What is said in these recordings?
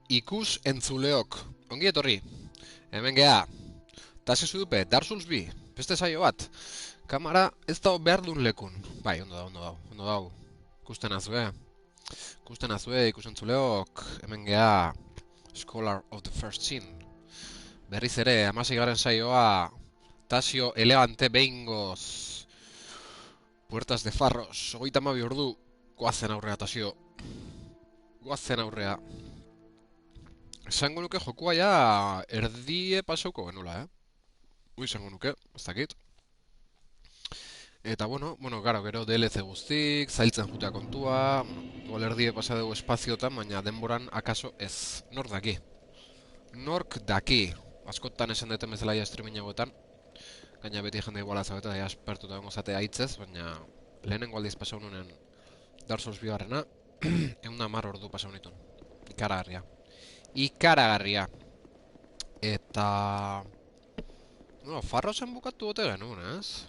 Ikus entzuleok, ongi etorri, hemen geha, tase zudupe, Dark Souls 2, beste saio bat, kamera ez da behar duen lekun, bai, ondo dau, ikusten azue, ikus entzuleok, hemen geha, Scholar of the First Sin, berriz ere, 16. saioa, Tasio elegante behingoz, Puertas de Farros, 32 ordu, goazen aurrea, Tasio, goazen aurrea. Esango nuke jokua ja erdie pasauko genula, esango nuke, ez dakit. Eta bueno, gero DLC guztik, zailtzen jutea kontua, igual erdie pasa dugu espaziotan, baina denboran akaso ez. Nork daki? Nork daki? Askotan esan deten bezala ja streamingagoetan, gaina beti jende iguala zabeta da aspertuta dengo zate aitzez, baina lehenengo aldiz pasau nunen Dark Souls bigarrena, 110 ordu pasau nituen. Ikaragarria. Eta... no, Farrosen bukatu bote genuen, ez?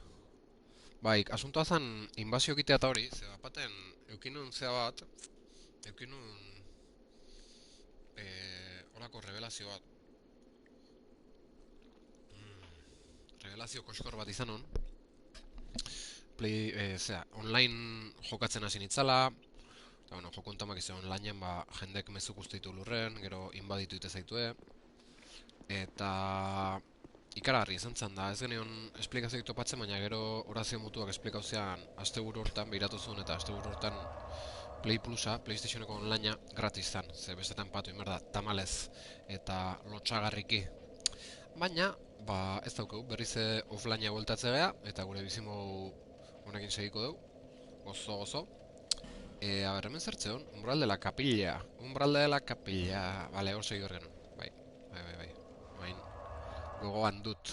Bai, asuntoa zen inbazio egitea eta hori, zeba baten eukinun zea bat, eukinun horako revelazio bat. Revelazio koskor bat izan hon. Online jokatzen hasi nitzala, eta bueno, joko entamak izan onlineen ba, jendek mezu guztitu lurren, gero inbaditu ite zaitue. Eta... ikaragarri izan zen da, ez genion esplikazioik topatzen, baina gero horazio mutuak esplikauzean asteburu hortan behiratu zuen eta asteburu hortan Play Plusa, PlayStationeko onlinea gratis zen, ze bestetan patu inberda tamalez eta lotxagarriki. Baina, ba ez daukau, berriz offlinea bueltatze beha, eta gure bizimo honekin segiko dugu, gozo. A ber, hemen zertze hon, Umbral de la Capilla, bale, hor segi bergenun, bai. Gogoan dut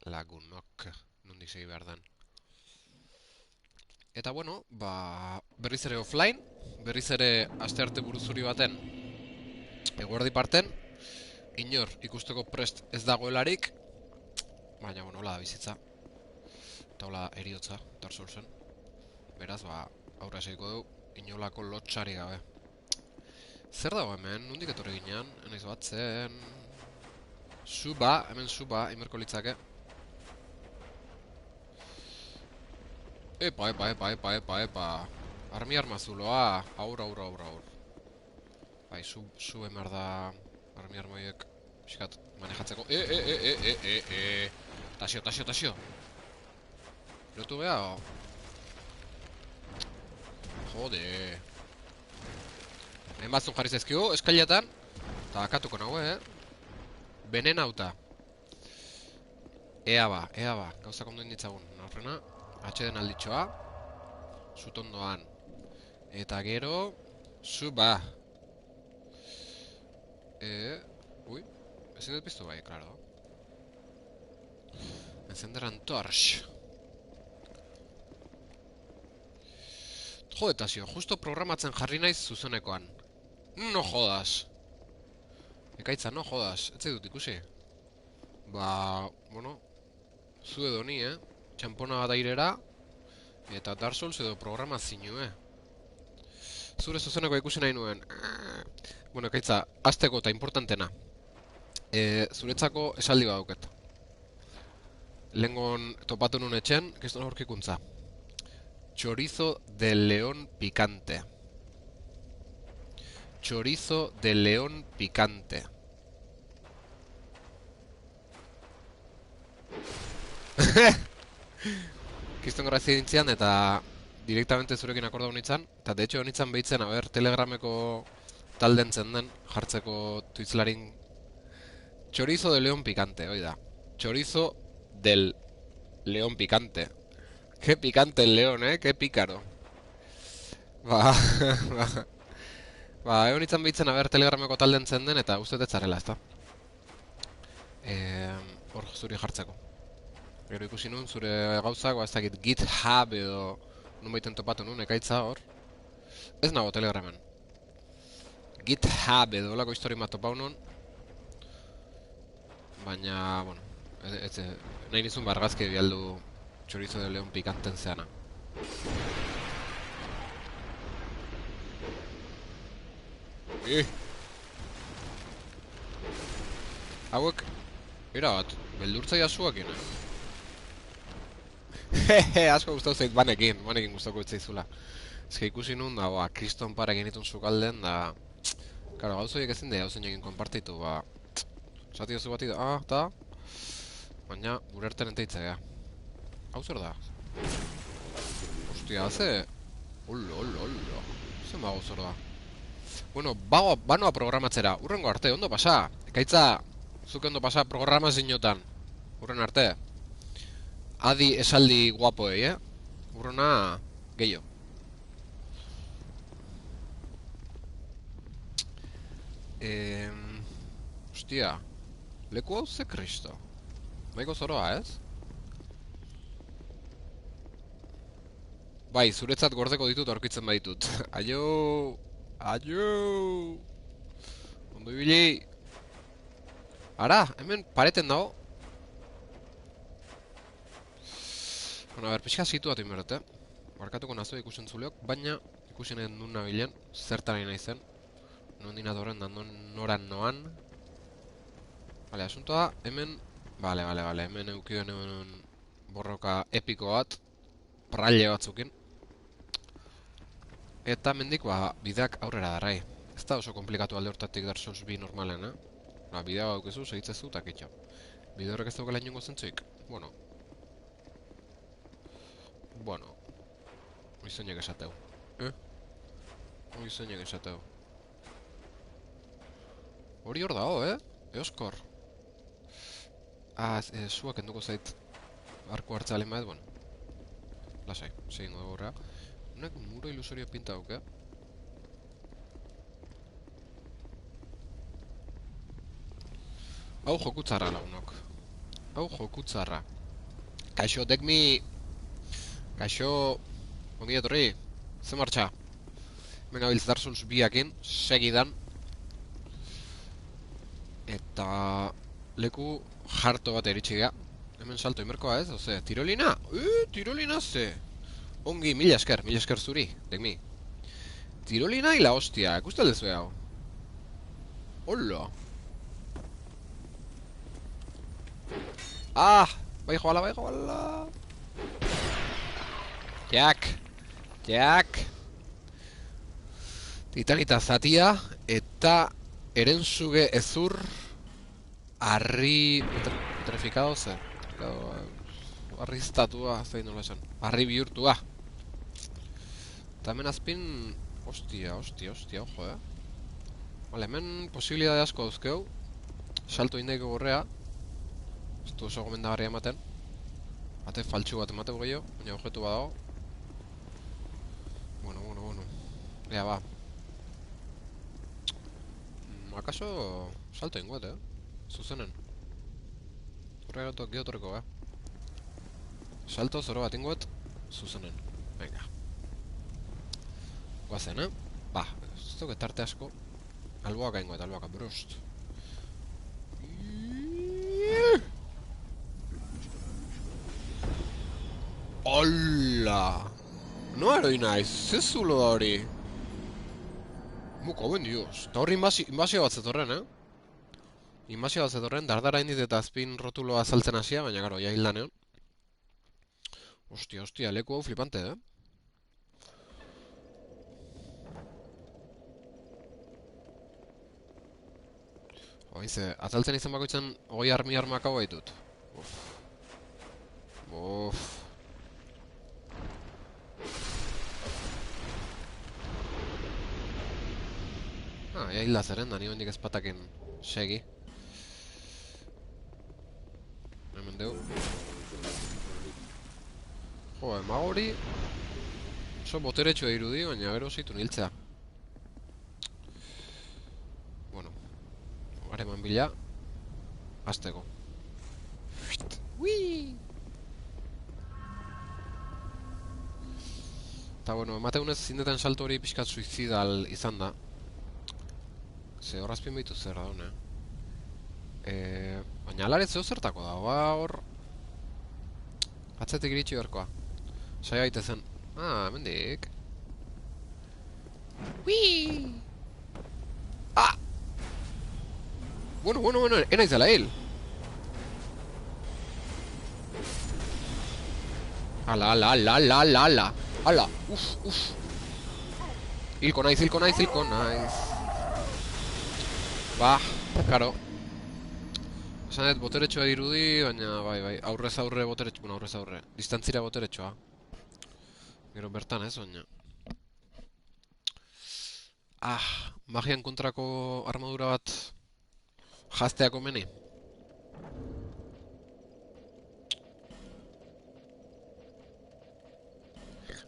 lagunok nondik segi behar den. Eta bueno, ba, berriz ere offline, berriz ere astearte buruzuri baten eguerdi parten, inor ikusteko prest ez dagoelarik, baina bueno, hola da bizitza, eta hola eriotza, Dark Soulsen. Beraz, ba, aurra segiko dugu, inolako lotxari gabe. Zer dago hemen, nondik etorri ginean, enaiz batzen... Suba, hemen suba, imerko litzake. Epa. Armi armazuloa, aur. Bai, su emar da armi armoiek pixkat manejatzeko. Tasio. Lotu beha, o? Jode. Hemen batzun jarri zezkigu, eskailetan. Eta akatuko nago, Benenauta. Ea ba, gauzak ondoen ditzagun. Horrena, atxeden alditxoa. Zutondoan. Eta gero, suba. Ui, ezin dut piztu bai, klaro. Encender antorch. Jode, Tasio, justo programatzen jarri naiz zuzenekoan. No jodas. Ekaitza, no jodas, ez dut ikusi. Ba, bueno, zu edo ni, txampona bat airera, eta Dark Souls edo programazio, Zure zuzeneko ikusi nahi nuen. Bueno, ekaitza, azteko eta importantena. Zuretzako esaldi bat dauket. Lehengon topatu nuen etxen, kiston aurkikuntza. Chorizo de león picante. Chorizo de león picante. Kiston grazia dintzian eta directamente zurekin akordau nintzen. Eta de hecho nintzen behitzen, Telegrameko taldentzen den, jartzeko Twitchlarin. Chorizo de león picante, oida. Chorizo del león picante. Qué picante el león, qué pícaro. Ba, egon nintzen behitzen, Telegrameko taldentzen den, eta uste tetzarela, ezta. Hor, zuri jartzeko. Gero ikusi nun, zure gauzak, ez dakit GitHub edo nun baiten topatu nun, ekaitza hor. Ez nago Telegramen. GitHub edo olako histori bat topau nun. Baina, bueno, nahi nizun bargazki bialdu chorizo de león pikanten zeana. Hauek, erabat, beldurtzaia zuakin, Hehe, asko gustatu zait banekin gustako etzaizula. Ez que ikusi nun, da, kriston pare genitun zukalden, da... Karo, gauzoiek ezin da, gauzen egin konpartitu, Zati oso bati da, eta... Baina, gure artean enteitzea. Hau zer da? Ostia, haze... Ollo. Zer mago zer da? Bueno, banoa programatzera, urrengo arte, ondo pasa! Ekaitza, zuke ondo pasa programazioetan. Urren arte. Adi esaldi guapoei, Urrena... Gehiago. Ostia... Leku hau ze kristo? Maiko zoroa, ez? Bai, zuretzat gordeko ditut aurkitzen baditut. Aio! Ondo ibili! Ara, hemen pareten dago. Bueno, a ber, pixka situatu inberot, Barkatuko nazo ikusen zuleok, baina ikusenen duen nabilen, zertan nahi zen. Nondin atorren da noran noan. Vale, asuntoa, hemen... Vale, hemen eukioen borroka epiko bat. Pralle batzukin. Eta mendik, bideak aurrera darrai. Ez da oso komplikatu alde hortatik Dark Souls 2 normalen, Bidea gaukezu, segitzezu, eta kitxo. Bide horrek ez daukela inongo zentzuik. Bueno. Oizoinek esateu. Oizoinek esateu. Hori hor dago, Eoskor. Zuak enduko zait arko hartzalen bat, bueno. Lasai, segin dugu horrea. Honek muro ilusorio pinta duk, Hau jokutzarra lagunok. Hau jokutzarra. Kaixo, dekmi... Kaixo... Ongi etorri. Ze martxa. Hemen gabiltz Dark Souls 2-akin, segidan. Eta... Leku jarto bat eritsi gea. Hemen salto imerkoa ez, oze, tirolina? Tirolina ze! Ongi, mila esker zuri, dekmi. Tirolina y la hostia, ikusten dezu hau. Hola! Bai joala! Jak! Titanita zatia, eta erenzuge ezur arri... Petrifikado ze? Arriztatua, zein nola esan. Arri bihurtua. Eta hemen azpin... Ostia, ojo, Vale, hemen posibilidade asko dauzkeu. Salto indaiko gorrea. Ez du oso gomendagarria ematen. Ate faltsu bat emateu gehiago, baina objetu bat dago. Bueno. Ea, ba. Akaso... Salto ingoet, Zuzenen. Horregatok geotorreko, Salto zoro bat ingoet, zuzenen. Venga. Guazen, Ba, ez dugu etarte asko. Alboaka ingoet, brust. Hola! No eroi naiz, ze zulo da hori? Muko, ben dios. Eta horri inbazio bat zetorren, Inbazio bat zetorren, dardara indit eta azpin rotuloa azaltzen hasia, baina garo, ja hildan egon. Ostia, leku hau flipante, Oize, azaltzen izan bakoitzen 20 armak hau baitut. Ja hilda zeren, da ni hondik ezpatakin segi. Hemen deu. Mago hori... Oso boteretsua irudi, baina gero zeitu niltzea. Bueno. Hareman bila. Azteko. Eta bueno, emateunez zindetan salto hori pixkat suizidal izan da. Ze horrazpien behitu zer daun, baina alaret zeo zertako da, hor... Atzetik iritsi berkoa. Saia gaitezen. Hemendik. Bueno, enaizela hil. Ala, uf. Hilko naiz. Ba, karo. Esan dut boteretxoa dirudi, baina bai, aurrez aurre boteretxoa, bueno, aurrez aurre, distantzira boteretxoa. Gero bertan ez, baina. Magian kontrako armadura bat jaztea komeni.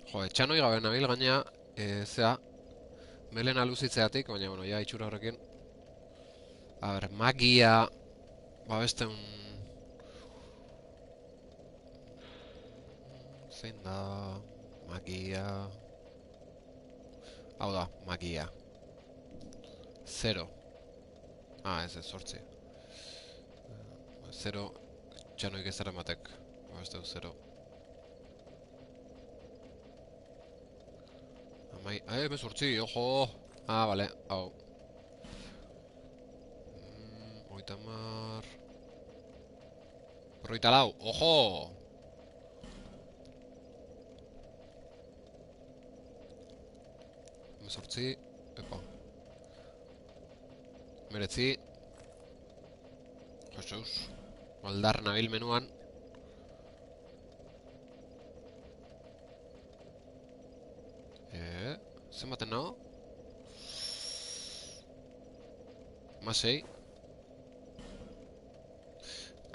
Jo, etxanoi gabe nabil gaina, zea, melena luzitzeatik, baina, bueno, ja, itxura horrekin. A ber, magia, beste un... Zein da... Magia... Hau da, magia. 0. Ez, sortzi. 0, txanoik ez eramatek. Beste du 0. Me sortzi, ojo! Bale, hau. Oitamar... Berroita lau, ojo! Sortzi, epa. Meretzi. Jesus. Baldar nabil menuan. Zenbaten nago? Masei.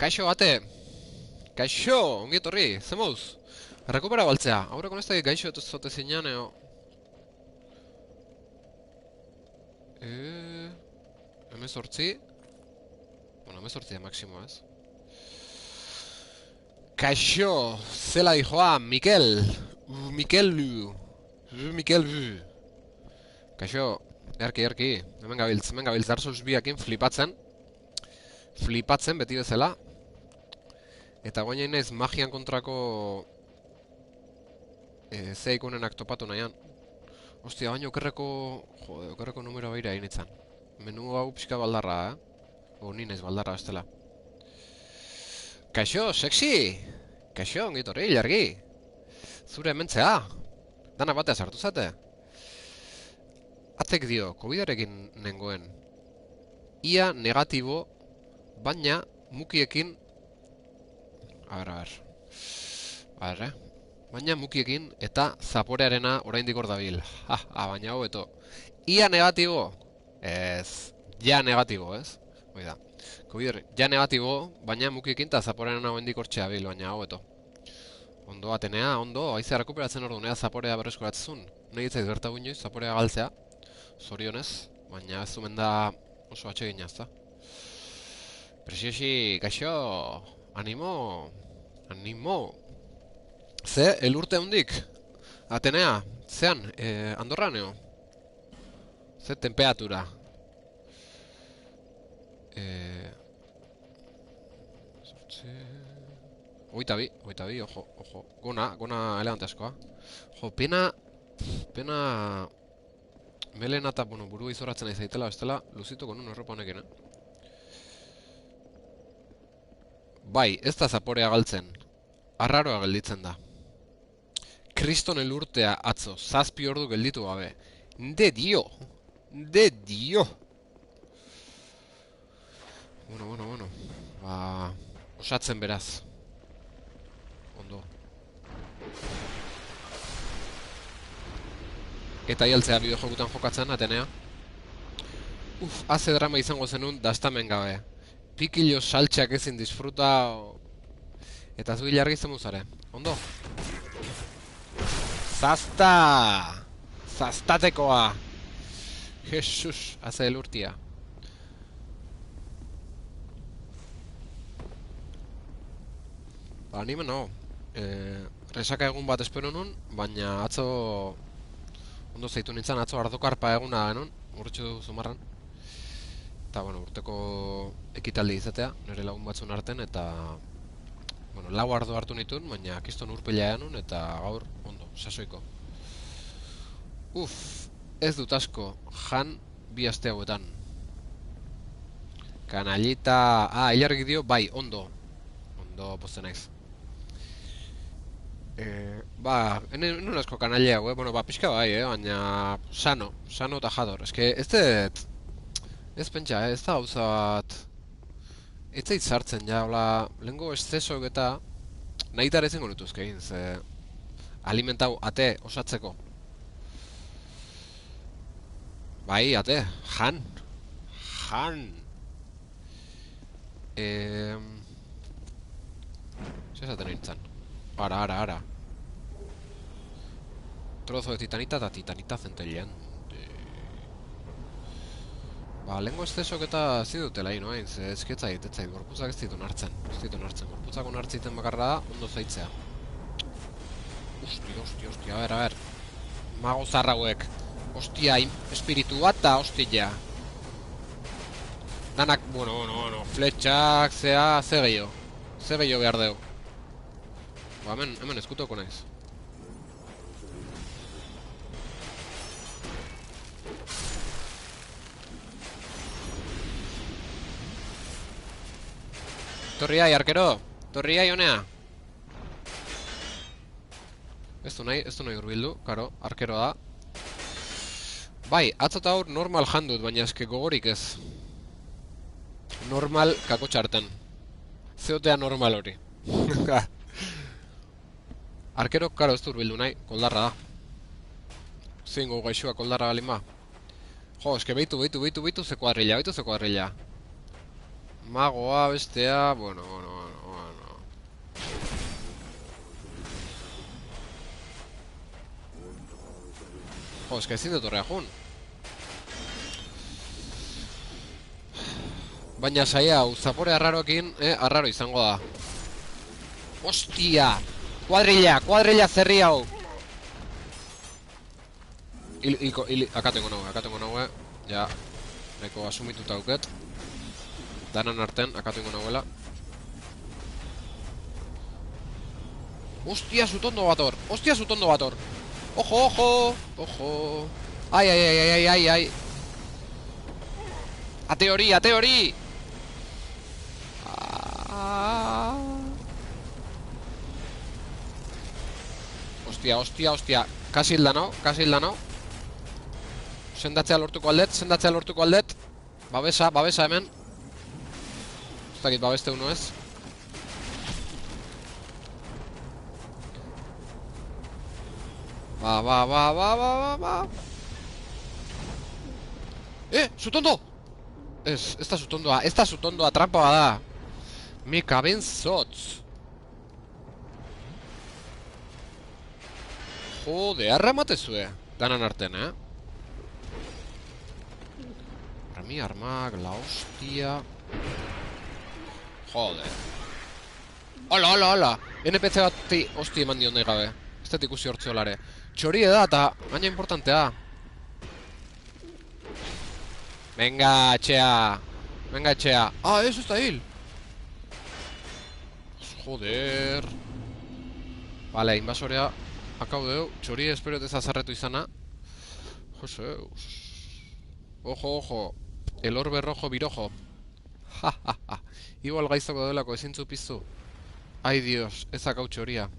Kaixo bate! Kaixo! Ongi etorri, zemuz? Rekupera baltzea. Aurreko nestak gaixo eto zote zinean, eo. Hemezortzi? Bueno, hemezortzia maksimo, ez? Kaixo! Zela dijoa, Mikel! Mikel! Kaixo, erki. Hemen gabiltz, Dark Souls biakin flipatzen. Flipatzen, beti bezala. Eta guain naiz magian kontrako... Ze ikonenak topatu nahian. Ostia, baina okerreko numero behira egin itzan. Menu hau pixka baldarra, ni naiz baldarra bestela. Kaixo, sexy! Kaixo, ongi torri, jargi! Zure hementzea! Dana batea sartu zate? Atek dio, COVID-arekin nengoen. Ia negatibo, baina mukiekin... A ber, baina mukiekin eta zaporearena oraindik hor dabil. Baina hobeto. Ia negatibo! Ez, ja negatibo, ez? Hoi da. Ja negatibo, baina mukiekin eta zaporearena oraindik hortxe dabil, baina hobeto. Ondo Atenea, ondo, haizea rekuperatzen ordu, nea zaporea berreskuratzezun. Nahi itzaiz bertagu inoiz, zaporea galtzea. Zorionez, baina ez zumen da oso atsegina, ezta? Presiosi, kaixo, animo. Ze, elurte hundik? Atenea, zean, Andorraneo? Ze, temperatura? Oita bi, ojo. Gona elegante askoa. Jo, pena... Melena eta, buru izoratzen nahi zaitela, bestela, luzituko nun erropa honekin, Bai, ez da zaporea galtzen. Arraroa gelditzen da. Kriston elurtea atzo, 7 ordu gelditu gabe. De dio! Bueno. Osatzen beraz. Ondo. Eta hialtzea bideojokutan jokatzen, Atenea. Haze drama izango zenun, dastamen gabe. Pikilo saltxeak ezin disfruta... Eta zu hilargi zen muzare. Ondo? Zazta! Zaztatekoa! Jesus, haze elurtia. Anime no. Resaka egun bat espero nun, baina atzo... Ondo zeitu nintzen, atzo ardokarpa eguna genuen, urtsu zumarran. Eta, urteko ekitaldi izatea, nire lagun batzun arten, eta... Lau ardo hartu nituen, baina kiston urpila eganun, eta gaur, ondo, sasoiko. Ez dut asko, jan 2 aste hauetan. Kanalita... Ilargik dio, bai, ondo. Ondo posten naiz. En asko kanalia, bueno, pixka bai, baina... Sano eta jador. Eske, ez pentsa, ez da gauza bat... Ez zait sartzen, ja, hola... Lehenko estesok eta... Nahitar ezingo nituzke egin, ze... Alimentau, ate, osatzeko. Bai, ate, jan. Zer esaten nintzen? Ara. Trozo de titanita eta titanita zentelian. Lehenko estesok eta zidutela ino hain, ze ezketzait, gorputzak ez ditun hartzen. Gorputzak onartziten bakarra da, ondo zaitzea. Ostia, a ver. Mago zarrauek. Ostia, espiritu bat da, ostia. Danak, bueno, fletxak, zea, ze gehiago behar deu. Hemen eskutoko naiz. Torri ai, arkero! Torri ai, honea! Ez du nahi urbildu, karo, arkero da. Bai, atzota hor normal jandut, baina eske gogorik ez. Normal kako txarten. Zeotea normal hori. Arkero, karo, ez du urbildu nahi, koldarra da. Zingo gaixua koldarra balin ba. Jo, eske beitu ze kuadrilla. Magoa, bestea, bueno. Jo, eske ezin dut horrea jun. Baina saia hau, zapore arraroekin, arraro izango da. Ostia! Kuadrilla zerri hau! Akatengo nago, ja, neko asumituta auket. Danan arten, akatengo nagoela. Ostia, zutondo bator! Ojo! Ai! Ate hori! Ostia. Kasi hilda nao. Sendatzea lortuko aldet. Babesa hemen. Ez dakit babeste uno ez. Ba. Zutondo! Ez da zutondoa, trampa da. Mika benzotz. Jode, arramatezue. Danan arten, Armak, la hostia. Jode. Hola. NPC bat hostia eman dion nahi gabe. Ez da ikusi hortze olare. Txori da eta baina importantea. Venga, etxea. Ez da hil. Joder. Vale, invasorea akaudeu. Txori espero ez azarretu izana. Joseus. Ojo. El orbe rojo birojo. Igual gaiztoko daudelako ezin piztu. Ai dios, ez akau txoria.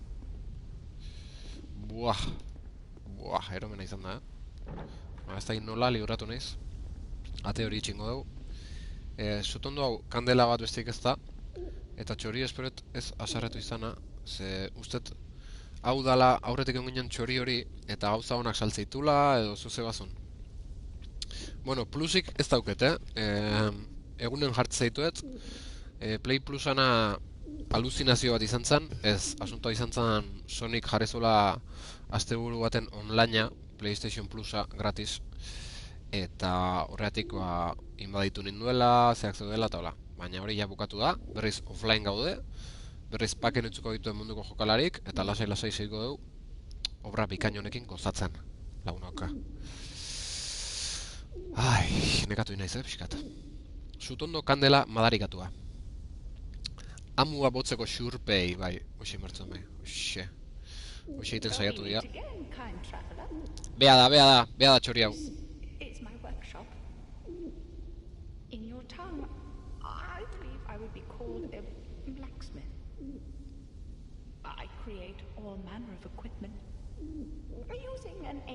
Buah, eromena izan da, Ez da nola libratu naiz. Ate hori itxingo dugu. Zutondo hau kandela bat besteik ez da. Eta txori esperet ez asarretu izana. Ze ustet hau dala aurretik egon txori hori. Eta gauza honak saltzeitula edo zuze bazun. Bueno, plusik ez dauket, egunen jartzeituet. Play Plusana aluzinazio bat izan zen. Ez, asuntoa izan zen Sonic jarrezola asteburu baten onlinea, PlayStation Plusa gratis. Eta horretik inbaditu ninduela, zeak zeudela eta hola. Baina hori ja bukatu da, berriz offline gaude. Berriz paken utzuko dituen munduko jokalarik. Eta lasai zeiko dugu obra bikain honekin gozatzen lagunauka. Ai, nekatu inaiz, pixkat. Zutondo kandela madarikatua. Amua botzeko xurpei, bai, hoxe mertzen bai, hoxe iten saiatu dira. Bea da txori hau.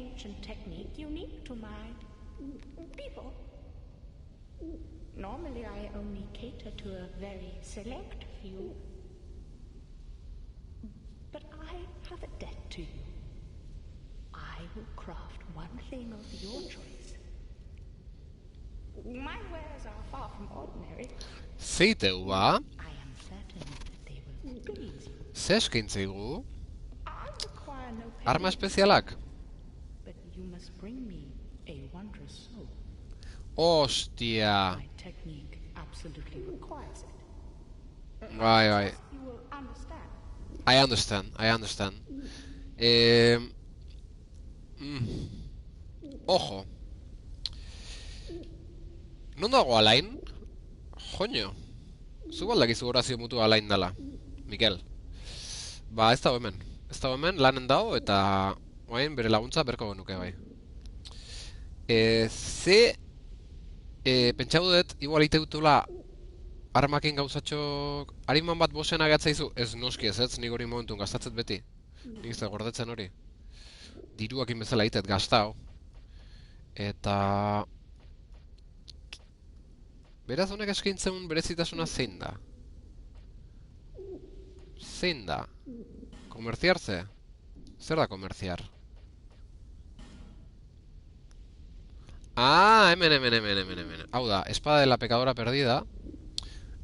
ancient technique unique to my people. Normally, I only cater to a very select few. But I have a debt to you. I will craft one thing of your choice. My wares are far from ordinary. Zeiteu ba, I am certain that they will please you. ze eskaintzaigu? I require no payment, Arma espezialak? but you must bring me a wondrous soul. Ostia. My technique absolutely requires it. Bai. You will understand. I understand. Ojo. Non dago Alain? Joño. Zu baldakizu horazio mutu Alain dela, Mikel. Ba, ez dago hemen. Ez dago hemen, lanen dago, eta oain bere laguntza berko genuke bai. Pentsau dut, igual ite dutula armakin gauzatxo ariman bat bosen agatzaizu? Ez noski ez nik hori momentun gastatzet beti. Nik ez da gordetzen hori. Diruakin bezala itet gastau. Eta... Beraz honek eskaintzen berezitasuna zein da? Zein da? Komerziarze? Zer da komerziar? Ah, hemen. Hau da, espada de la pecadora perdida.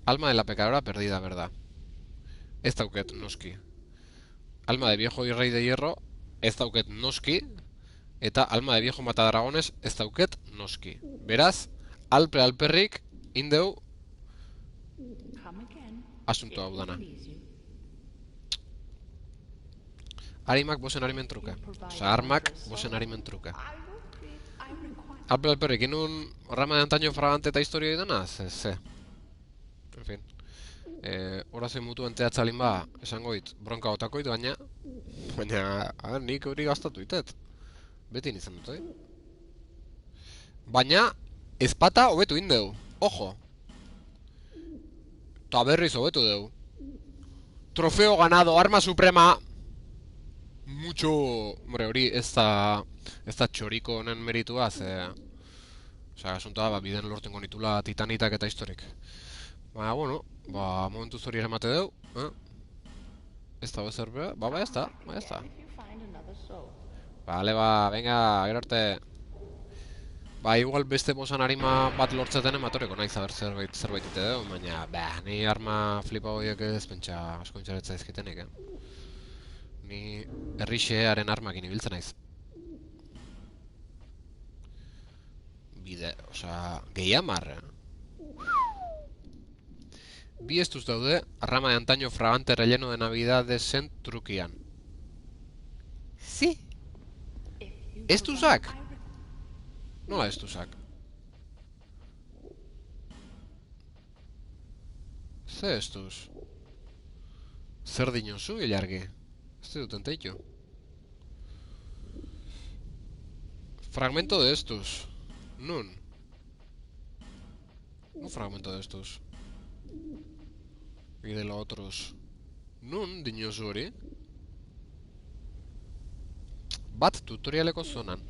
Alma de la pecadora perdida, verdad. Ez dauket, noski. Alma de viejo y rey de hierro, ez dauket, noski. Eta alma de viejo matadragones, ez dauket, noski. Beraz, alperrik, indeu, asunto hau dana. Arimak bosen harimen truke. Osa, armak bosen harimen truke. Alperrik, inun rama de antaño fragante eta historioi dena? Ze. En fin. Horazio mutu enteatzalin ba, esango dit, bronka otakoit, baina, nik hori gastatu itet. Beti nizan dut, Baina, ezpata hobetu indeu. Ojo. Ta berriz hobetu deu. Trofeo ganado, arma suprema. Mucho... Hombre, hori ez da txoriko honen meritua, ze... Osa, asuntoa, biden lortengo nitula titanitak eta historik. Baina, bueno, momentuz hori eramate deu. Ez da bezer bea? Ez da. Vale, venga, gero arte. Igual beste bosan arima bat lortzeten ematoreko nahi zaber zerbait ite deu, baina, ni arma flipa horiek ez pentsa asko intzaretza ezkitenik, Ni herrixearen armakin ibiltzen naiz. Gehiamar, Bi estuz daude, rama de antaño fragante relleno de navidadesen trukian. Si? Estuzak? Nola estuzak? Ze estuz? Zer dinozu, ilargi? Ez duten teitu. Fragmento de estus. Nun? Un fragmento de estus. Y de los otros. Nun dinozu hori? Bat tutorialeko zonan.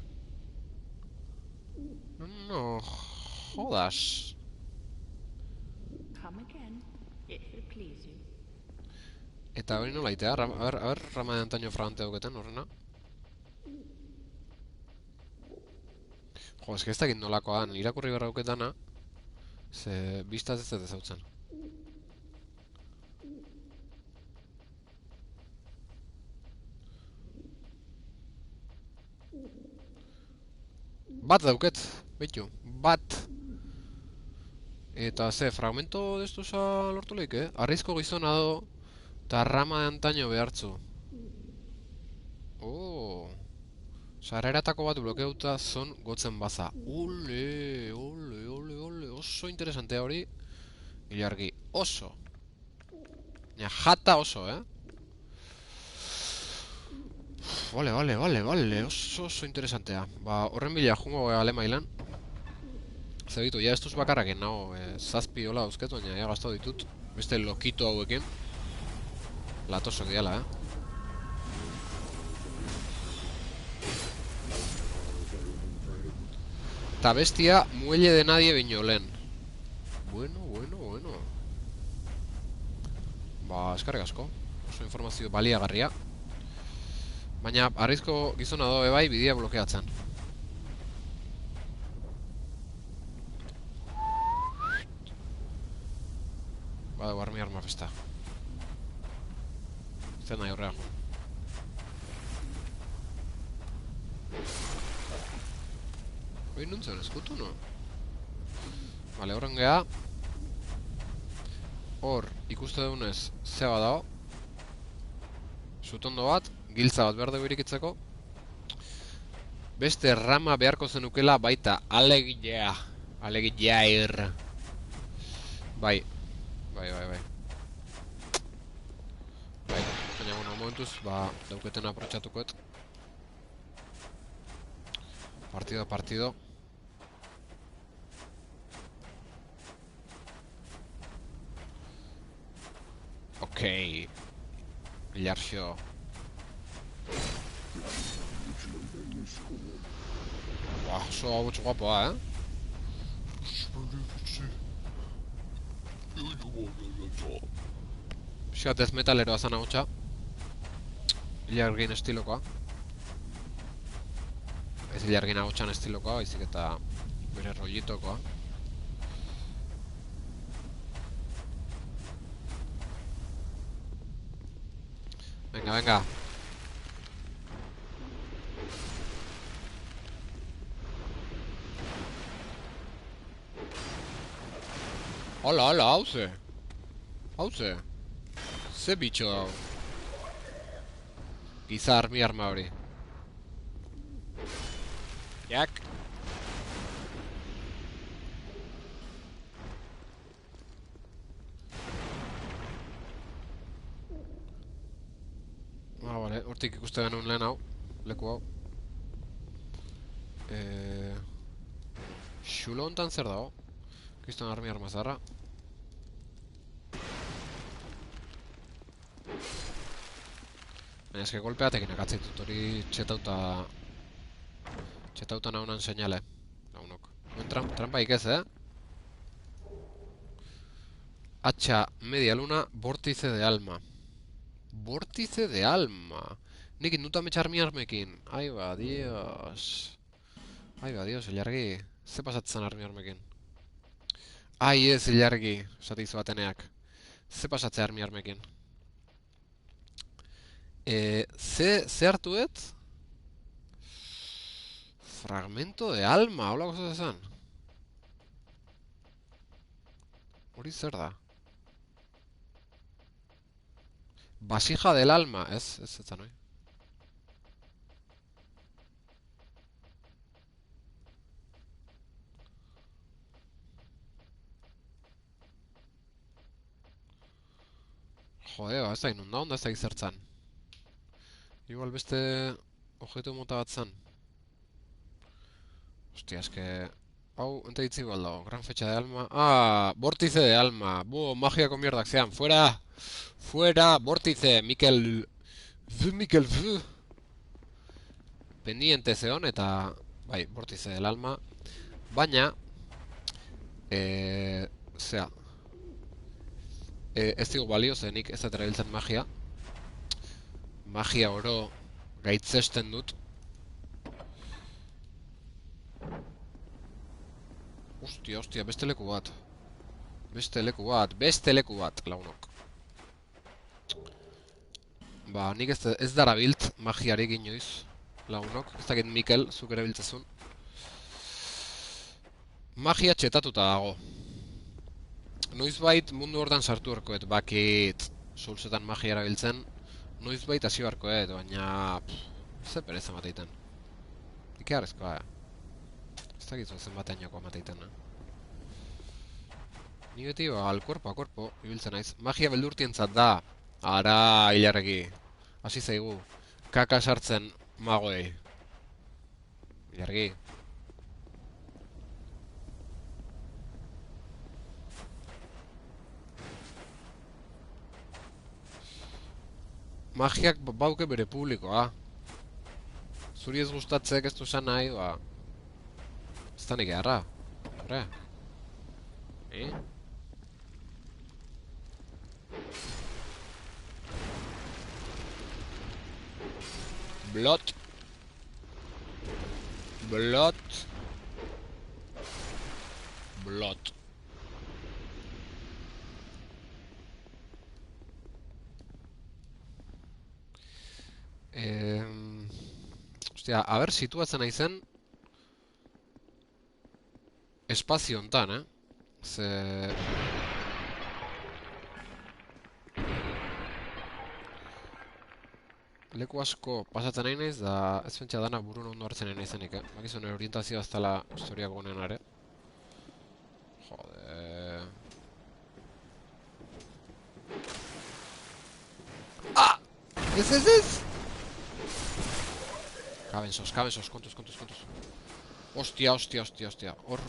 No, jodas. Eta hori nola itea? A ver, rama de antaño fragante dauketen, horrena. Jo, eske ez dakit nolakoa dan, irakurri berra dauketana. Ze, biztaz ez ezautzen. Bat dauket, beitu, bat. Eta ze, fragmento destuza lortu lehik, Arrizko gizona do, eta rama de antaño behartzu. Sarreratako bat blokeuta zon gotzen baza. Ole, oso interesantea hori. Ilargi, oso. Jata oso, Vale, oso interesantea. Horren bila jungo alemailan. Zebitu, ja estuz bakarraken, nago, zazpi hola dauzketu, baina ja gaztau ditut. Beste lokito hauekin. Latosok diala, Ta bestia, muelle de nadie baino lehen. Bueno, bueno, bueno. Ba, eskarrik asko. Oso informazio baliagarria. Baina, arrizko gizona dobe bai, bidea blokeatzen. Bada, armi arma festa. Zer nahi horrea jo. Hoi nuntzen, eskutu no? Vale, horren geha. Hor, ikuste dugunez, zeba dago. Zutondo bat, giltza bat behar dugu irikitzeko. Beste rama beharko zenukela baita, alegia. Alegia ir. Bai. Bai. Baina, bueno, momentuz, ba, dauketen aprotxatukoet. Partido. Ok. Ilarxo. Buah, oso hau guapoa, Pixka death metaleroa zan hautsa. Ilargin estilokoa. Ez ilargin hautsan estilokoa, baizik eta bere rollitokoa. Venga. Hola, hauze. Ze bitxo hau. Giza armi arma hori. Jak. Vale, hortik ikuste genuen lehen hau. Leku hau. Xulo hontan zer dago? Kriston armi arma zarra. Baina eske golpeatekin akatzitut hori txetauta naunan seinale. Naunok. Trampaik ez, Hacha media luna, vórtice de alma. Vórtice de alma. Nik induta metxarmi armekin. Ai ba, dios. Ilargi. Ze pasatzen armi armekin? Ai ez, ilargi. Esatizu bateneak. Ze pasatzen armi armekin? Ze hartuet? Fragmento de alma, hola gozo zezan. Hori zer da? Vasija del alma, ez zetzan hoi. Jode, ba, ez da inunda onda ez da izertzan. Igual beste objetu mota bat zan. Hostia, eske... Hau, ente ditzi igual dago. Gran fecha de alma. Ah, vórtice de alma. Buh, magia con mierda, sean. Fuera! Fuera, vórtice, Mikel... Mikel... Pendiente zeon eta... Bai, vórtice del alma. Baina... Zea... Ez digu balio zenik ez da erabiltzen magia. Magia oro gaitzesten dut. Hostia, beste leku bat. Beste leku bat, launok. Ba, nik ez darabilt magiarik inoiz, launok. Ez dakit Mikel, zuk erabiltzezun. Magia txetatuta dago. Noizbait mundu hortan sartu harkoet, bakit Soulsetan magia erabiltzen. Noizbait hasi harkoet, baina... Ze pereza mateiten. Ike harrezkoa, Ez dakit zen batean joko mateiten, Ni beti, al cuerpo a cuerpo, ibiltzen naiz. Magia beldurtientzat da. Ara, hilarreki. Hasi zaigu. Kaka sartzen magoei. Hilarreki. Magiak bauke bere publikoa. Zuri ez gustatzek ez du esan nahi, ba... Ez da nik eharra. Horre. Blot. Blot. Blot. Ostia, a ber, situatzen naizen espazio hontan, Ze... Leku asko pasatzen nahi naiz, da ez pentsa dana burun ondo hartzen nahi naizenik, Bakizu nire orientazioa ez dela historiak gonean are. Jode... Ah! Ez! Kabensos, kontuz. Ostia. Hor...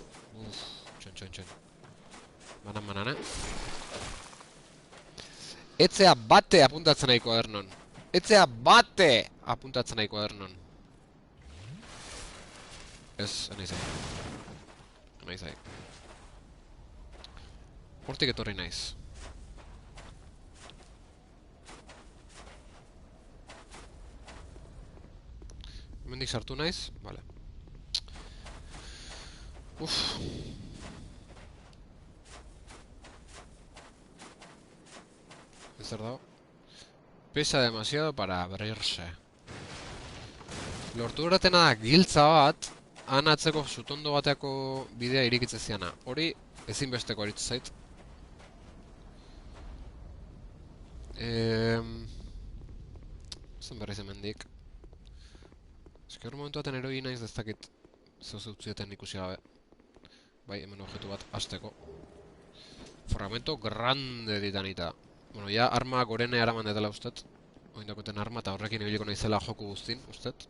Txon. Manan, Etzea bate apuntatzen nahi kuadernon. Ez, nahi zai. Hortik etorri naiz. Hemendik sartu naiz, vale. Zer dago? Pesa demasiado para abrirse. Lortu eratena da giltza bat, han atzeko sutondo bateako bidea irikitze ziana. Hori ezinbesteko aritzu zait. Zen berriz hemendik. Eski hor momentu baten eroi naiz dezakit zeuzieten ikusi gabe. Bai, hemen objektu bat hasteko. Fragmento grande ditanita. Bueno, ja arma gorene araman edela ustet. Oindakoten arma eta horrekin ibiliko naizela joku guztin, ustet.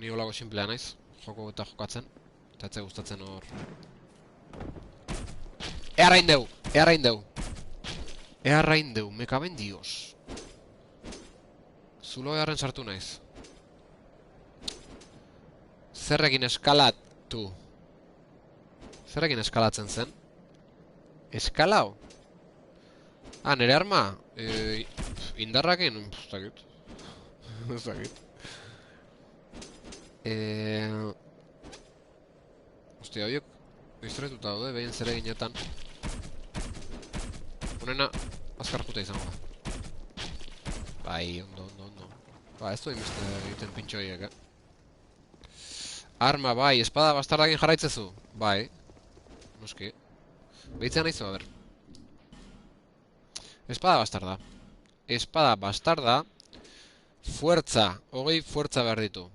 Ni holago simplea naiz, joko eta jokatzen. Eta etze gustatzen hor... Earrain deu, me caben dios. Zulo earren sartu naiz. Zerrekin eskalatu. Zerrekin eskalatzen zen? Eskalau? Ah, nere arma? Indarrakin? Ez dakit. Ostia, horiek distraituta daude, behin zereginetan. Honena, azkar juta izango da. Bai, ondo. Ba, ez du inbeste egiten pintxoiek, Arma, bai, espada bastardakin jarraitzezu. Bai, noski. Behitzea nahizu, a ber. Espada bastarda. Fuerza, 20 fuerza behar ditu.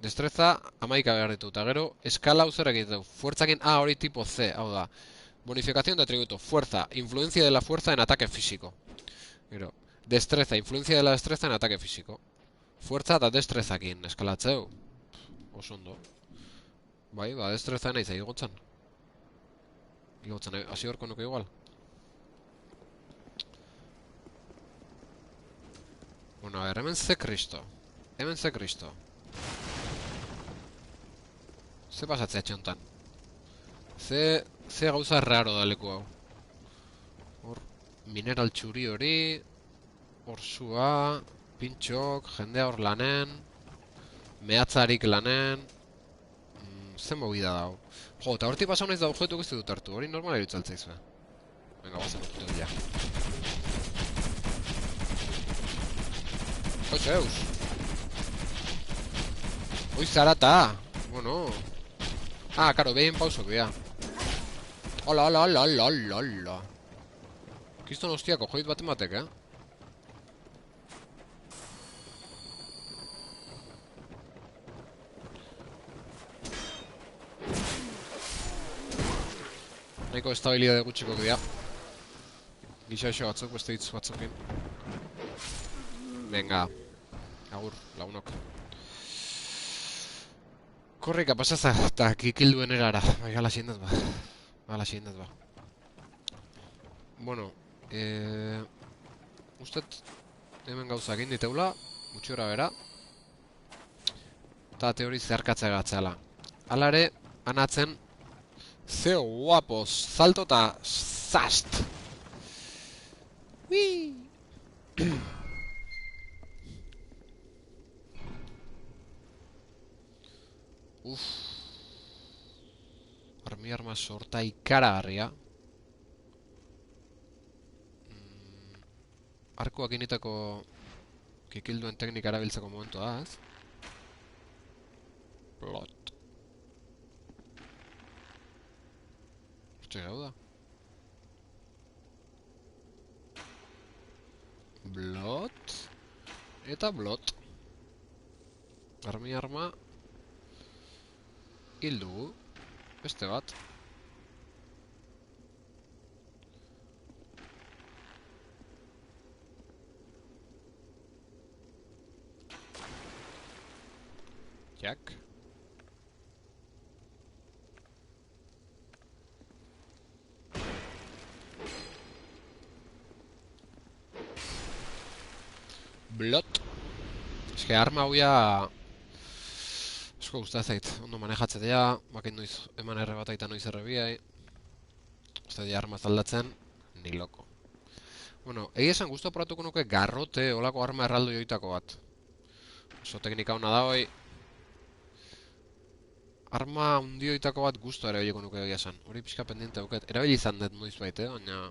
Destreza, 11 behar ditu. Eta gero, eskala zer egiten du. Fuerzakin A hori tipo C, hau da. Bonificación de atributo. Fuerza, influencia de la fuerza en ataque físico. Gero, destreza, influencia de la destreza en ataque físico. Fuerza da destrezakin, eskalatzeu. Osondo. Bai, ba, destreza nahi zai igotzen. Hasi horko nuke igual. Bueno, a ver, hemen ze kristo. Ze pasatzea txontan. Ze gauza raro da leku hau. Hor, mineral txuri hori. Orsua. Pintxok, jendea hor lanen. Mehatzarik lanen. Zen movida dago. Jo, eta hortik pasau naiz da objetu guzti dut hartu. Hori normal erutzaltzaizue. Venga, bazen dut ya. Zeus! Oi, zarata! Bueno... Ah, karo, behin pausok dira. Hola. Kiston hostiako joit baten batek, Nahiko estabilidade gutxiko dira. Gixaixo batzuk, beste hitz batzukin. Venga. Agur, lagunok. Korrika, pasaza, eta kikilduen erara. Bai, ala xeindat ba. Bueno, ustet hemen gauza egin diteula, gutxi hora bera. Eta teori zeharkatzea gatzela. Hala ere, anatzen Ze guapos, salto eta zast! Ui! Uf, arma sorta ikaragarria. Arkoak initako kikilduen teknika erabiltzeko momentua da, ez? Plot. Hortxe gau da. Blot. Eta blot. Arma. Hildu. Beste bat. Jak. Blot. Eske arma hauia asko guztia zait, ondo manejatzea, bakin noiz eman erre bat aita noiz erre biai. Uste di arma zaldatzen, ni loko. Bueno, egia esan guztua poratuko nuke garrote, olako arma erraldo joitako bat. Oso teknika hona da hoi. Arma hundioitako bat guztua ere oieko nuke egia esan. Hori pixka pendiente auket. Erabili izan dut noiz baite, baina...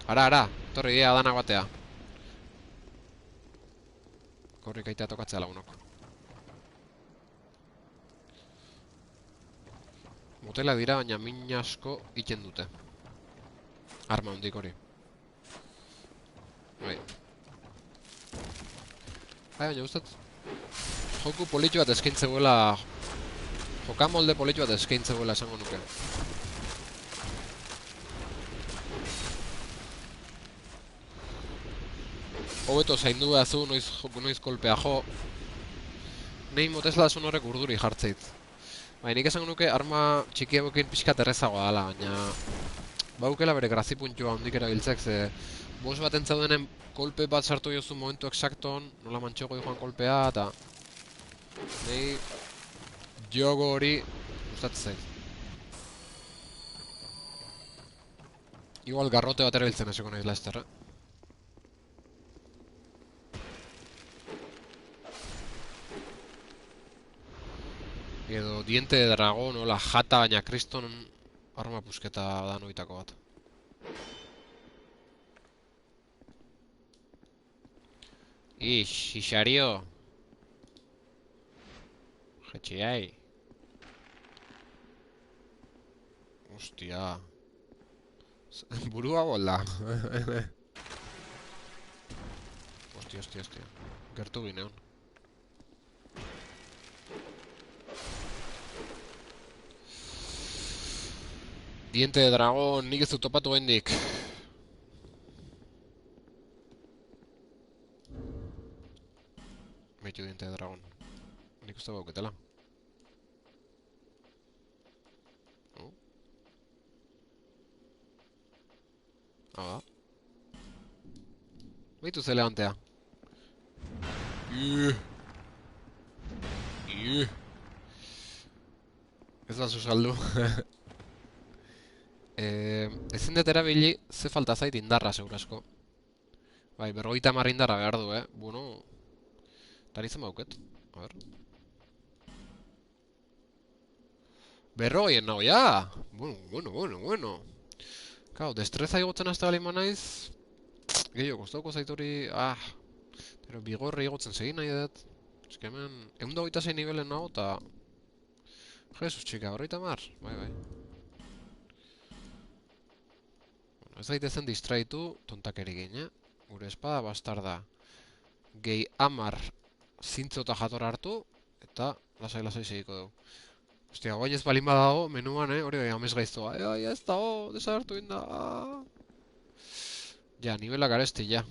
Ara, torri dia danak batea. Korrik aitea tokatzea lagunok. Motela dira, baina min asko iten dute. Arma hundik hori. Bai. Baina guztat. Joku politxu bat eskaintzeguela... Jokamolde politxu bat eskaintzeguela esango nuke. Hobeto zaindu behazu, noiz kolpea jo. Nei motesla horrek urduri jartzeit. Baina nik esango nuke arma txiki egokin pixkat errezagoa dela, baina... Baukela bere grazipuntua hondik erabiltzek, ze... Bos bat entzaudenen kolpe bat sartu jozu momentu eksakton, nola mantxego joan kolpea, eta... Nei... Jogo hori... Gustatzen zait. Igual garrote bat erabiltzen eseko nahiz Lester, Edo diente de dragón, hola, jata, baina kriston arma pusketa da noitako bat. Xixario. Jetxiai. Ostia. Burua bolda. Ostia. Gertu gineon. Diente de dragón, nik ez dut topatu bendik. Meitu diente de dragón. Nik uste bauketela. Hala. Meitu ze levantea. Ez da saldu. Ezin dut erabili ze falta zait indarra segurasko. Bai, 50 indarra behar du, Bueno... Tari zen bauket. A ver. 50 nago, ja! Bueno. Kau, destreza igotzen azte bali manaiz... Gehiago, kostauko zaitori... Pero bigorre igotzen segin nahi dut. Ez que hemen... 126 nivelen nago, eta... Jesus, txika, 50. Bai. Ez daitezen distraitu, tontakerik egin, Gure espada bastarda. Gehi 10 zintzo eta jator hartu, eta lasai segiko dugu. Ostia, guai ez balin badago, menuan, hori bai amez gaiztoa. Ez dago, desagertu inda. Ja, nivela garesti, ja.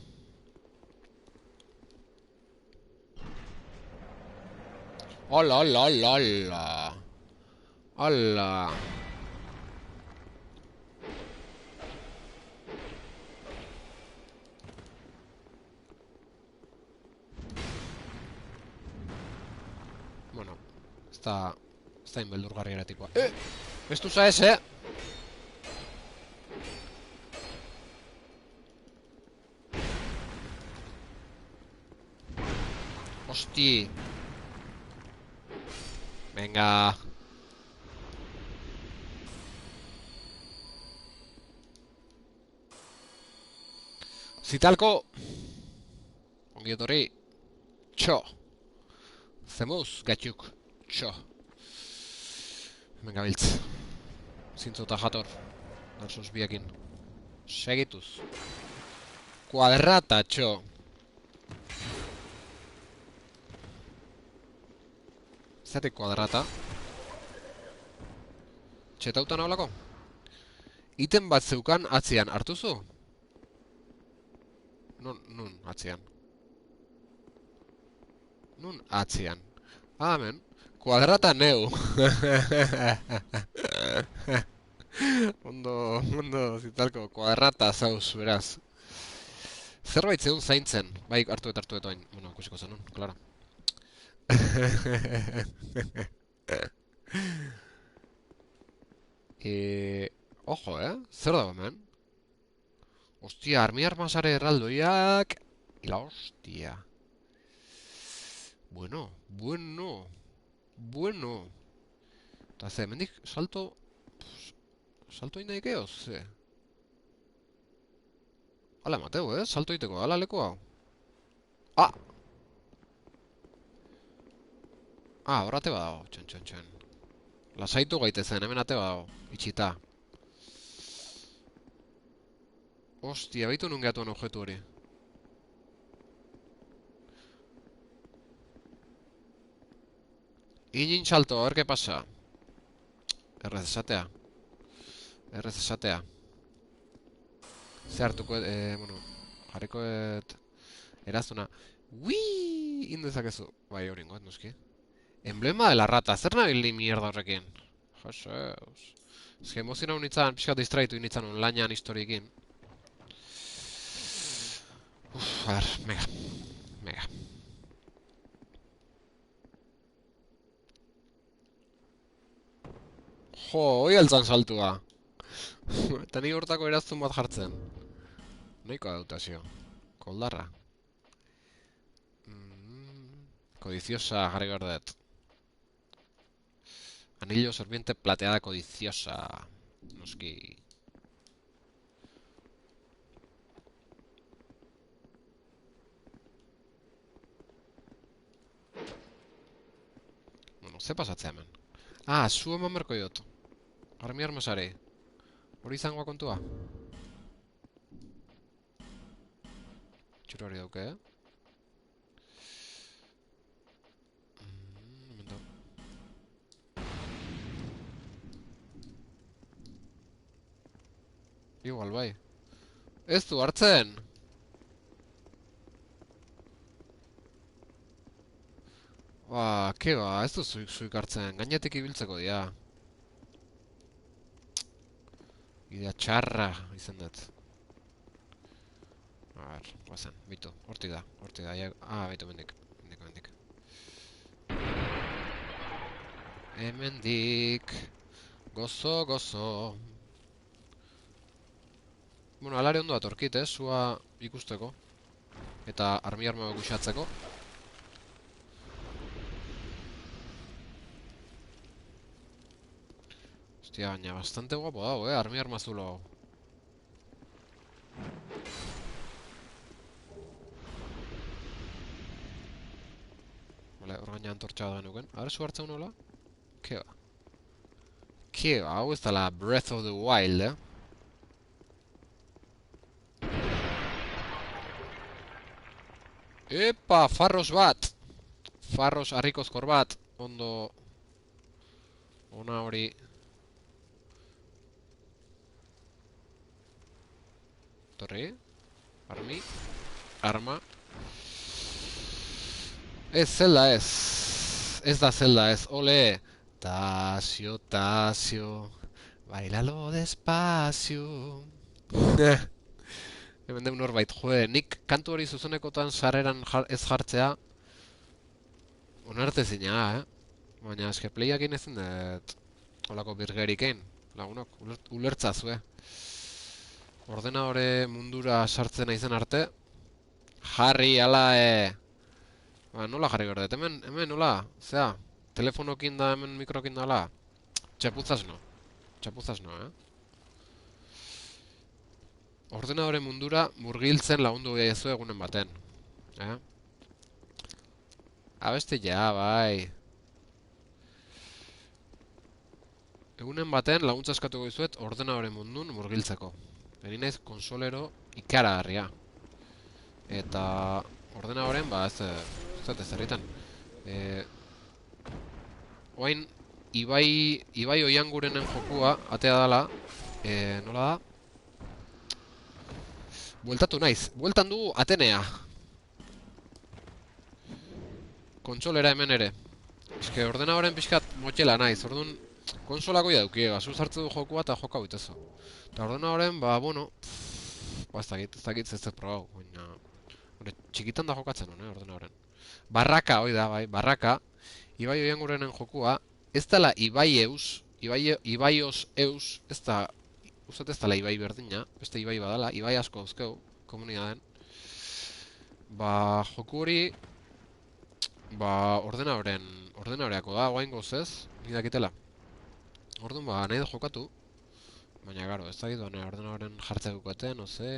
Hola. Bueno, ez da Ez da inbeldurgarri ere tipua. Ez du zaez, Hosti. Venga. Zitalko. Ongi etorri. Txo. Zemuz, gatxuk. Txo. Hemen gabiltz. Zintzo eta jator. Darsos biekin. Segituz. Kuadrata, txo. Zertik kuadrata? Txetautan haulako? Iten bat zeukan atzian, hartuzu? Nun atzian? Nun atzian? Hemen. Kuadrata neu. Ondo, zitalko, kuadrata zauz, beraz. Zerbait zeun zaintzen. Bai, hartu oin. Bueno, ikusiko zenun, klaro. Ojo, zer dago hemen? Ostia, armasare erraldoiak. La hostia. Bueno. Eta ze, hemendik salto... Salto egin daik eoz, ze? Hala emateu, salto egiteko, hala leku hau. Ah! Hor ate badago, txon. Lasaitu gaitezen, hemen ate badago, itxita. Ostia, baitu nun gehatuan objetu hori. Inin salto, a ver qué pasa. Errez esatea. Ze hartuko, bueno, jarrikoet... Erazuna. Uiii! Indezakezu. Bai, hori ingoet, noski. Emblema de la rata. Zer nabili mierda horrekin? Joseus. Ez que emoziona unitzan, pixkat distraitu initzan onlinean historiekin. A ver, mega. Jo, hoi altzan saltua. Eta ni hortako eraztun bat jartzen. Noikoa dautazio. Koldarra. Codiciosa, jarri gordet. Anillo serpiente plateada codiciosa. Noski. Bueno, ze pasatzea hemen. Zu eman berko diot. Armasare. Hori izangoa kontua. Txuro hori dauke, Igual, bai. Ez du hartzen! Ke ba, ez du zuik hartzen. Gainetik ibiltzeko dira. Idea txarra izan dut. A ver, guazen, bitu, hortik da. Bitu, mendik. Hemendik. Gozo. Bueno, alare ondo atorkit, zua ikusteko. Eta arma guxatzeko. Hostia, baina bastante guapo dago, arma zulo hau. Vale, hor gaina antortxa da genuken. Ara zu hartzen nola? Ke ba, hau ez dala Breath of the Wild, Epa, farros bat! Farros harrikozkor bat. Ondo... Ona hori... Torri... Arma... Ez Zelda ez... Ez da Zelda ez, ole! Tasio... Bailalo despacio... Hemen deun norbait, nik kantu hori zuzenekotan sarreran ez jartzea onartezina, Baina eske playakin ezin dut holako birgerikein, lagunok, ulertzazue. Ordenadore mundura sartzen naizen arte, jarri, ala, Ba, nola jarri berdet, hemen nola, zea, telefonokin da, hemen mikrokin da, ala. Txapuzaz no, Ordenadore mundura murgiltzen lagundu gehiazu egunen baten, Abeste ja, bai. Egunen baten laguntza eskatuko dizuet ordenadore mundun murgiltzeko. Eri naiz konsolero ikaragarria. Eta ordenadoren, ba, ez zerritan. Oain, Ibai Oiangurenen jokua, atea dala, nola da? Bueltatu naiz, bueltan du Atenea. Kontsolera hemen ere. Eske ordenadoren pixkat motxela naiz, orduan konsolako jaukiega, zuzartze du jokua eta joka buitezo. Eta ordenadoren, ba, bueno, ba, ez dakit ez probau, baina... Txikitan da jokatzen hone, ordenadoren. Barraka, hoi da, bai, barraka. Ibai Oiangurenen jokua, ez dela Ibai eus, Ibaios eus, ez da, uzat ez dela Ibai berdina, beste Ibai badala, Ibai asko dauzkeu, komunitaten. Ba, joku hori, ba, ordenadoreako da, oain gozez, nidakitela. Orduan, ba, nahi da jokatu, baina, garo, ez dakit doane, ordenadoren jartzekukoeten, oze,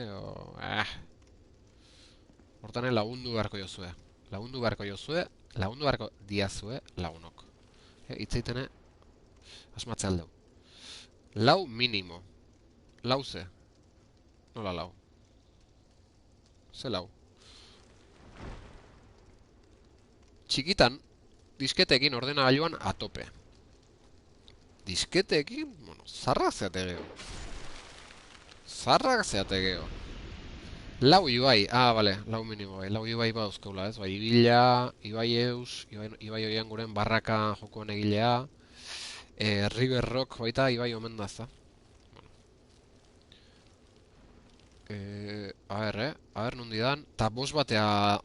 Hortanen lagundu beharko jozue. Lagundu beharko diazue lagunok. Itzaitene, asmatze aldeu. Lau minimo. Lau ze. Nola lau? Ze lau? Txikitan, disketekin ordenagailuan atope. Disketekin, bueno, zarrak zeate geho. Lau Ibai, bale, lau minimo bai, lau Ibai badauzkeula, ez? Bai, Ibila, Ibai eus, Ibai Oianguren barraka jokoan egilea, River Rock baita Ibai omen da, ezta? A ber, nundi dan, eta bos batea,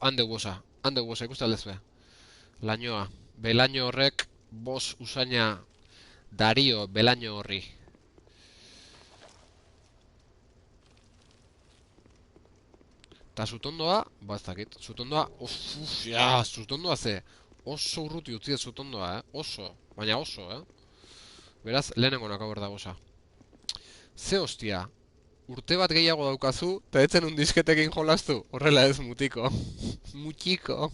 handeu bosa, ikuste aldezue. Lainoa, belaino horrek, bos usaina Dario belaino horri. Eta zutondoa, ba ez dakit, zutondoa, zutondoa ze, oso urruti utzi ez zutondoa, oso, baina oso, Beraz, lehenengo nako berda bosa. Ze hostia, urte bat gehiago daukazu, eta etzen un disketekin jolastu, horrela ez mutiko. Mutiko.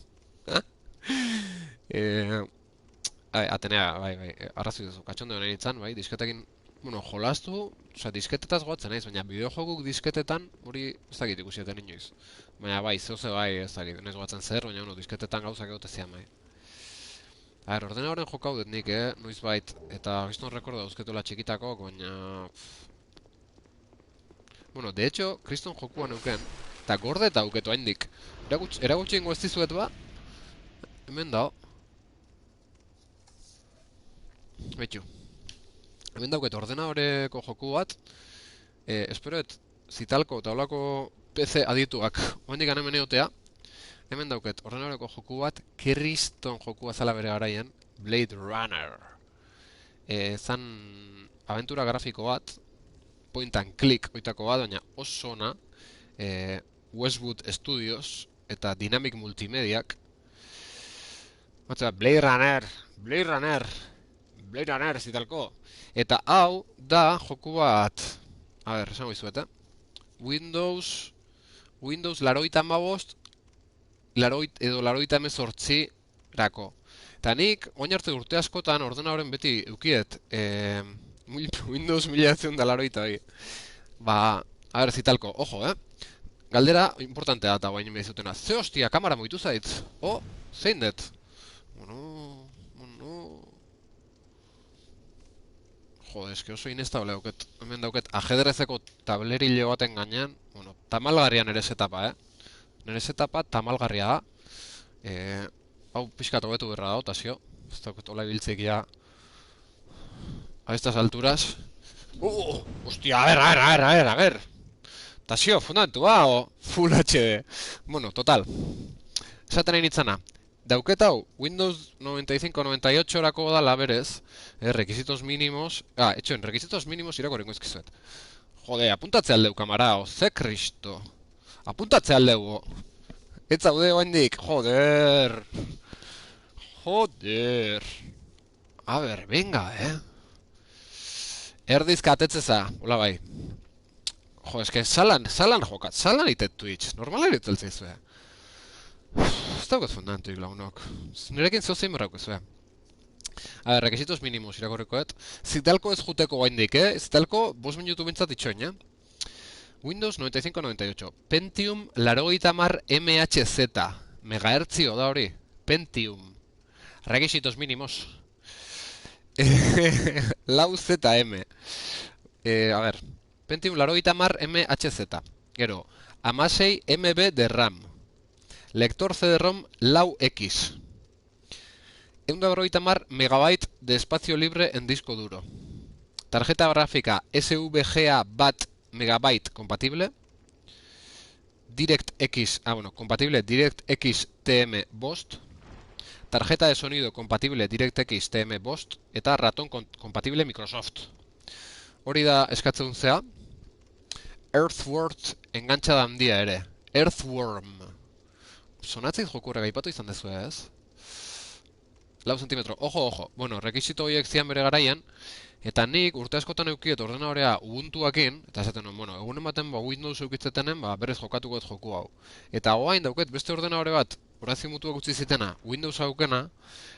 Atenea, bai, arrazoi duzu, katxondo honen itzan, bai, disketekin, bueno, jolastu, oza, disketetaz goatzen naiz, baina bideojokuk disketetan, hori ez dakit ikusieten inoiz. Baina bai, zehose bai, ez dakit, naiz goatzen zer, baina, bueno, disketetan gauzak egote zian, bai. Ordenadoren jokau dut nik, noiz bait, eta gizton rekorda dauzketuela txikitako, baina... Bueno, de hecho, kriston jokua neuken, eta gorde eta auketu haindik. Eragutxe ingo ez dizuet ba? Hemen dao. Betxu. Hemen dauket ordenadoreko joku bat, esperoet, zitalko eta olako PC adituak oendik hemen egotea. Hemen dauket ordenadoreko joku bat, kriston jokua zala bere garaien, Blade Runner. Zan aventura grafiko bat, point and click oitako bat, baina oso ona, Westwood Studios eta Dynamic Multimediak. Blade Runner zitalko. Eta hau da joku bat, a ber, esango izuet, Windows 85, laroita emezortzi rako. Eta nik, oin arte urte askotan ordenadoren beti eukiet, Windows 1900 bai. Ba, a ber, zitalko, ojo, Galdera importantea da, guain me dizutena. Ze hostia, kamera moitu zaitz? Zein dut? Bueno... Jode, eske oso inestable dauket. Hemen dauket ajedrezeko tablerile baten gainean. Bueno, tamalgarria nere setapa, Nere setapa tamalgarria da. Hau pixkat hobetu berra da, Tasio. Ez dauket hola ibiltzik ja... A estas alturas... Hostia, a ver! Tasio, fundamentu ba, o... Full HD. Bueno, total. Esaten nahi nitzana. Dauket hau, Windows 95-98 da berez, requisitos mínimos, etxoen, requisitos mínimos irakorrengo ezkizuet. Jode, apuntatze aldeu, kamarao, ze kristo. Apuntatze aldeu. Ez zaude oendik, joder. Joder. A ber, venga, Erdizka atetzeza, hola bai. Jo, eske, salan jokat, salan itet Twitch, normala iritzaltzizue. Ez daukat fundantuik launok. Nirekin zozein berraukezue. A ber, requisitos mínimos irakorrikoet. Zitalko ez juteko oendik, Zitalko 5 minutu bintzat itxoin, Windows 95-98. Pentium 80 MHz. Megahertzio da hori. Pentium. Requisitos mínimos. Lau ZM. A ver. Pentium 80 MHz. Gero, 16 MB de RAM. Lector CD-ROM lau X. 190 MB de espacio libre en disco duro. Tarjeta gráfica SVGA BAT megabyte compatible. DirectX, compatible DirectX TM Bost. Tarjeta de sonido compatible DirectX TM Bost. Eta ratón compatible Microsoft. Hori da eskatzen zea. Earthworm enganchada handia ere. Earthworm. Sonatzeit jokurre gaipatu izan dezu ez? 4 cm. Ojo. Bueno, rekisito horiek zian bere garaian. Eta nik urte askotan eukiet ordenadorea Ubuntuakin, eta esaten nuen, bueno, egunen baten Windows eukitzetenen, berez jokatuko ez joku hau. Eta hoain dauket beste ordenadore bat, horazio mutuak utzi zitena, Windows haukena,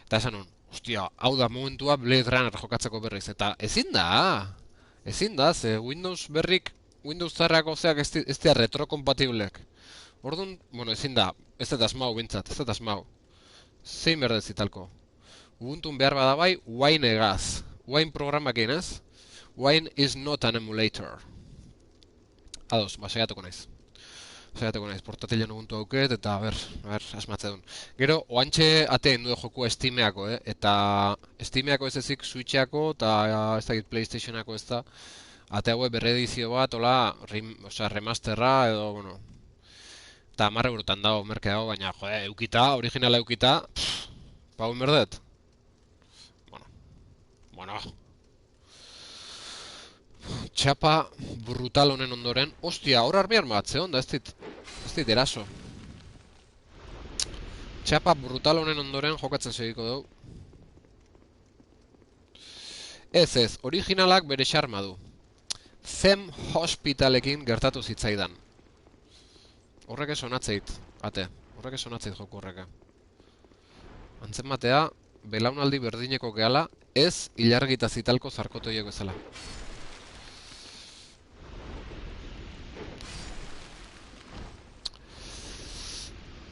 eta esan nuen, ostia, hau da momentua Blade Runner jokatzeko berriz, eta ezin da, ze Windows berrik, Windows zarrako zeak ez dira retrokompatiblek. Orduan, bueno, ezin da, ez dut asmau bintzat, ez dut asmau. Zein berdez zitalko. Ubuntun behar badabai, Wine egaz. Wine programakin ez? Wine is not an emulator. Ados, saiatuko naiz. Portatilean Ubuntu auket, eta a ber, asmatze duen. Gero, oantxe atein du jokua Steameako, eta Steameako ez ezik Switchako, eta ez dakit PlayStationako ez da. Ate haue berredizio bat, hola, remasterra, edo, bueno. Eta 10 eurotan dago, merke dago, baina, jode, eukita, originala eukita, pauen berdet. Bueno. Txapa brutal honen ondoren. Ostia, hor armi arma bat zehon da, ez dit eraso. Txapa brutal honen ondoren jokatzen segiko dugu. Ez, originalak bere xarma du. Them Hospitalekin gertatu zitzaidan. Horrek esonatzeit, horrek esonatzeit joku horreka. Antzen batea, belaunaldi berdineko gehala, ez ilargita zitalko zarkotoiek bezala.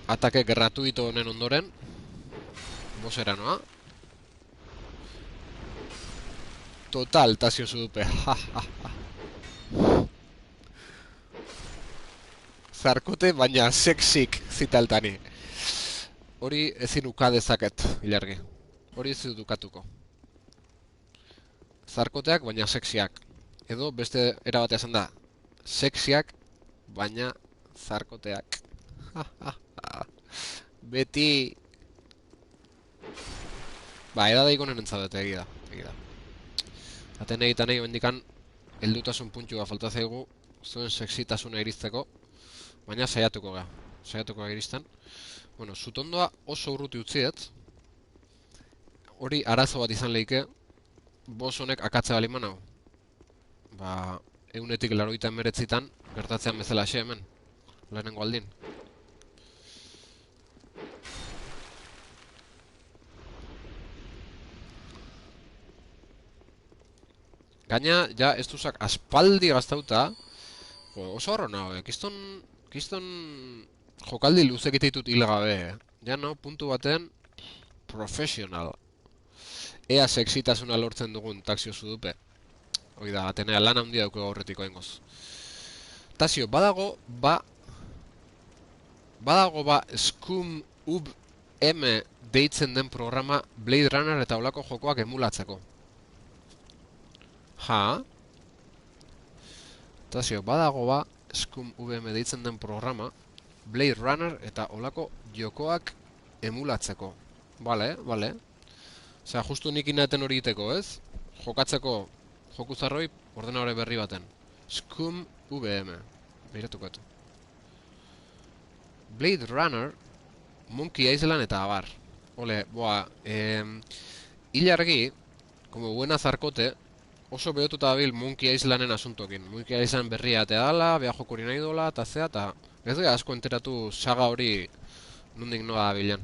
Atake gratuito honen ondoren, bosera noa. Total, tazio zudupe. Zarkote, baina sexik zitaltani. Hori ezin uka dezaket, ilargi. Hori ez dut ukatuko. Zarkoteak, baina sexiak. Edo beste erabatea esan da. Sexiak, baina zarkoteak. Beti... edadaik honen entzadete egida. Aten egitan egin bendikan, heldutasun puntua falta zaigu, zuen sexitasuna irizteko, baina saiatuko iristen. Bueno, zutondoa oso urruti utziet, hori arazo bat izan lehike, boss honek akatze baliman hau. 189 gertatzean bezala xe hemen, lehenengo aldin. Gaina, ja, ez duzak aspaldi gaztauta, oso horro nago, kiston jokaldi luzek ditut hil gabe, Ja, no, puntu baten, professional. Ea seksitasuna lortzen dugun taxio zudupe. Hoi da, Atenea lan handia duko aurretiko engoz. Tazio, badago Scum UB M deitzen den programa Blade Runner eta olako jokoak emulatzeko. Tazio, badago Scum UB M deitzen den programa Blade Runner eta olako jokoak emulatzeko. Bale, bale. Osea, justu nik inaten hori iteko, ez? Jokatzeko joku zarroi ordenadore berri baten. Scum VM. Beiratuko. Blade Runner, Monkey Island eta abar. Ole, boa, hilargi, como buena zarkote, oso behotuta dabil Monkey Islanden asuntokin. Monkey Island berria atea dala, beha jokuri nahi dola, eta zea, eta ez dira asko enteratu saga hori nondik noa dabilen.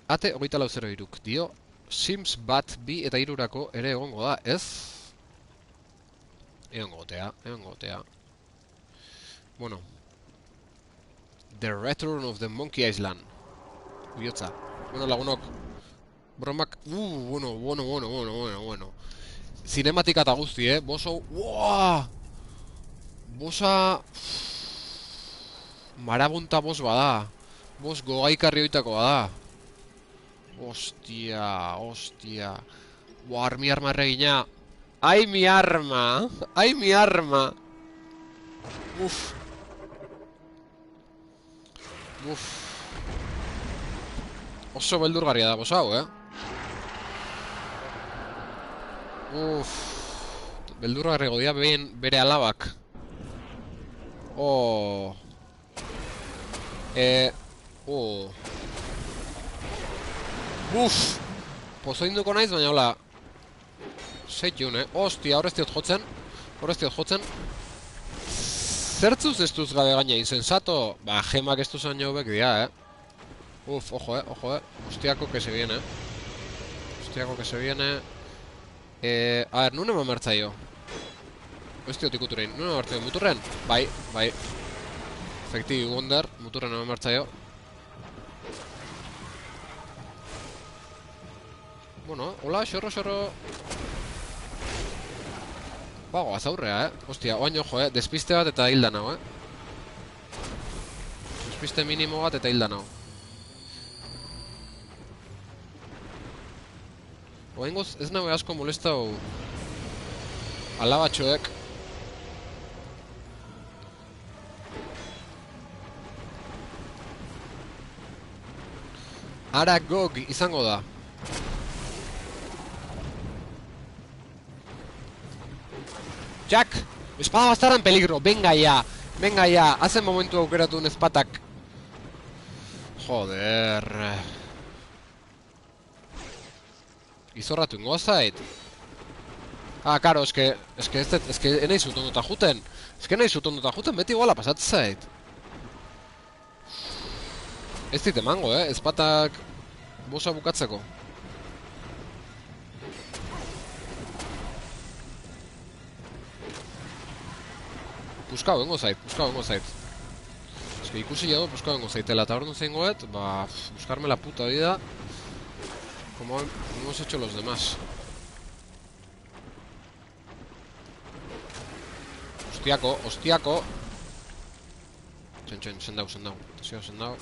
Ate, 2403 dio, Sims bat, bi eta hirurako ere egongo da, ez? Egongo gotea. Bueno. The Return of the Monkey Island. Uiotza. Bueno, lagunok. Bromak... bueno. Cinematika eta guzti, Boso... Uaaaa! Bosa... Marabunta bos bada. Bos gogaikarri oitako bada. Hostia. Buah, mi arma erregina. Ai, mi arma. Uf. Oso beldurgarria da bosa hau, Uf. Beldurgarri godia bere alabak. Uf. Pozoinduko naiz, baina hola. Seitun, Hostia, horrez diot jotzen. Zertzuz ez duz gabe gaina insensato? Ba, gemak ez duzan jaubek dia, Uf, ojo, Hostiako que se viene, A ver, nune mamartzaio. Ez diot ikuturein, nune mamartzaio, muturren? Bai. Efektibi wonder, muturren mamartzaio. Bueno, hola, xorro. Bago, azaurrea, Hostia, oain ojo, Despiste bat eta hilda nao, Despiste minimo bat eta hilda nao. Oaingoz, ez nago asko molestau alabatxoek. Aragog izango da. Jack, espada bastarda en peligro, venga ya, hace momentu aukeratu un espatak. Joder. Izorratu ingo zait. Ah, karo, eske enaiz utondota juten. Beti iguala pasatzen zait. Ez dit emango, espatak bosa bukatzeko. Puskau engo zait. Eske ikusi jau, puskau engo zaitela, eta hor nun zein goet, buscarme la puta vida, como hemos hecho los demás. Hostiako. Txen, sendau. Tasio, sendau.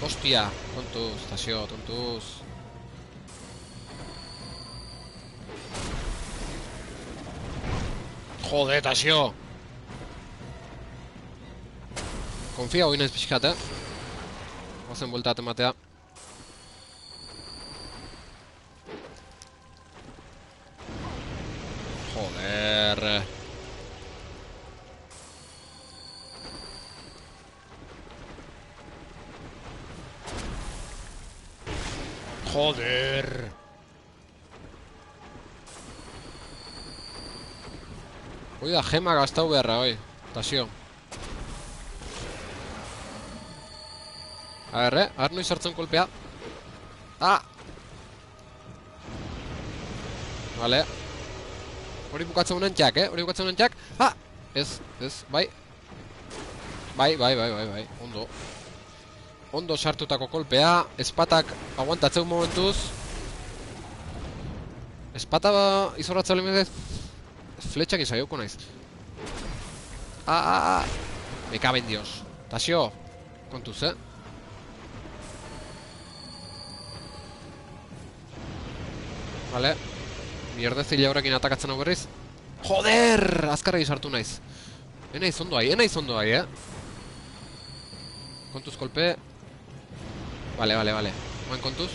Hostia, tontuz, Tasio, tontuz. Joder, Tasio. Confía, hoy no es pixkat, Hacen vuelta a tematea. Joder. Hoi da gema gastau beharra, hoi. Tasio. A ver, noiz hartzen kolpea. Vale. Hori bukatzen honen txak, Ez, bai. Bai. Ondo sartutako kolpea. Espatak aguantatzeu momentuz. Espata izorratza limite fletxak izaioko naiz. Me caben dios. Tasio, kontuz, Vale. Mierdezila horrekin atakatzen hau berriz. Joder! Azkarregi sartu naiz. Enaiz ondo ahi, Kontuz kolpe. Vale. Oain kontuz.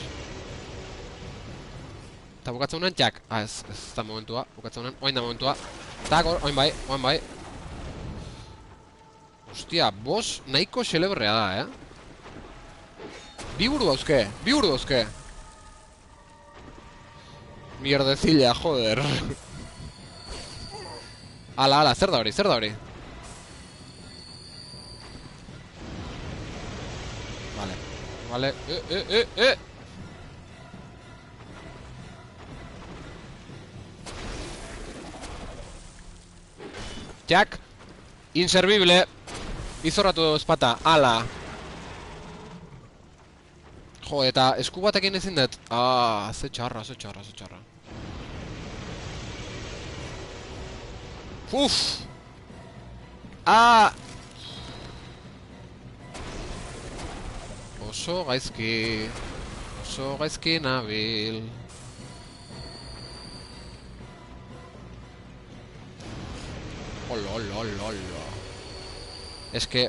Eta bukatzen honen, txak. Ez da momentua. Bukatzen honen, oain da momentua. Tak, oain bai. Ostia, boss nahiko xelebrea da, Bi buru dauzke. Mierdecilla, joder. Ala, zer da hori? Vale. Jack. Inservible. Izorratu espata, ala. Jo, eta esku batekin ezin dut. Ze txarra. Uff. Oso gaizki nabil. Olo. Eske,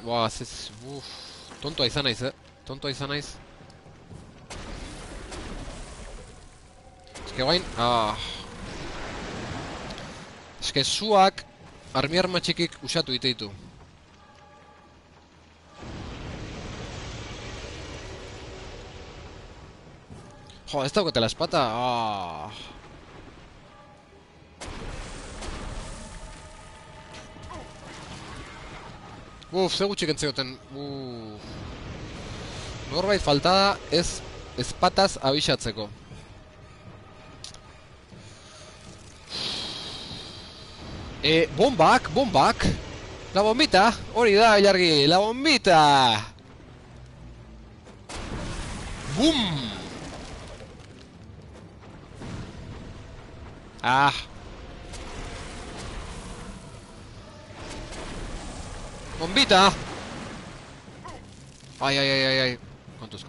tontoa izan naiz, Eske guain, Eske zuak arma txikik usatu ditu. Jo, ez dauketela espata, ze gutxik entzegoten. Norbait faltada ez espataz abisatzeko. Bombak! La bombita! Hori da, ilargi! La bombita! Bum! Bombita! Ai. Kontuz.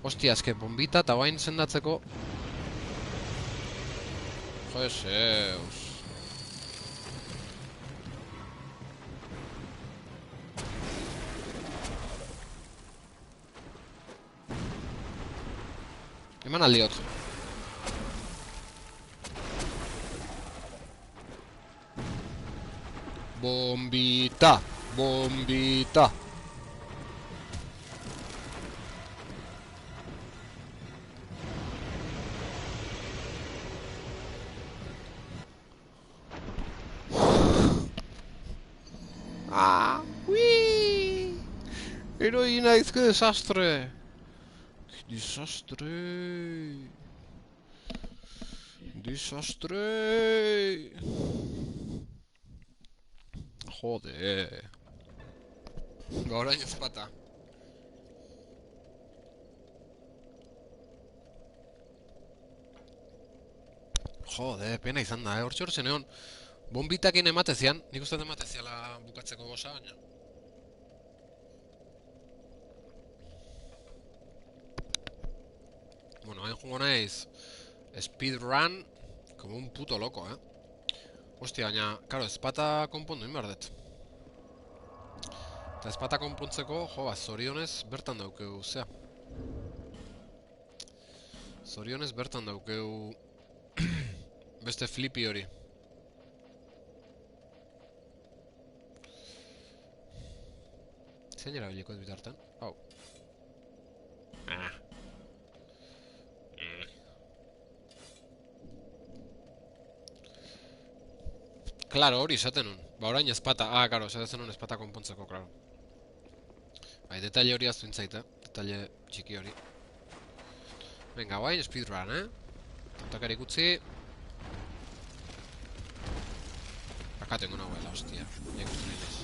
Ostia, eske bombita eta bain sendatzeko. Joseus. Eman aldiot. Bombita. Heroína, qué desastre. Desastre. Joder. Orain ezpata. Jode, pena izan da, hortxe neon. Bombitakin ematezian, nik uste emateziala bukatzeko goza, baina. Bueno, hain jungo naiz speedrun como un puto loco, Hostia, baina, karo, ezpata konpondu inbar dut. Eta ezpata konpontzeko, zorionez bertan daukeu, zea. Zorionez bertan daukeu beste flippy hori. Zein erabiliko ez bitartan? Hau. Claro, hori esaten nun. Ba, orain ezpata. Karo, esaten nun ezpata konpontzeko, claro. Bai, detalle hori aztu intzaita. Detalle txiki hori. Venga, bain, speedrun, Tantakarik utzi. Acá tengo una abuela, hostia. Ya ikusten nahi naiz.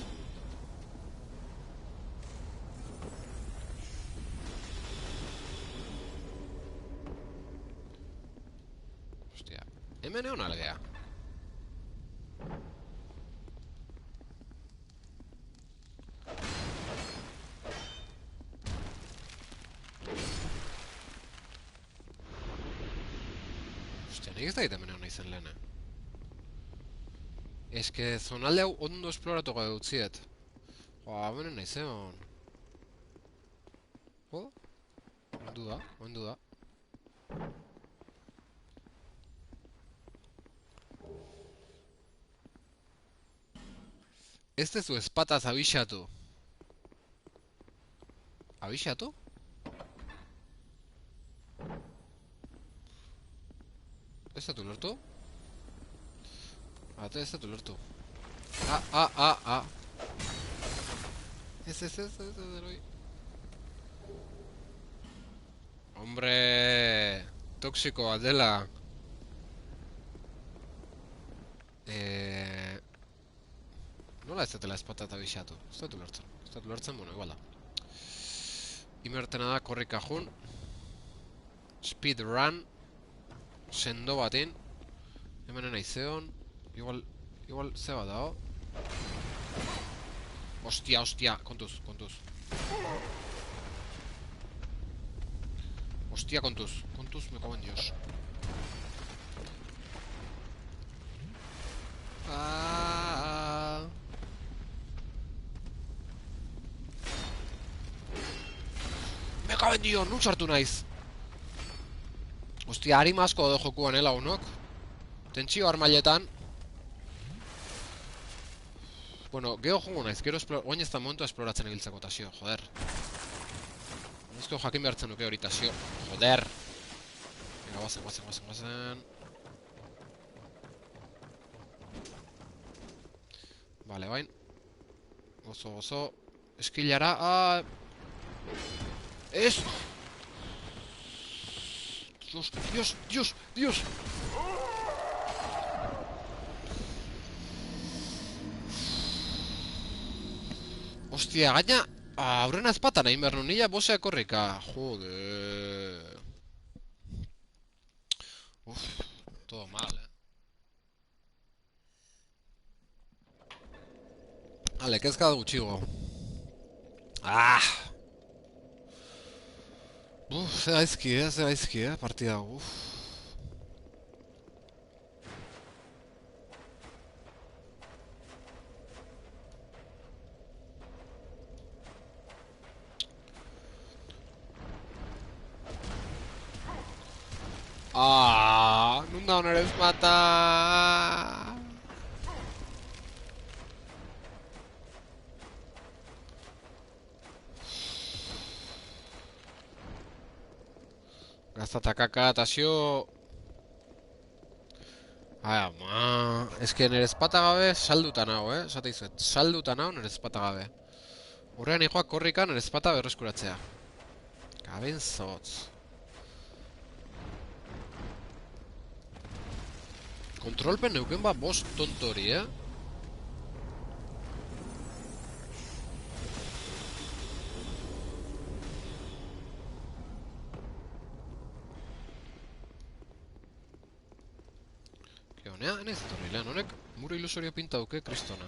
Hostia. Hemen egon algea. Hostia, nik ez da hemen egon nahi zen lehena. Eske zonalde hau ondo esploratu gabe utziet. Joa, benen nahi zeon. Jo, oindu da. Ez dezu espataz abixatu. Abixatu? Ez dut ulertu? Ate ez dut ulertu. Ez, eroi. Hombre, toxikoa dela. Nola ez dutela espata eta bixatu? Ez dut ulertzen, bueno, igual da. Imertena da, korrika jun. Speed run. Sendo batin. Hemenen aizeon. Igual zeba dao. Hostia, kontuz. Hostia, kontuz, me cago en Dios. Me cago en Dios, nun sartu naiz. Hostia, harima asko do jokuan, lagunok. Tentsio armailetan. Bueno, geho jongo naiz, oain ez da momentu esploratzen ebiltzako tasio, joder. Ezko jakin behartzen nuke hori tasio, joder. Venga, guazen. Vale, bain. Gozo. Eskilara, Ez! Dios! Hostia, gaina... aurrena ezpatan egin behar nila bosea korrika. Joder. Todo mal, Vale, kezka da gutxigo. Ze gaizki, partida, Non da honor ez mata. Gaztata kaka, tasio. Ama. Ez que nire ezpata gabe salduta nago, esate izuet. Salduta nago nire ezpata gabe. Horrean ijoak korrika nire ezpata berreskuratzea. Gaben zotz. Kontrolpen neuken ba bost tontori, Honea, enez etorri lehen honek, muro ilusorio pinta duke kristona.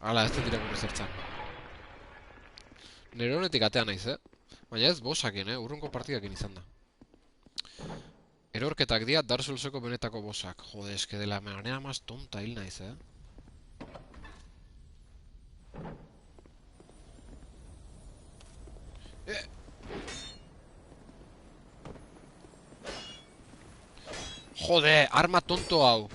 Hala, ez dut irakurri zertzan. Nire honetik atea naiz, Baina ez bosakin, urrunko partidakin izan da. Erorketak dia Dark Soulseko benetako bosak. Jode, eske de la manera más tonta hil naiz, Jode, arma tonto hau.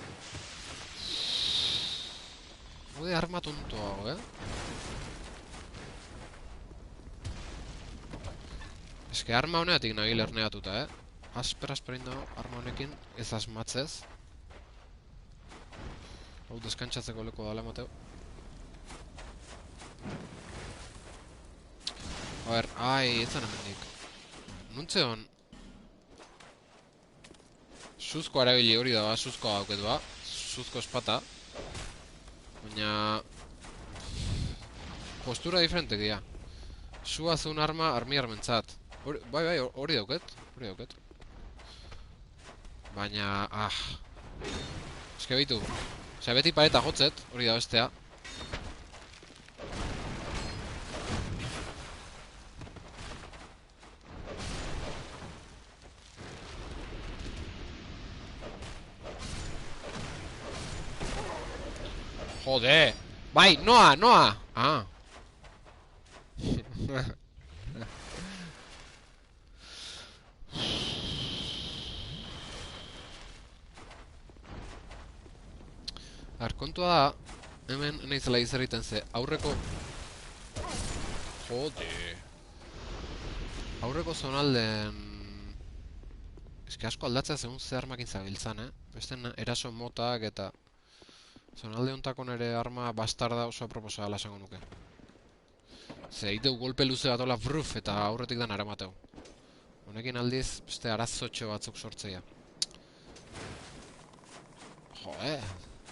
Eske arma honeatik nagi lerneatuta, Asper inda arma honekin ez asmatzez. Hau deskantzatzeko leko dala mateu. A ver, ez zan hemendik. Nuntze hon... Suzko arabili hori da, suzko hauket ba. Suzko espata. Baina... postura diferentek dira. Su azun arma armiar mentzat. Bai, hori dauket. Baina, eske behitu. Osea, beti pareta jotzet, hori da bestea. Jode! Bai, noa, noa! Ah. Kontua da, hemen naizela izerriten ze, aurreko... Jode! Aurreko zonalden... Eske asko aldatzea zegoen ze armakin zabiltzan, Besten eraso motak eta... Zonalde hontako nere arma bastarda oso aproposa dela esango nuke. Ze egiteu golpe luze bat ola bruf eta aurretik dan aramateu. Honekin aldiz, beste arazotxo batzuk sortzeia. Joe!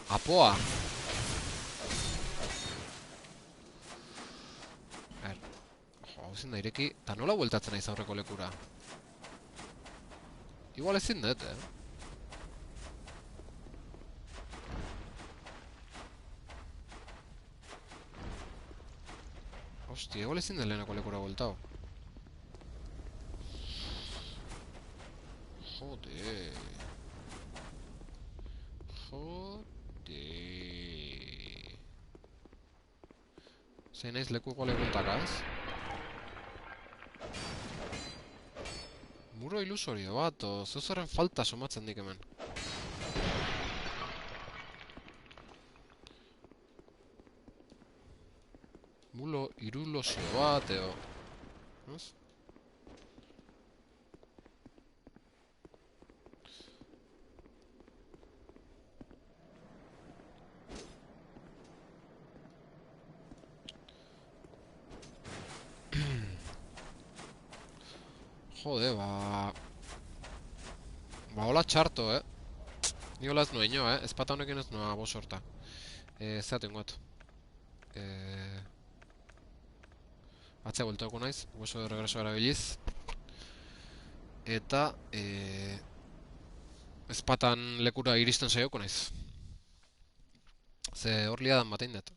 Apoa! Jo, ezin da ireki, eta nola bueltatzen naiz aurreko lekura? Igual ezin dut, Hostia, igual ezin dut lehenako lekura bueltau. Jode. Jode. Zein naiz leku gole bueltakaz? Muro ilusorio bat, o zeuzaren falta somatzen dik hemen. Mulo irulosio bat, eo. Ez? Jode, ba... Ba, hola txarto, Ni hola ez noeño, Ezpata honekin ez noa bosorta. Zeaten guat. Atzea bueltako naiz, hueso de regreso erabiliz. Eta, ezpatan lekura iristen saioko naiz. Ze hor liadan batein dut.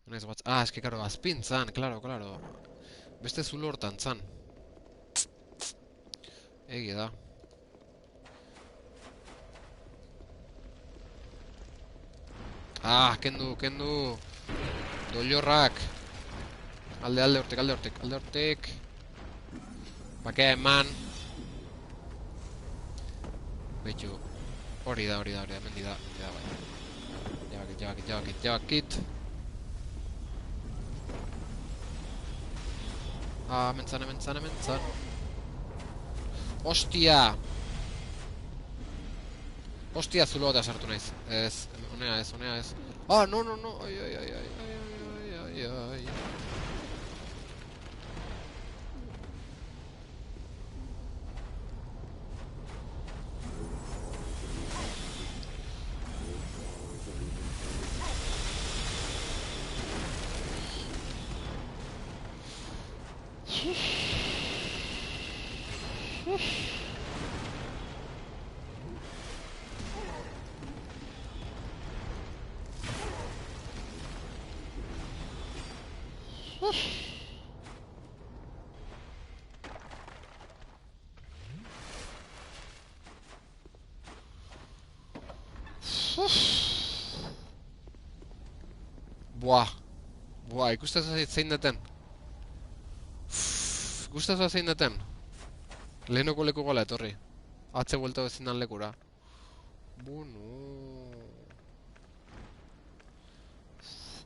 Naiz bat... Ah, eski, karo, azpin zan, klaro. Beste zulo hortan zan. Egia da. Ah, kendu. Doilorrak. Alde hortik. Bakea eman. Betxu. Hori da, mendi da, bai. Jabakit. Ah, mentzan. Ostia! Ostia, zulo eta sartu naiz. Ez, honea ez. Ah, no. Ai. Buah, ikustazu zein deten. Ikustazu zein deten. Lehenoko leku gola etorri. Atze buelta bezindan lekura. Bueno...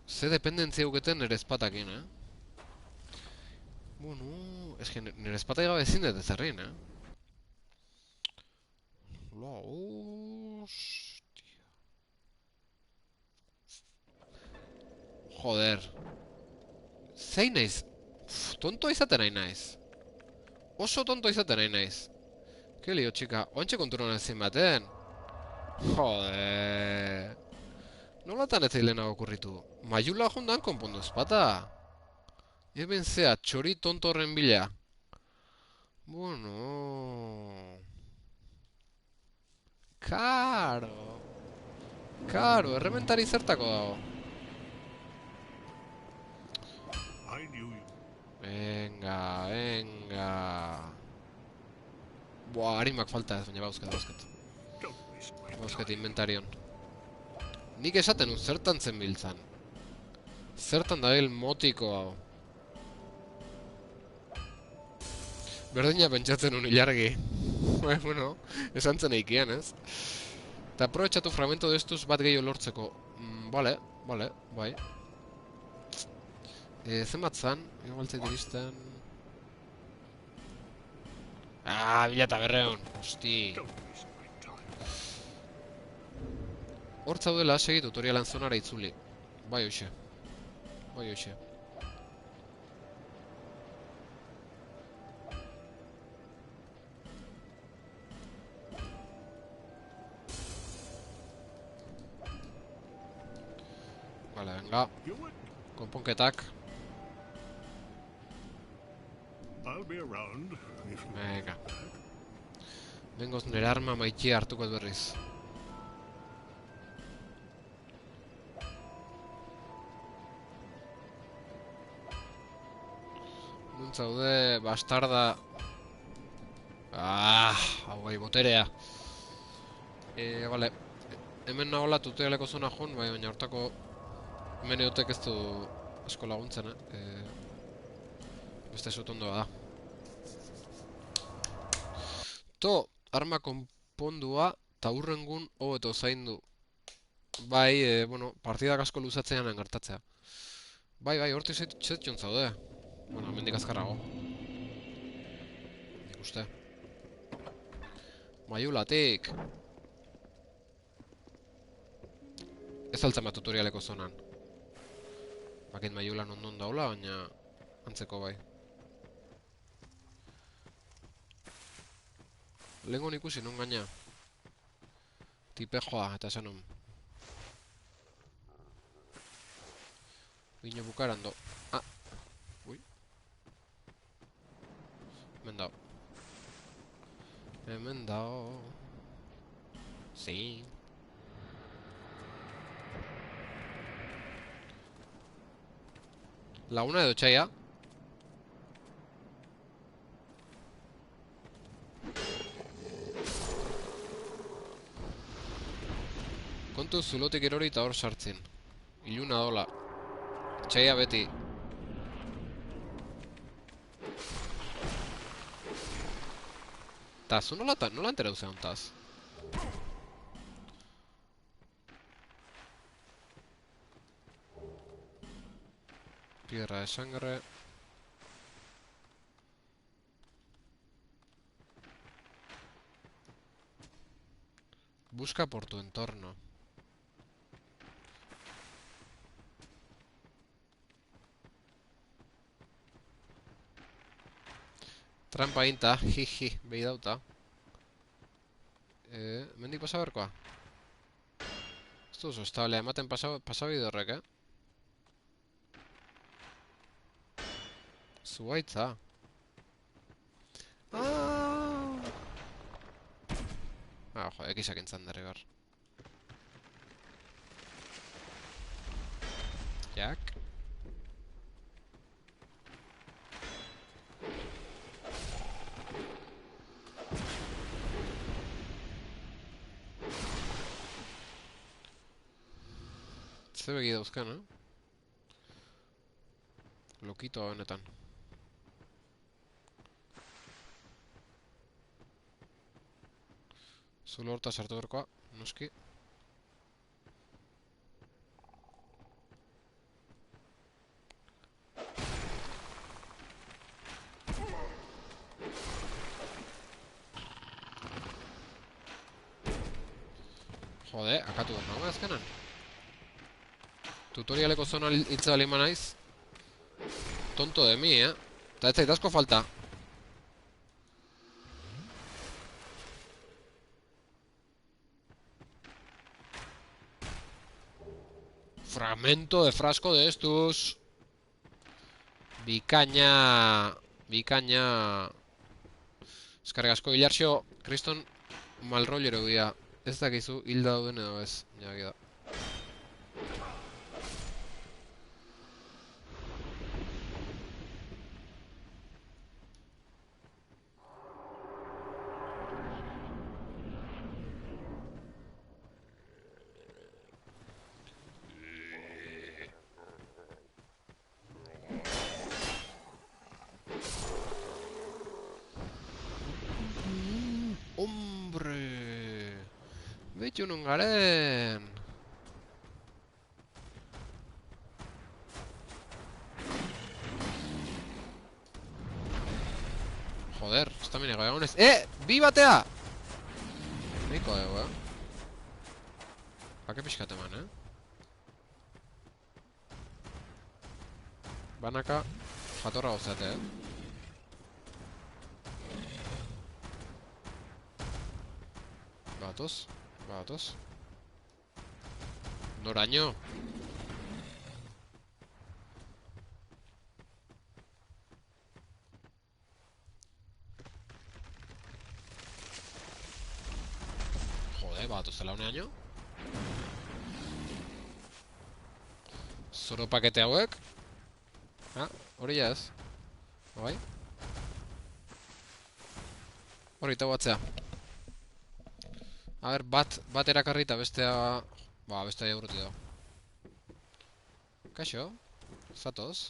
Ze dependentzia uketen nire espatakin, Bueno... Ez que nire espatai gabe ezin dut ezerrin, La hostia... Joder... Zein naiz? Tonto izaten nahi naiz. Oso tonto izaten nahi naiz. Ke lio, txika, oantxe konturon ezin baten. Joder... Nolatan ez lehenago okurritu? Maiula jondan konpondu ezpata. Eben zea, txori tonto horren bila. Bueno... Karo... Errementari zertako dago. Venga... Buah, harimak falta ez, baina bauzket. Bauzket inventarion. Nik esaten un zertan zen biltzan. Zertan dabil motiko hau. Berdina pentsatzen un ilargi. Bueno, esan zen eikian, ez? Eta aprobetxatu fragmento destuz bat gehiago lortzeko. Vale, bai. Zenbat zan? Igual zait iristen... Ah, 1500. Hosti. Hor zaudela segi tutorialan zonara itzuli. Bai hoxe. Vale, venga. Konponketak. Venga. Bengoz nire arma maitia hartuko berriz. Zaude, bastarda. Hau gai, boterea. Vale. Hemen nagoela tutorialeko zona joan, baina hortako hemen edotek ez du asko laguntzen, beste zutondoa da. To, arma konpondua, eta hurrengun hobeto zaindu. Bai, bueno, partidak asko luzatzean gertatzea. Bai, hortik zetxon zaude. Bueno, hemendik azkarrago. Nik uste. Maiulatik. Ez altzen bat tutorialeko zonan. Bakit maiulan ondon daula, baina antzeko bai. Lehenko ikusi non gaina. Tipe joa, eta esan nun. Bine bukarando. Ui. Hemen dao. Si. Laguna edo txaia. Kontu zulotik erori eta hor sartzen. Iluna dola. Txaia beti. Ta, zu nola entera duzean taz? Piedra de sangre. Busca por tu entorno. Trampa inta, jiji, behi dauta. Mendik pasa berkoa? Ez duzu, establea, ematen pasabide horrek, Zuaitza. Jo, ekizak entzan derribar. Jak. Ze begi dauzkan, Lokito honetan. Zulo horta sartu berkoa, noski. Jode, akatu dut nago azkenan. Tutorialeko zona hitza balima naiz. Tonto de mi, Eta ez zait asko falta. Fragmento de frasco de estos. Bikaina. Eskarrik asko, Ilarxo, kriston malrollero dira. Ez dakizu, hilda duen edo ez. Jaki da. Bitu nun garen. Joder, estamina egonez. Bi batea! Neiko dugu, Bake pixkat eman, Banaka jatorra gozate, Batoz. Noraino? Jode, batozela honeaino? Zoro pakete hauek? Hori ez? Bai? Hori eta batzea. A ber, bat erakarri eta bestea... bestea jauruti dago. Kaixo? Zatoz?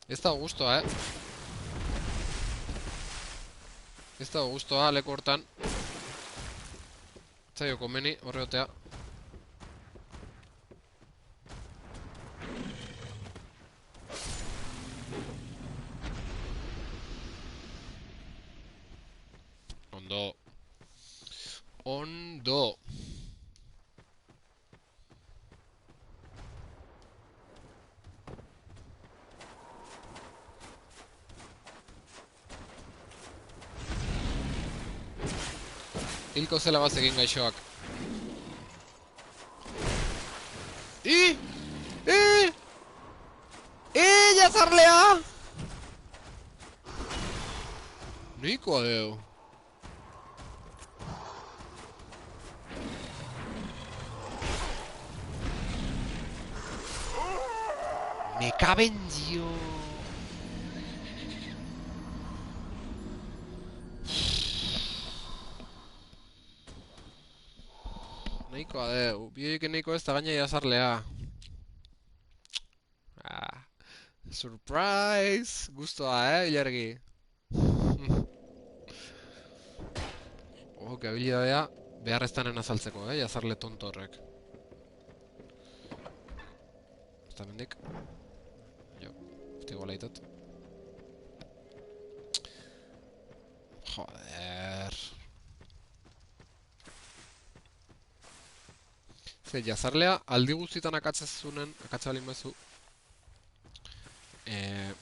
Ez dago gustoa, Ez dago gustoa, leku hortan. Zaio komeni, horreotea. Ondo. Hilko zela bazekin gaixoak. Jazarlea! Niko adeu. Me caben dio. Nahiko adeu, bioik nahiko ez da gaina jazarlea. Surprise! Gustoa, ilargi. Que habilidadea beharreztanen azaltzeko, jazarle tonto horrek. Eta mendik. Jo, ego laitot. Joder. Ze, jazarlea aldi guztietan akatzazunen, akatzabalin bezu.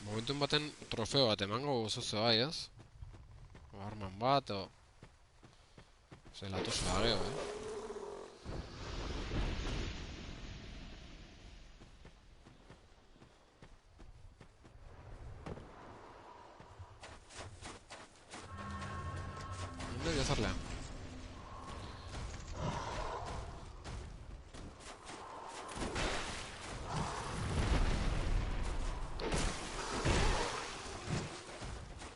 Momentun baten trofeo bat emango gozozo bai, ez? Arman bat, o... Se la toso la geo, ¿Dónde voy a hacerle?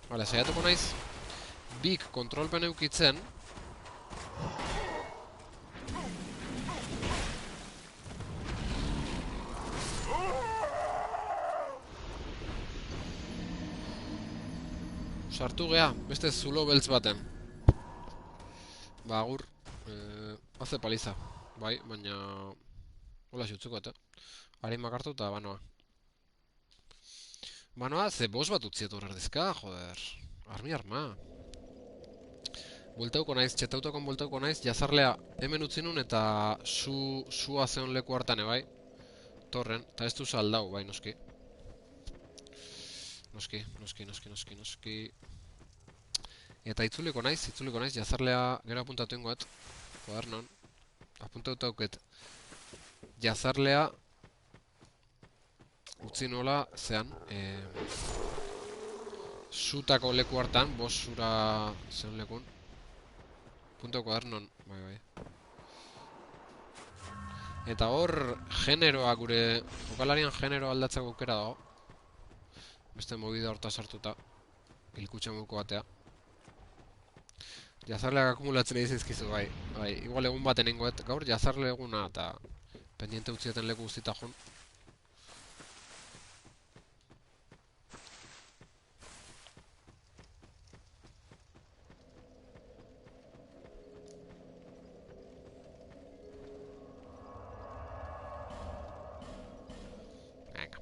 Vale, saiatuko naiz bik kontrolpen eukitzen. Sartu gea, beste zulo beltz baten. Ba, agur. Haze paliza. Bai, baina... Hola xutzuko eta. Harin makartu eta banoa. Banoa, ze bos bat utziet horrer dizka, joder. Armi arma. Bueltauko naiz, txetautokon bueltauko naiz, jazarlea hemen utzi nun eta sua zeon leku hartane, bai. Torren, eta ez du saldau, bai, noski. Noski. Eta itzuliko naiz, jazarlea gero apuntatu ingoet. Kuadernon. Apuntatu auket. Jazarlea utzi nola zean. Zutako leku hartan, bos zura zeon lekun. Punto kuadernon, bai. Eta hor, generoa gure, jokalarian genero aldatzeko aukera dago. Beste movida horta sartuta. hilkutxa muko batea. Jazarleak akumulatzen egin zizkizu, bai. Igual egun baten ingoet, gaur jazarle eguna eta pendiente utzieten leku guztita joan. Venga.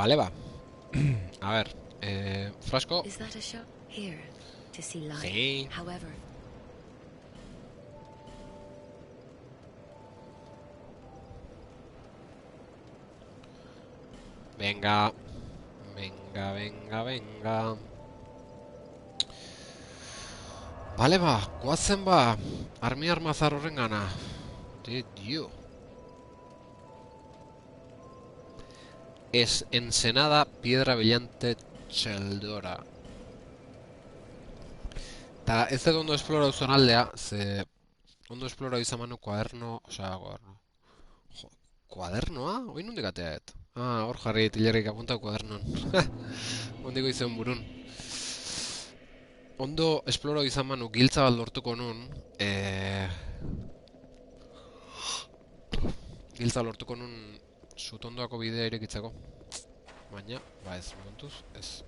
Vale, va. A ver, frasco. Is that a shot? Here, to see light. Sí. However, Venga. Venga, venga, venga. Vale, ba, guazen ba. Armi armazar horren gana. De dio. Es ensenada, piedra brillante, txeldora. Ta ez dut ondo esplorau zonaldea, ze... Ondo esplorau izan manu kuaderno... Osea, kuaderno... Jo, kuadernoa? Hoi nondik ateaet? Ah, hor jarri tilerrik apuntau kuadernon. Ondiko izan burun. Ondo esplorau izan manu giltza bat lortuko nun... Giltza lortuko nun... Sutondoako bidea irekitzeko. Baina, ba ez, momentuz, ez.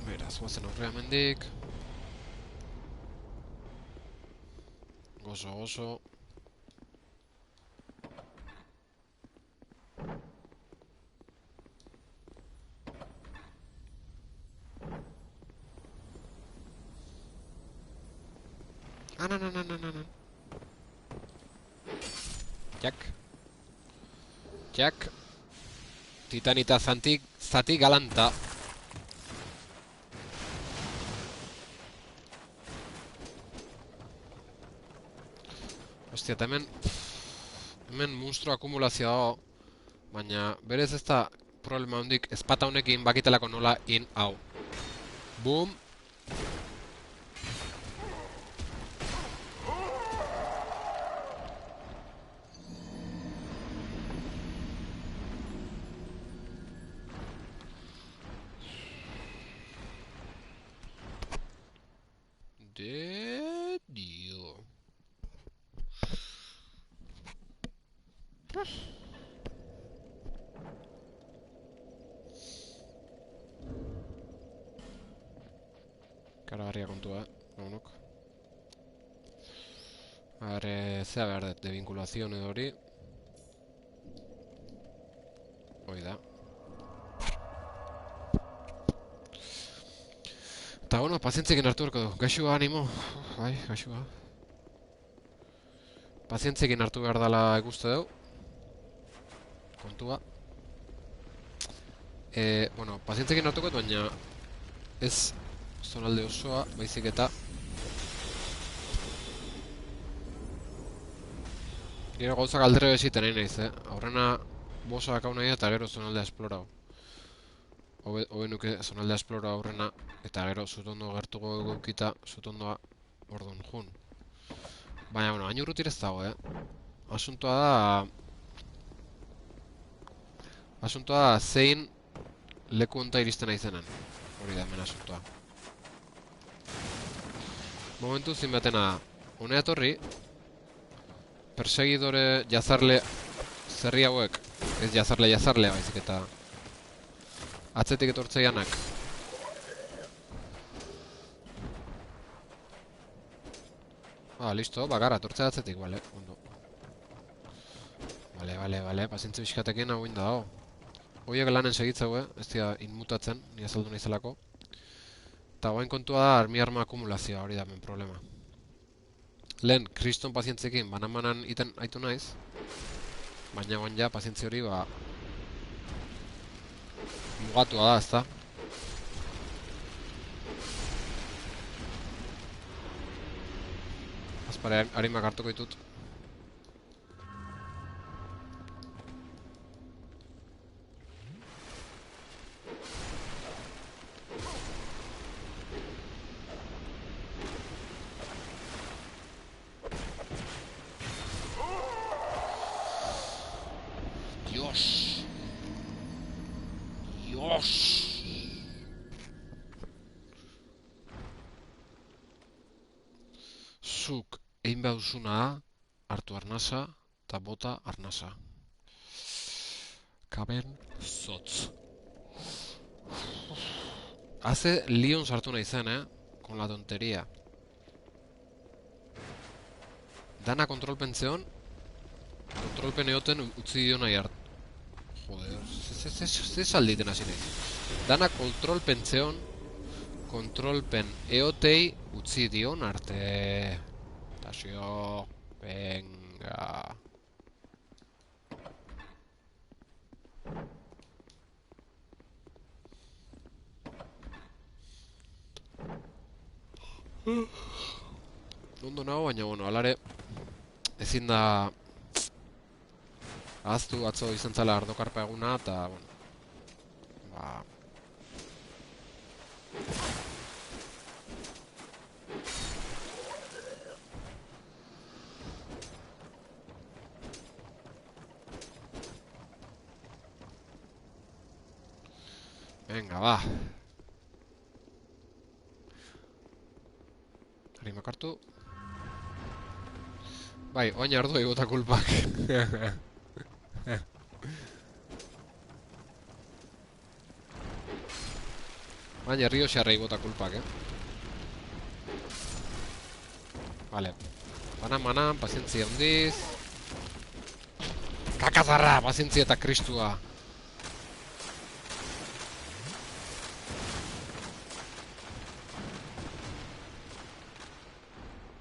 Beraz, guazen aurrea mendik. Gozo, gozo. Anan. Jak. Jak. Titanita zati galanta. Hostia, eta hemen monstru akumulazioa dago, baina berez ez da problema hondik ezpata honekin bakitelako nola in hau. Boom. De dio. Karagarria kontua, lagunok. Zea behar dut, devinkulazioan edo hori. Hoi da. Eta, bueno, pazientzekin hartu beharko du. Gaixua, animo. Bai, gaixua. Pazientzekin hartu behar dela ikuste dugu. Kontua. Bueno, pazientzekin hartuko dut, baina ez zonalde osoa, baizik eta gero gauzak aldre beziten nahi naiz, Aurrena bosa dakau nahi eta gero zonaldea esplorau. Hobe nuke zonaldea esplorau aurrena eta gero zutondo gertuko gukita zutondoa orduan jun. Baina, bueno, hain urrutir ez dago, Asuntoa da zein leku honta iristen naizenen. Hori da hemen asuntoa. Momentu zinbatena da. Honea etorri, perseguidore jazarle zerri hauek, ez jazarle baizik eta atzetik etortzeianak. Listo, bakara, etortzea atzetik, bale, ondo. Bale, pazientze bizkatekin hau inda dago. Hoiek lanen segitzeu, ez dira inmutatzen, ni azaldu naizelako. Eta guain kontua da armi arma akumulazioa, hori da men problema. Lehen, kriston pazientzekin banan iten aitu naiz, baina guain ja, pazientzi hori, ba... mugatua da, ezta? Azpare, harimak hartuko ditut. Dios! Dios! Zuk egin behar duzuna hartu arnasa eta bota arnasa. Kaben zotz. Hace Leon sartu nahi zen, con la tontería. Dana kontrolpen zeon, kontrolpen eoten utzi dio nahi hartu. Joder, ze salditen hasi nahi. Dana kontrolpen zeon, kontrolpen eotei utzi dion arte. Tasio, venga. Ondo nago, baina, bueno, alare ezin da ahaztu atzo izan zela ardokarpa eguna, eta, bueno, ba... Venga, ba. Harimak hartu. Bai, oain ardu egota kulpak. Baina rio xarra egota kulpak, Vale. Banan, pazientzia handiz. Kakazarra, pazientzia eta kristua.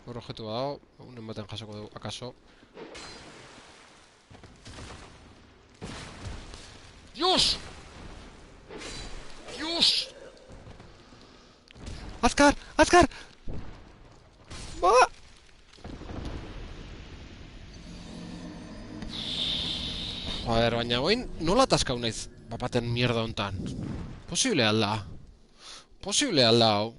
Hor objetu badago, unen baten jasoko dugu, akaso. Dios! Dios! Azkar! Azkar! Ba! Joder, baina oin nola ataskau naiz bapaten mierda hontan? Posible alda? Posible alda, hau?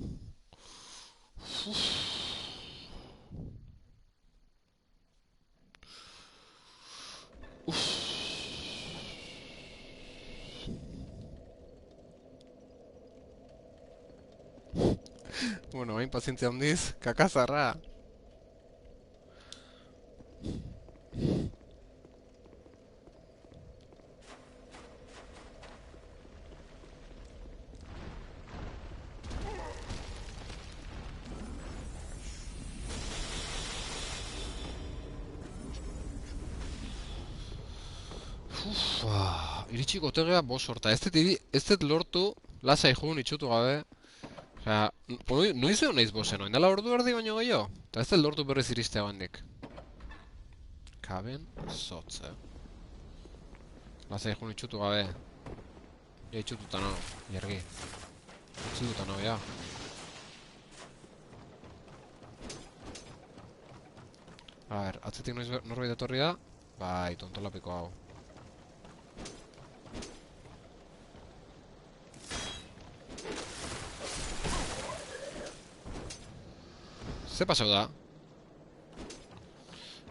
Bueno, hain pazientzia handiz, kakazarra. Iritsiko tegea bost horta. Ez dut lortu, lasai jugun itxutu gabe. Osea, noiz egon naiz bosen, oindala ordu erdi baino gehiago. Eta ez dut lortu berriz iristea bandik. Kaben zotz, Lasai jugun itxutu gabe. Ja itxututa nago, jergi. Itxututa nago, ja. A ber, atzetik norbait etorri da. Bai, tontolapiko hau. Ze pasau da?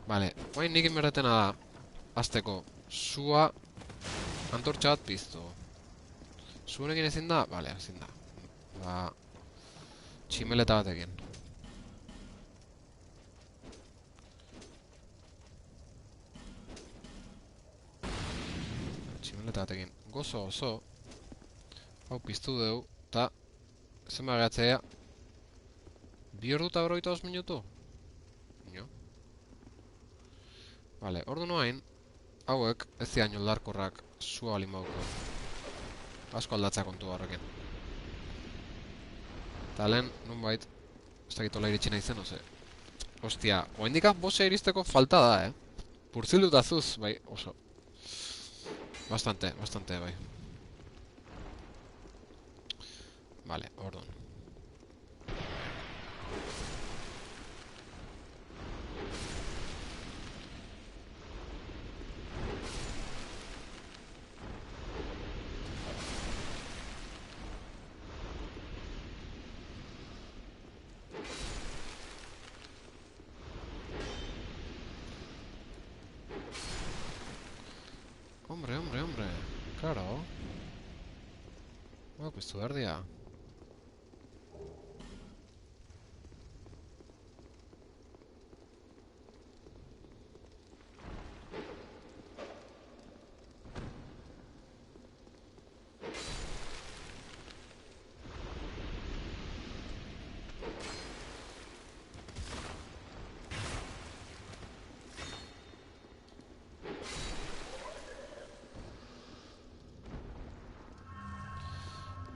Vale, oain nik inberdetena da. Azteko, sua antortxa bat piztu. Zuenekin ezin da? Vale, ezin da. Ba... Tximeleta batekin. Tximeleta batekin. Gozo oso. Hau piztu dugu. Ta... Zenba gehatzea. 2 ordu eta 45 minutu? Nio. Vale, ordu noain, hauek ez zian oldarkorrak sua balin bauko. Asko aldatza kontu horrekin. Eta lehen, nonbait, ez dakit ola iritsi nahi zen, oze. Ostia, oaindika bose iristeko falta da, Purtziluta zuz, bai, oso. Bastante, bai. Vale, orduan. Hombre, hombre, hombre. Claro. Piztu behar dira.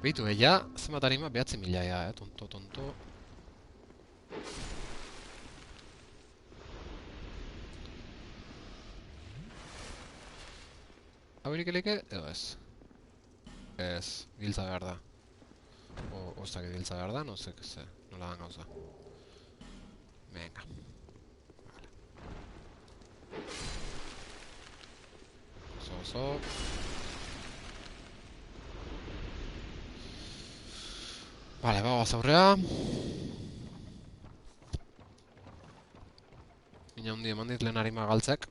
Beitu, ja, zenbat harima 9.000 ja, tonto, tonto. Hau irikelik edo ez? Ez, giltza behar da. O ez dakit giltza behar da, no sé, nola dan gauza. Venga. Vale. Oso. Vale, bagoaz aurrea. Ina hundi eman dit lehen harima galtzek.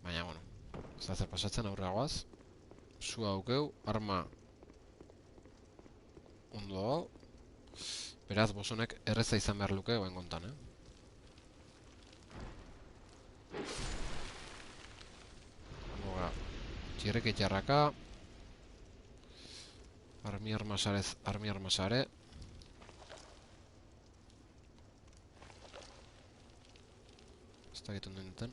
Baina, bueno, ez da zer pasatzen aurreagoaz. Sua aukeu, arma ondo hau. Beraz, bosonek erreza izan behar luke, oen kontan, Boga, txirreke txarraka. Armi armasarez, armi armasare. Ez da egiten duten.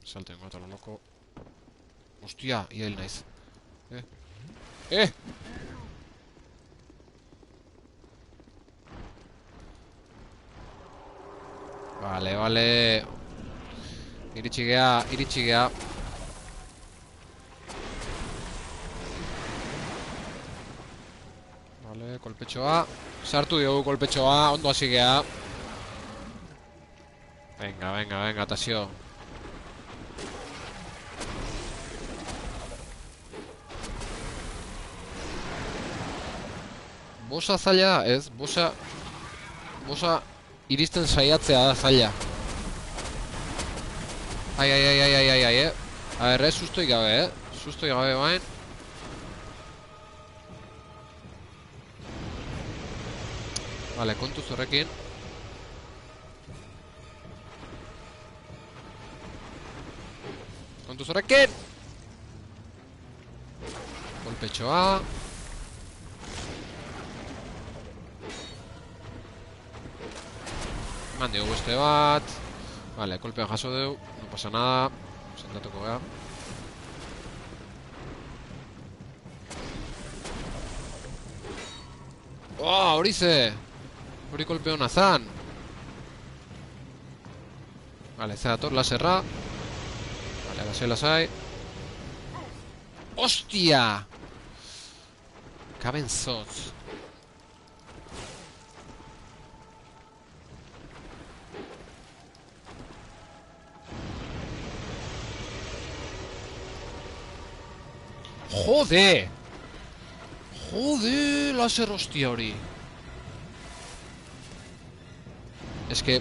Salte vengo a lo loco. Hostia, y el nice. ¡Eh! Vale, vale. Iritsi gea, iritsi gea. Vale, kolpetxoa. Sartu diogu kolpetxoa, ondo hasi gea. Venga, venga, venga, tasio. Bosa zaila, ez? Bosa iristen saiatzea da zaila. Ai, A ver, sustoik gabe, Sustoik gabe bain. Vale, kontuz horrekin. Kontuz horrekin! Kolpetxoa. Eman diogu beste bat. Vale, kolpea jaso deu. No pasa nada. Sentatuko gea. Oh, hori ze! Hori kolpe hona zan. Vale, ze dator, laserra. Vale, lasai. Hostia! Kaben zotz. Jode! Jode, laser hostia hori. Ez que,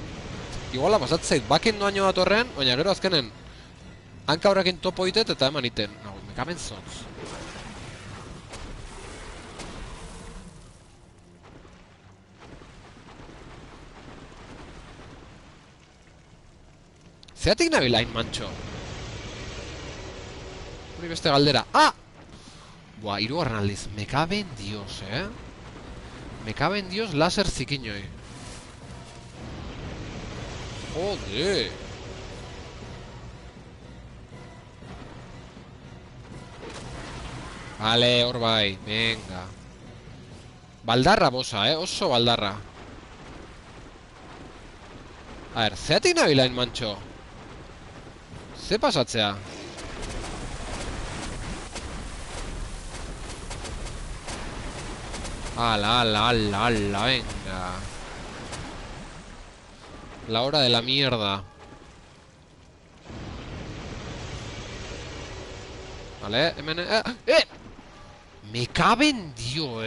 iguala pasatzeit, baken doaino datorren, baina gero azkenen hanka horrekin topo itet eta eman iten. No, me kamen zotz. Zeatik nabilain, mantxo? Hori beste galdera. Ah! Buah, hirugarren aldiz. Me caben Dios, Me caben Dios laser zikinoi. Jode. Vale, hor bai. Venga. Baldarra bosa, Oso baldarra. A ver, zeatik nabilain, mantxo? Ze pasatzea? Ala, venga. La hora de la mierda. Vale, hemen... Me caben dio,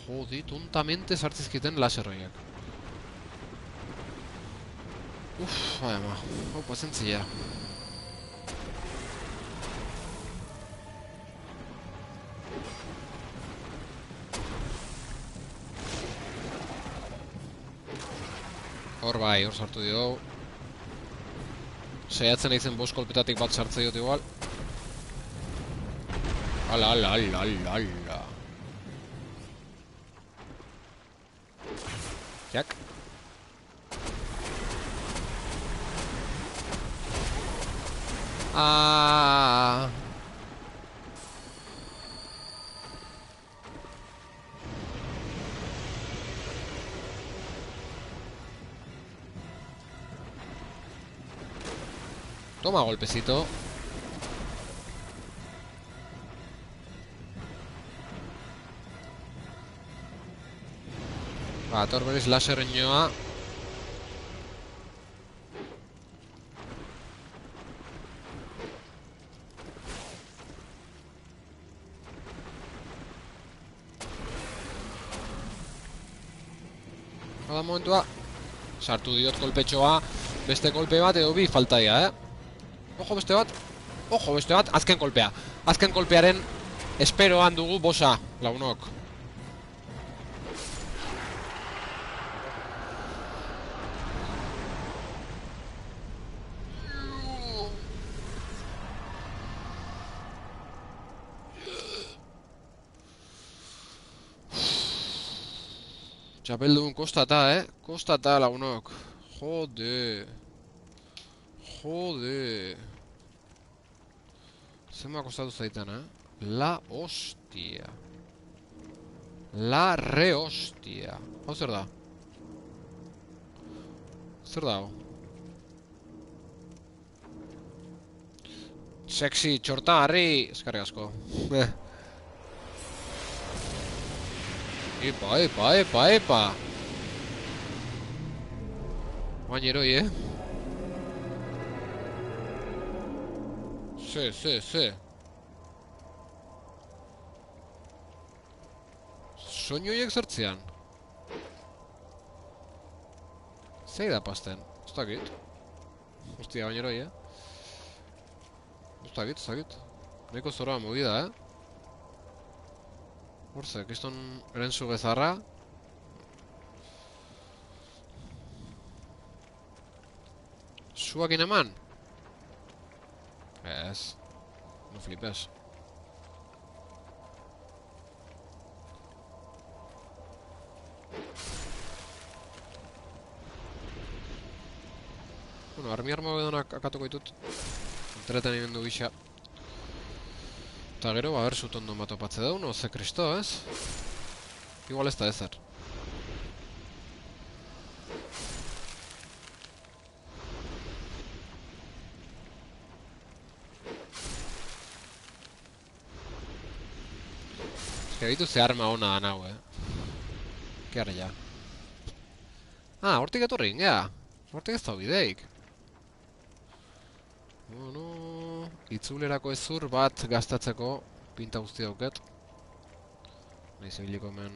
Jodi, tontamente sartzizkiten laserroiak. Ama. Hau, pazientzia. Hor bai, hor sartu dio. Saiatzen aizen bost kolpetatik bat sartze diot igual. Ala, ala, ala, ala, ala. Jak. Toma golpecito. Ba, torberiz laserren joa. Hada momentua. Sartu diot kolpetxoa. Beste kolpe bat edo bi faltaia, Ojo beste bat. Ojo beste bat. Azken kolpea. Azken kolpearen esperoan dugu bosa, launok. Txapeldun kostata, Kostata, launok. Jode. Jode. Zenba kostatu zaitan, La hostia. La re hostia. Hau zer da? Zer da, hau? Sexy, txorta, harri. Eskarri asko. Epa, epa, epa, epa. Baina heroi, Ze. Soinu zertzean. Zei da pasten? Ez dakit. Hostia, baina heroi, Ez dakit. Neko zoroa movida, Horze, kiston erenzu bezarra. Suakin eman? Ez. No flipes. Bueno, armi armagedonak akatuko ditut. Entretenimendu gisa. Eta gero, ber zutondo bat opatze daun, oze kristo, Igual ez da ezer. Egitu ze arma hona da nahu, Kiarra ja. Hortik etorri ingea. Hortik ez da bideik. Bueno, itzulerako ezur bat gastatzeko pinta guzti dauket. Nahi zebiliko hemen.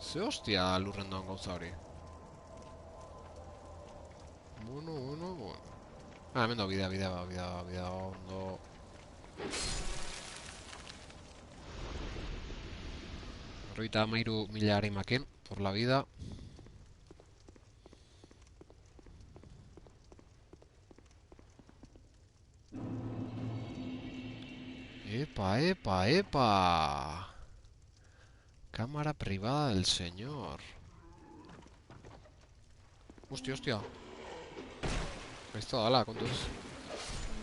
Ze hostia lurren daun gauza hori. Bueno. Hemen dago bidea, ondo. Horreita 13.000 harimakin, por la vida. Epa. Cámara privada del señor. Hostia. Esto dala, kontuz.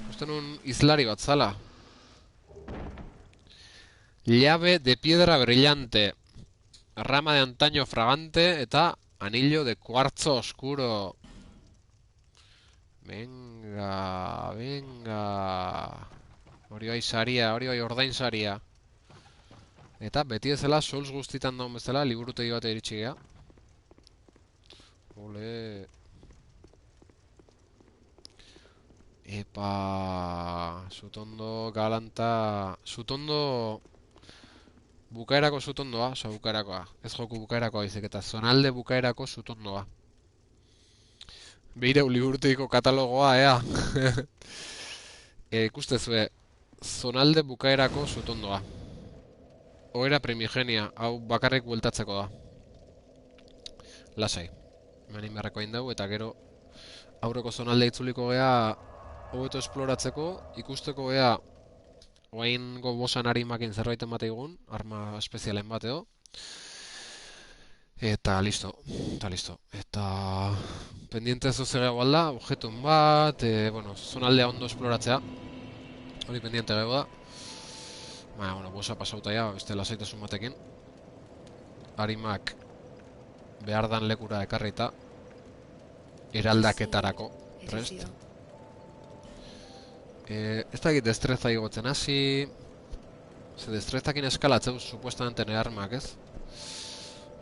Usten un islari bat zala. Llave de piedra brillante. Rama de antaño fragante eta anillo de cuarzo oscuro. Venga. Hori bai saria, hori bai ordain saria. Eta beti ezela Souls guztitan daun bezala liburutegi bat iritsi gea. Ole. Epa, Sutondo, Galanta... Sutondo... Bukaerako Sutondoa, oza, bukaerakoa. Ez joku bukaerakoa baizik eta zonalde bukaerako Sutondoa. Beire liburutegiko katalogoa, ea. Ikustezue, zonalde bukaerako Sutondoa. Oera primigenia, hau bakarrik bueltatzeko da. Lasai. Hemen inberreko hain dugu, eta gero aurreko zonalde itzuliko gea hobeto esploratzeko, ikusteko gea oaingo bosan arimakin zerbait emateigun, arma espezialen bateo. Eta listo, Eta pendiente zuzegea balda, objetun bat, bueno, zonaldea ondo esploratzea. Hori pendiente gego da. Baina, bueno, bosa pasauta ja, beste lasaitasun batekin. Arimak behar dan lekura ekarrita. Eraldaketarako, prest. Ez dakit destreza igotzen hasi. Ze destrezakin eskalatzeu, supuestamente nire armak, ez?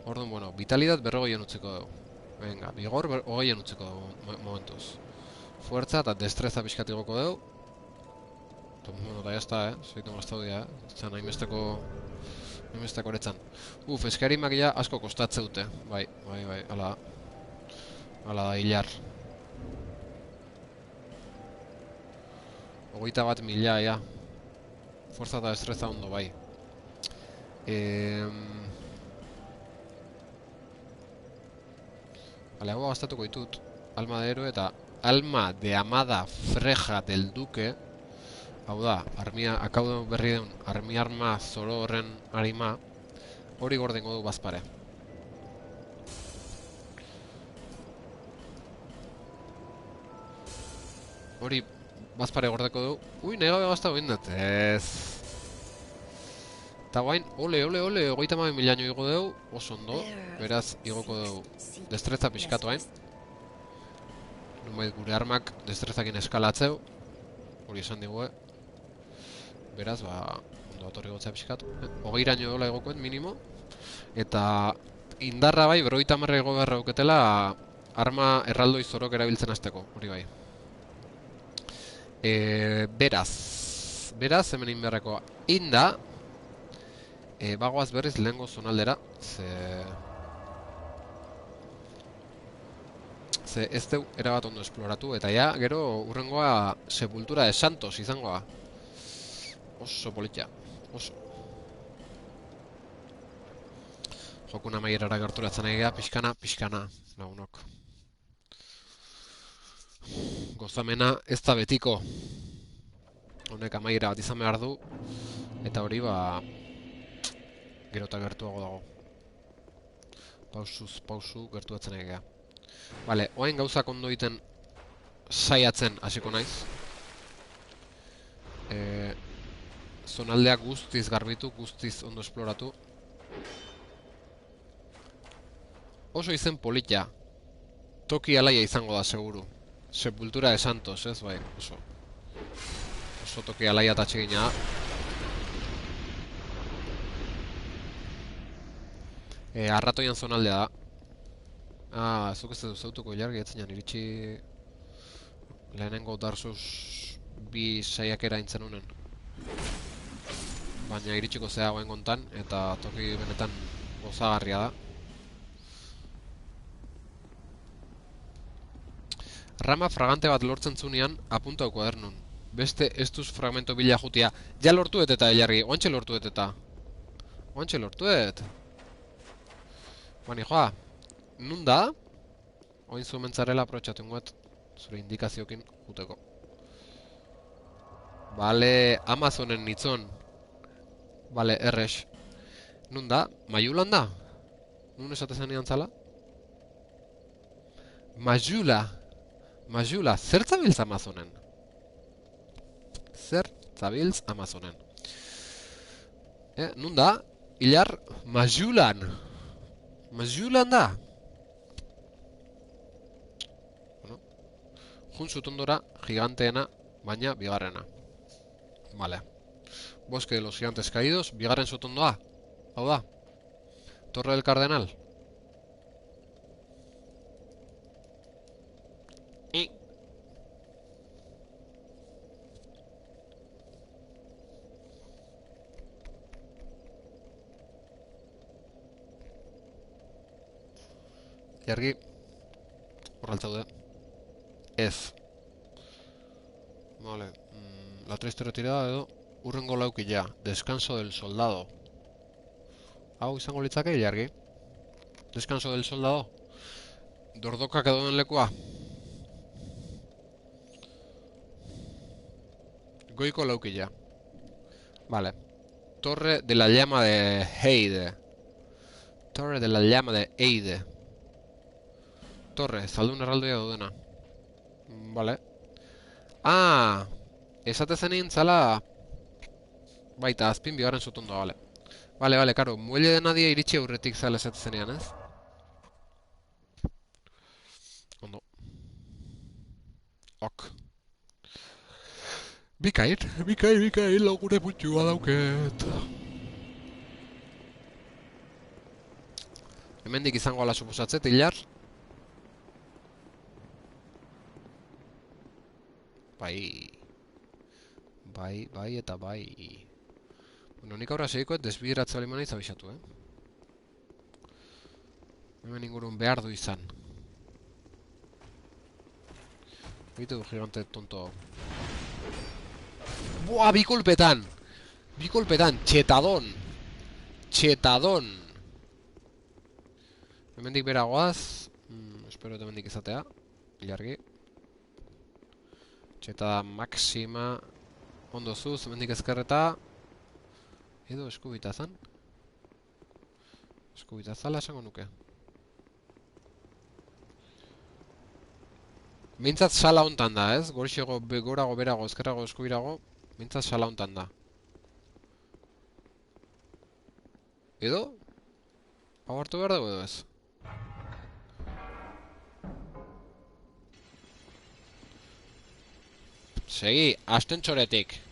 Orduan, bueno, vitalidad berrogeien utziko dugu. Venga, vigor hogeien utziko dugu momentuz. Fuerza eta destreza pixkat igoko dugu. Bueno, eta jazta, Zaitu gaztau dira, Zan, hainbesteko horetzan. Eskarimak ja asko kostatze dute. Bai, ala da, hilar. 21.000, ja. Fuerza eta destreza ondo, bai. Bale, hau gastatuko ditut. Alma de héroe eta alma de amada freja del duque. Hau da, akaudu berri deun, arma zoro horren arima, hori gordengo du bazpare. Hori bazpare gordeko du. Ui, nahi gabe gazta goindat. Ez. Eta guain, ole, 32.000 igo dugu, oso ondo, beraz, igoko dugu destreza pixkatu hain. Nunbait gure armak destrezakin eskalatzeu, hori esan digue. Beraz, ondo atorri gotzea pixkat. 20 dola egokoen, minimo. Eta indarra bai, 50 ego beharra euketela arma erraldoi zorok erabiltzen hasteko, hori bai. Beraz, hemen inberreko inda. Bagoaz berriz lehengo zonaldera. Ze ez deu erabat ondo esploratu. Eta ja, gero urrengoa Sepultura de Santos izangoa. Oso politia, oso. Jokuna maierara gerturatzen egea, pixkana, lagunok. Gozamena ez da betiko. Honek amaiera bat izan behar du. Eta hori, gero eta gertuago dago. Pausu gerturatzen egea. Bale, oain gauzak ondo egiten saiatzen hasiko naiz. Zonaldeak guztiz garbitu, guztiz ondo esploratu. Oso izen politia. Toki alaia izango da, seguru. Sepultura de Santos, ez bai, oso toki alaia eta txegina. Arratoian zonaldea da. Zuk ez dut zautuko ilargi etzenan iritsi lehenengo Dark Souls 2 saiakera intzen unen. Baina iritsiko zea goen gontan, eta toki benetan gozagarria da. Rama fragante bat lortzen zunean apuntau kuadernun. Beste estuz fragmento bila jutia. Ja lortuet eta ilargi, oantxe lortuet eta. Oantxe lortuet. Bani joa, nun da? Oin zumentzarela aprotxatu ingoet zure indikaziokin juteko. Bale, Amazonen nitzon. Bale, errex. Nun da? Maiulan da? Nun esatezen ean zala? Majula, zer zabiltz Amazonen? Nun da? Ilar, Majulan. Majulan da? Bueno, jun zutondora giganteena, baina bigarrena. Vale. Bosque de los gigantes caídos, bigarren zutondoa. Hau da? Torre del Cardenal. Jargi, hor altzaude. Ez. Vale. La triste retirada edo urrengo laukila. Descanso del soldado. Hau izango litzake, Jargi. Descanso del soldado. Dordokak edo den lekua. Goiko laukila. Vale. Torre de la llama de Heide. Torre de la llama de Heide. Torre, zaldun erraldoia daudena. Vale. Ah! Esate zenin zala... Baita, azpin bigarren zutondo, vale. Vale, karo, muelle de nadia iritsi aurretik zala esate zenean, ez? Ondo. Ok. Bikain, lagure putxua dauket. Hemendik izango ala suposatzet, hilar. Bai, eta bai. Bueno, nik aurra segikoet desbideratze alimana izabixatu, Hemen ingurun behar du izan. Bitu gigante tonto hau. Buah, bikolpetan! Txetadon! Hemendik beragoaz. Espero eta hemendik izatea. Ilargi. Txetada maxima. Ondo zuz, hemendik ezkerreta. Edo eskubita zan. Eskubita zala esango nuke. Mintzat sala hontan da, ez? Gorixego, gorago, berago, ezkerrago, eskubirago. Mintzat sala hontan da. Edo? Hau hartu behar dugu edo ez? Segi, asten txoretik.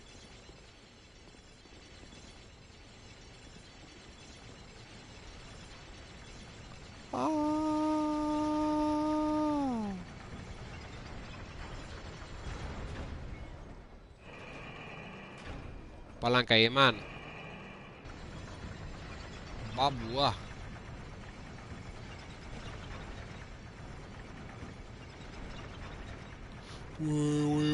Palanka eman. Babua. Uy.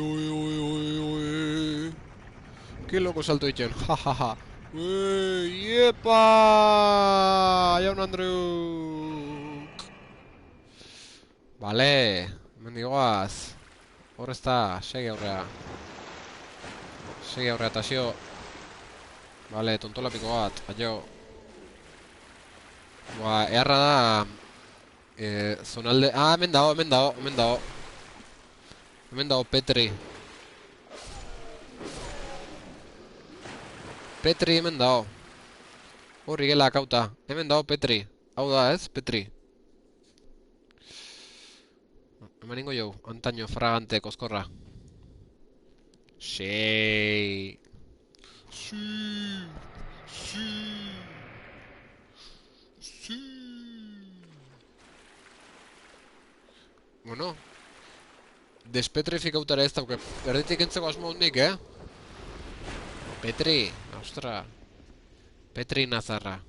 Qué loco salto ditzen. Jajaja. Iepa! Jaun Andreuk. Vale. Mendigoaz. Hor ez da. Segi aurrea. Eta xio. Vale, tontolapiko bat. Aio. Ba, eharra da... zonalde... Ah, hemen dago. Hemen dago Petri. Petri hemen dago. Horri gela kauta. Hemen dago Petri. Hau da ez, Petri. Hemen ingo jau. Antaño fragante koskorra. Sí. Bueno. Despetrifikautara ez dauke. Erditik entzeko asmo hondik, Petri. Ostra. Petri Nazarra.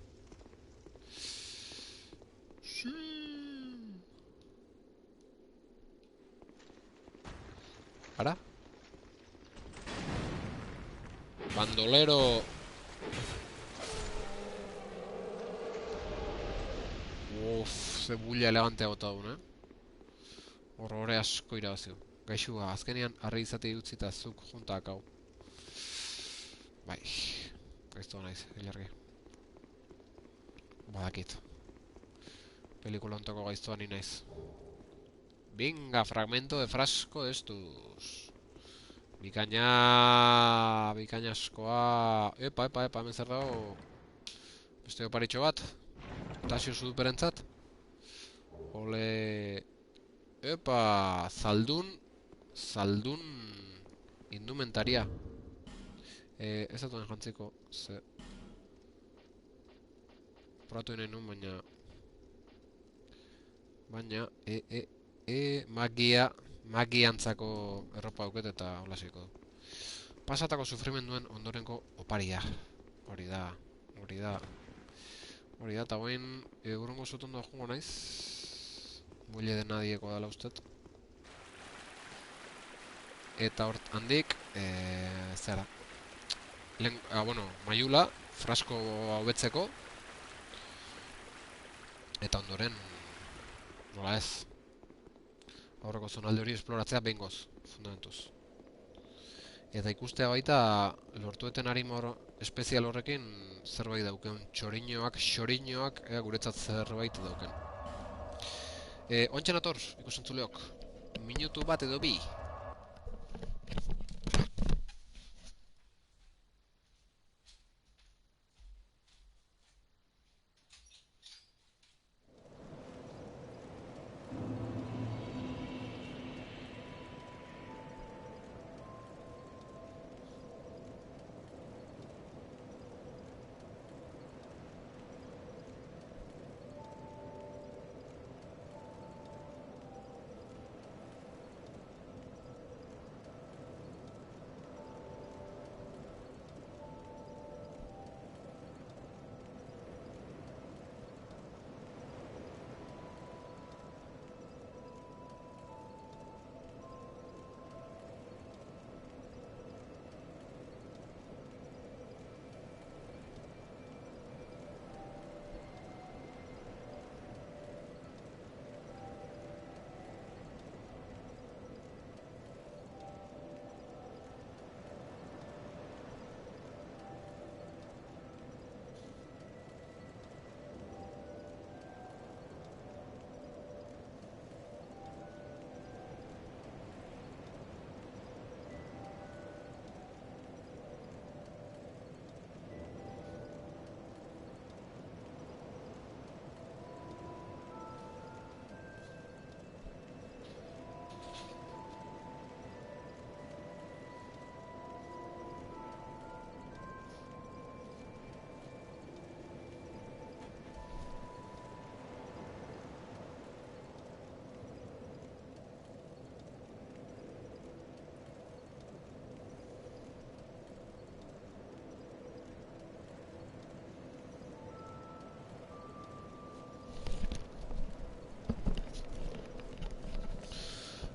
Ara? Bandolero. Ze bulla elegante agota duen, Horrore asko irabazio. Gaixua, azkenean harri izate utzita zuk juntak hau. Bai. Gaiztua naiz, ilargi. Badakit. Pelikula ontako gaiztua ni naiz. Venga, fragmento de frasco de estos. Bikaina askoa. Epa, hemen zer dago. Beste oparitxo bat. Tasio superentzat. Ole... Epa, zaldun indumentaria. Ez dutuen jantziko, ze... Probatu nahi nun, baina... Magiantzako erropa auket eta holasiko du. Pasatako sufrimenduen ondorenko oparia. Hori da, eta guen urrengo zutondo jungo naiz. Muelle de nadieko dela ustet. Eta hort handik, zera. Bueno, maiula, frasko hobetzeko. Eta ondoren, nola ez. Aurreko zonalde hori esploratzea behingoz, fundamentuz. Eta ikustea baita, lortueten arimor espezial horrekin zerbait dauken. Xoriñoak, guretzat zerbait dauken. Ontsen ator, ikusentzuleok. Minutu bat edo bi.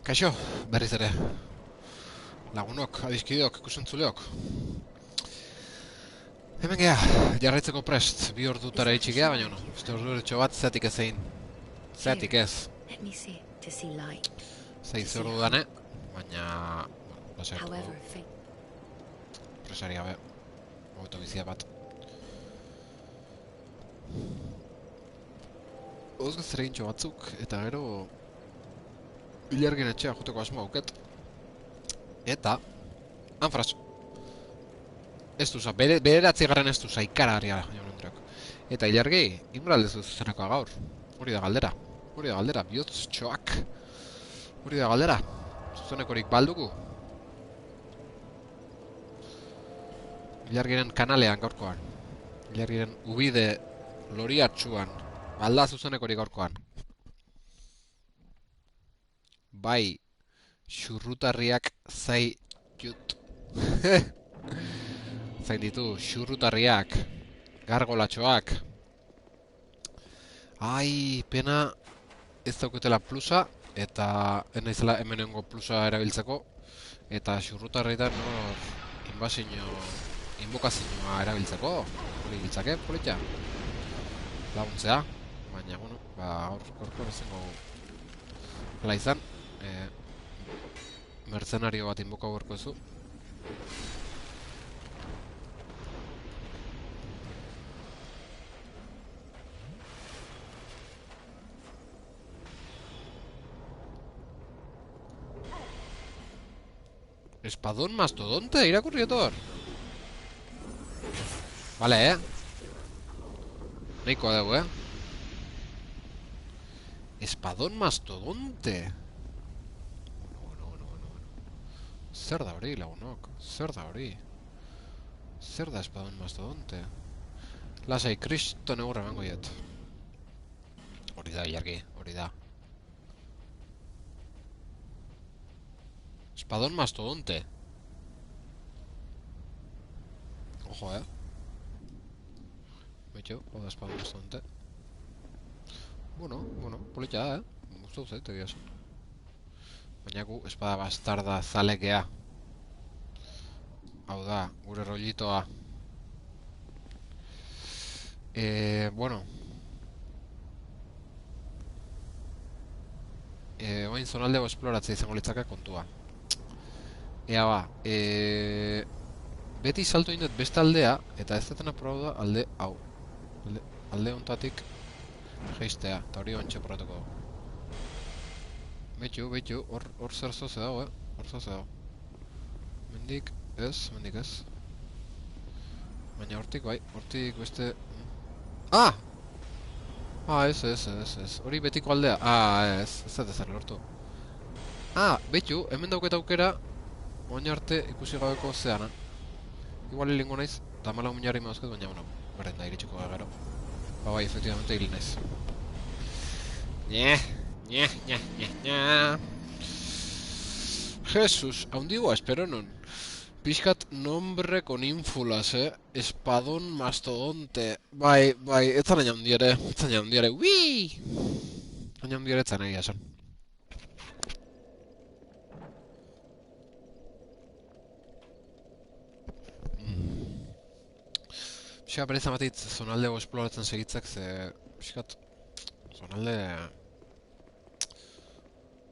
Kaixo, berriz ere. Lagunok, adiskideok, ikusentzuleok. Hemen gea, jarraitzeko prest, 2 ordutara itxi gea, baina no. Uste orduretxo bat, zeatik ez egin. Zeatik ez. Let me see. To see light. Zeiz ordu dane, baina... Lasaiatuko However, du. Presari gabe. Hobeto bizia bat. Ozgaz ere gintxo batzuk, eta gero... Ilargin etxea juteko asmo auket. Eta... Anfras. Ez duza, bederatzigarren ez duza, ikararia, jaun Andreok. Eta ilargi, inbraldez duzuzenekoa gaur. Hori da galdera. Hori da galdera, bihotz txoak. Hori da galdera. Zuzenekorik baldugu. Ilargiren kanalean gaurkoan. Ilargiren ubide loriatxuan. Balda zuzenekorik gaurkoan. Bai, xurrutarriak zai jut. Zain ditu, xurrutarriak, gargolatxoak. Ai, pena ez dauketela plusa, eta ez naizela hemenengo plusa erabiltzeko. Eta xurrutarrietan invokazioa erabiltzeko. Hori biltzake, politia. Laguntzea, baina, bueno, gaurko bezengo gala izan. Mercenario bat inboka gorko ezu. Espadón mastodonte, irakurri etor. Vale, Nahikoa dugu, Espadón mastodonte. Zer da hori, lagunok? Zer da hori? Zer da espadón mastodonte? Lasai, kriston egurra emango diet. Hori da, ilargi, hori da. Espadón mastodonte. Ojo, Betxo, hau da espadón mastodonte. Bueno, politia da, Gustatu zait, egia esan. Baina gu espada bastarda zalekea. Hau da, gure rollitoa. Bueno. Oain zonaldego esploratzea izango litzake kontua. Ea ba, beti salto indet beste aldea, eta ez detena proba da alde hau. Alde hontatik geistea, eta hori ontsa probatuko dugu. Beitu, hor zer zoze dago, hor zoze dago. Mendik ez. Baina hortik bai, hortik beste... Ah! Ah, ez. Hori betiko aldea? Ah, ez dut ezer lortu. Ah, beitu, hemen dauket aukera, oin arte ikusi gabeko zeana. Igual hilingo naiz, eta mala minarri mauzket, baina, bueno, beren da iritsiko da gero. Ba bai, efectivamente hil naiz. Nye. Jesus, haundigoa espero non. Pixkat nombre con ínfulas, Espadón mastodonte. Bai, ez zan aina hundiare, Wii! Aina hundiare ez zan egia esan. Pixka berez amatit zonaldego esploratzen segitzak, ze... Pixkat... Zonalde...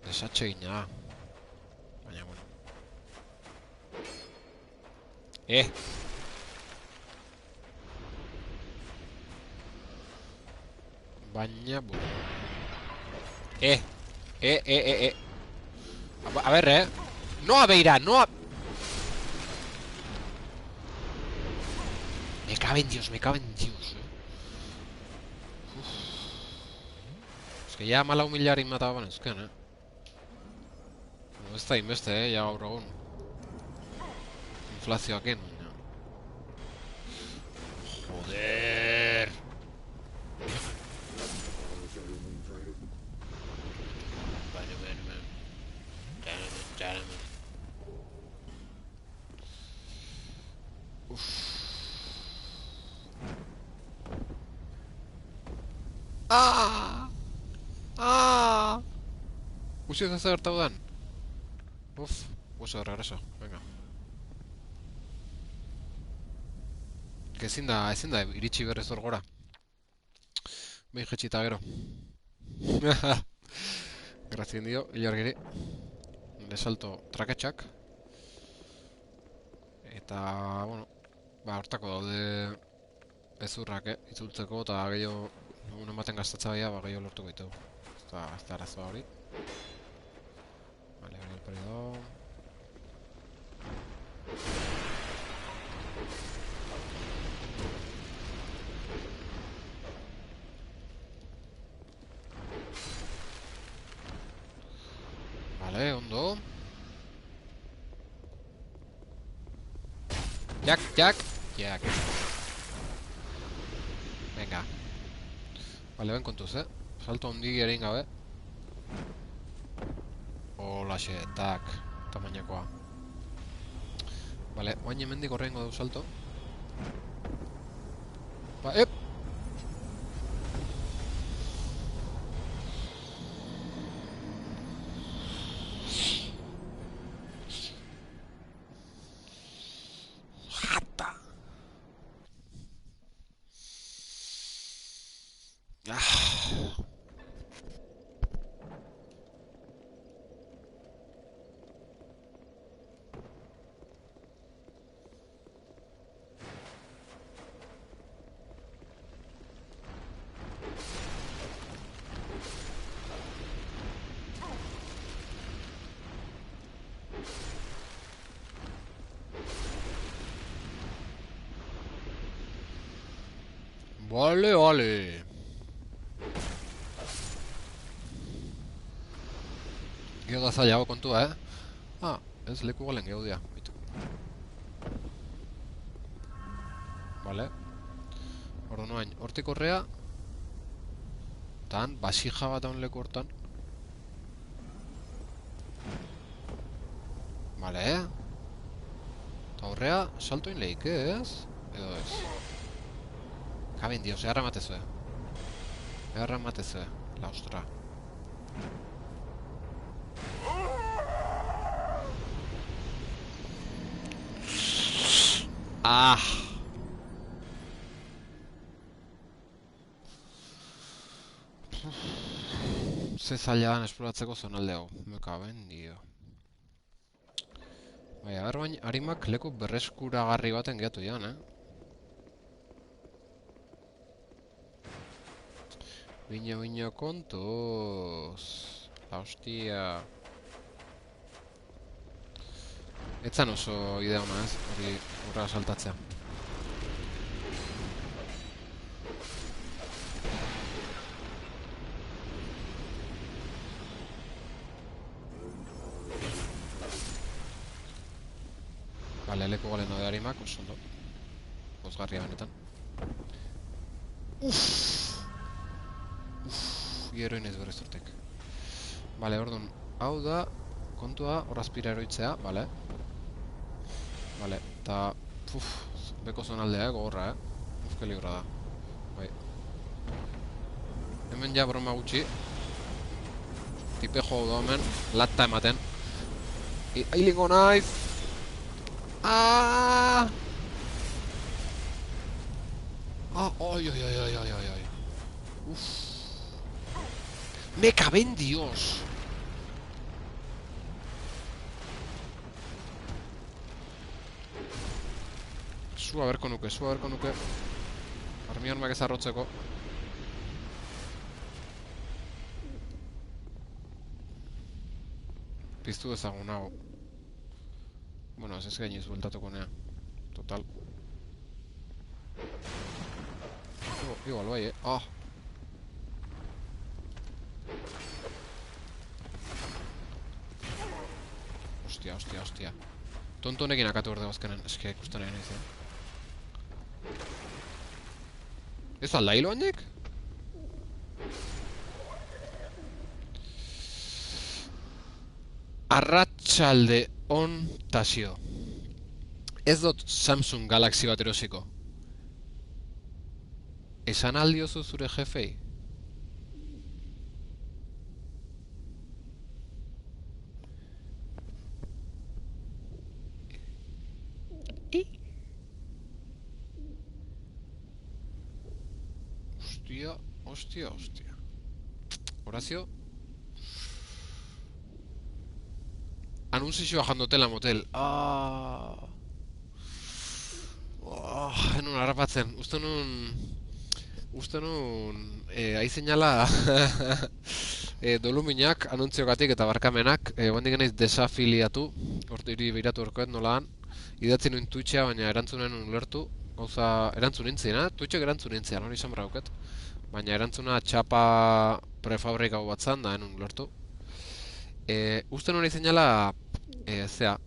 Desatxe gina. Baina, bueno. Baina, bueno. A ver, No a Beira, no a... Me cabe en Dios, Es que ya mala humillar y mataban, es que, No está inbeste, ya gaur egun. Inflazioakin, baina. Joder! Usi ez gertatu dan? Uso de regreso, venga. Que ezin da iritsi berrez hor gora. Behin jetxita gero. Grazien dio, ilargiri. Le salto traketxak. Eta, bueno, ba, hortako daude ezurrak, itzultzeko, eta gehiago, egun ematen gastatza baina, ba, gehiago lortuko ditu. Ez da arazoa hori. Vale, hori el periodo. Vale, ondo. Jack. Venga. Vale, ben kontuz, Salto handi egin gabe. Holaxe, tak. Tamainakoa. Vale, oain hemendik horrengo dau salto. Ba, Vale. Gero da zailago kontua, Ah, ez leku galen gehu dia. Vale. Ordu noain, hortik horrea. Tan, basija bat haun leku hortan. Vale. Eta horrea, saltoin lehik, ez? Edo ez. Kaben dios, eharra matezue. La ostra. Ah! Ze zaila dan esploratzeko zonalde hau. Meka bendio. Bai, agar baina harimak leku berreskuragarri baten gehatu jan, Bino kontuz. La hostia. Etzan oso idea ona, ez? Hori horra saltatzea. Bale, leku galen daude harimak, oso ondo. Pozgarria benetan. Hierro inez berrez urtek. Bale, orduan, hau da, kontua horrazpira eroitzea, bale. Bale, eta, beko zonaldea, gogorra, Ufke libra da. Bai. Hemen ja broma gutxi. Tipe jo da hemen, latta ematen. Ailingo naiz! Ah! Ah, oi, oi, oi, oi, oi, oi. Uf. Me cabe en Dios. Sua berko nuke. Armiarmak ez arrotzeko. Piztu dezagun hau. Bueno, ez gainiz bueltatuko nea. Total. Igual bai, Ah! Hostia. Tonto honekin akatu berde bazkenen. Eske ikusten nahi nahiz, Ez alda hilo handik? Arratsalde on tasio. Ez dut Samsung Galaxy bat erosiko. Esan aldiozu zure jefei? Hostia. Horazio? Anunzioa jandotela motel. Enun harrapatzen. Uste nun... Aizeinala... Doluminak, anuntziokatik eta barkamenak. Bandik naiz desafiliatu. Hortiri biratu horkoet nolaan. Idatzi nuen Twitchea, baina erantzunen ulertu. Gauza, erantzun nintzen, Twitchek erantzun nintzen, hori izan brauket. Baina erantzuna txapa prefabrikau bat zan, da enun ulertu. Uste nuen izeinala... Zea...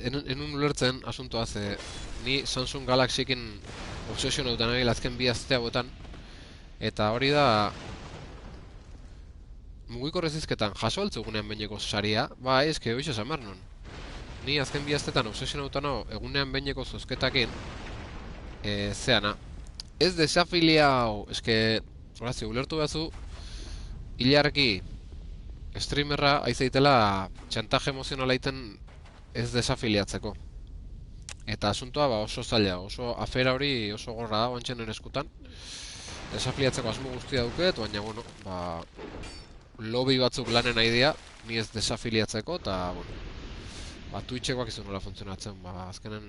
Enun ulertzen asuntoa, ze... Ni Samsung Galaxykin obsesio nautan nabil azken bi azte hauetan. Eta hori da... Mugiko rezizketan jaso altzugunean behineko saria, bai, eske hoiz esan behar nun. Ni azken bi aztetan obsesio nautan egunean behineko zozketakin, zeana. Ez desafiliau, eske, horazio, ulertu behazu, hilarki streamerra aizaitela txantaje emozionala iten ez desafiliatzeko. Eta asuntoa oso zaila, oso afera hori oso gorra da, oantxen eskutan. Desafiliatzeko asmo guztia duket, baina, bueno, lobby batzuk lanen nahi dira, ni ez desafiliatzeko, eta, bueno, Twitchekoak izan nola funtzionatzen, azkenen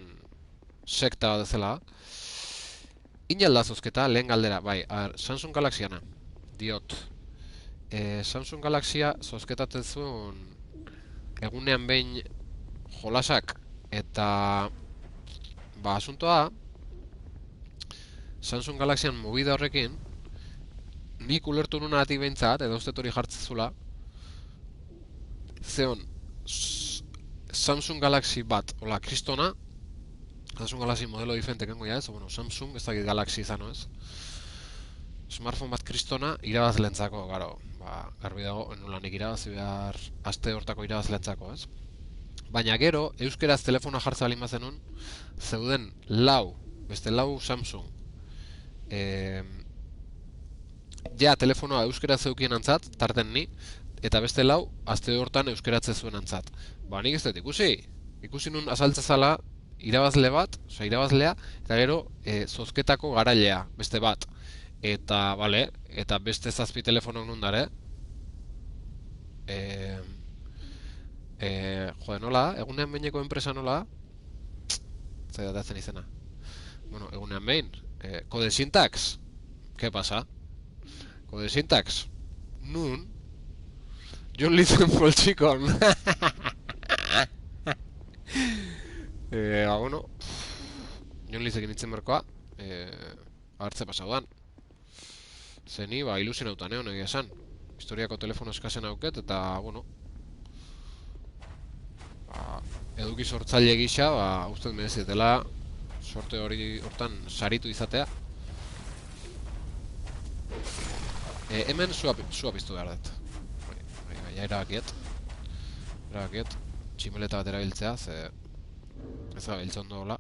sekta bat ezela. Inalda zozketa, lehen galdera, bai, Samsung Galaxyana, diot. Samsung Galaxya zozketatzen zuen egunean behin jolasak, eta, asuntoa, Samsung Galaxyan movida horrekin, nik ulertu nuna atik behintzat, edo uste hori jartzezula, zeon, Samsung Galaxy bat, hola, kristona, Samsung Galaxy modelo diferente kengo ya ez, bueno, Samsung, ez dakit Galaxy izan, ez? Smartphone bat kristona, irabazlentzako, garo, garbi dago, nolanik irabazi behar, aste hortako irabazlentzako, ez? Baina gero, euskeraz telefona jartza balin bazenun, zeuden beste lau Samsung, ja telefonoa euskeraz zeukien antzat, tarten ni, eta beste lau, aste hortan euskaratze zuen antzat. Ba, nik ez dut ikusi. Ikusi nun azaltzezala irabazle bat, osea, irabazlea, eta gero zozketako garailea, beste bat. Eta, bale, eta beste zazpi telefonok nun dare. Jode, nola, egunean behineko enpresa nola, zaidatzen izena. Bueno, egunean behin, Code Syntax, ¿qué pasa? Code Syntax, nun, John Litzen poltsikon. Bueno, John Litzekin itzen berkoa, hartze pasaudan. Zeni, ba, ilusionautan egon egia esan. Historiako telefono eskasen auket, eta, bueno, ba, eduki sortzaile gisa, ba, ustez merezetela sorte hori hortan saritu izatea. Hemen sua piztu behar dut. Bai, erabakiet. Tximeleta bat erabiltzea, ze ez gabiltza ondo hola.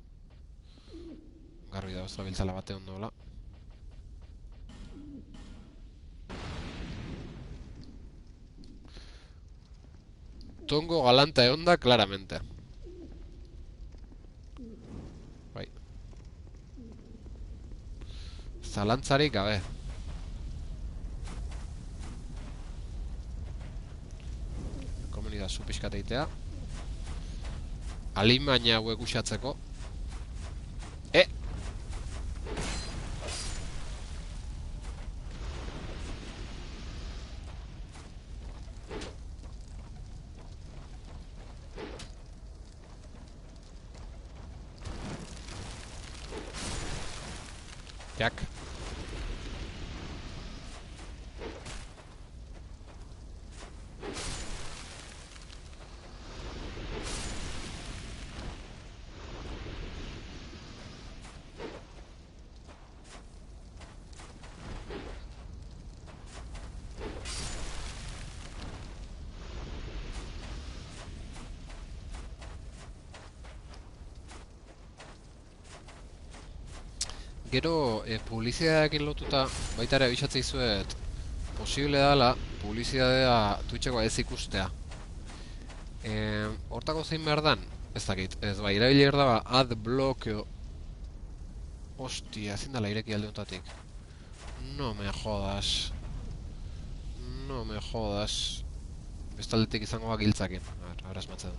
Garbi da, ez gabiltzala bate ondo hola. Tongo galanta egonda, claramente. Bai. Zalantzarik gabe. Komeni da, zu pixkat eitea. Alimaina hauek usatzeko. Jak. Gero, publizitatearekin lotuta, baita ere abisatzea izuet, posible dela, publizitatea Twitcheko ez ikustea. Hortako zein behar dan? Ez dakit, ez bai, erabiler da, adblock edo... Hostia, ezin dela ireki alde honetatik. No me jodas. Bestaldetik izango giltzakin. Ara esmatzen.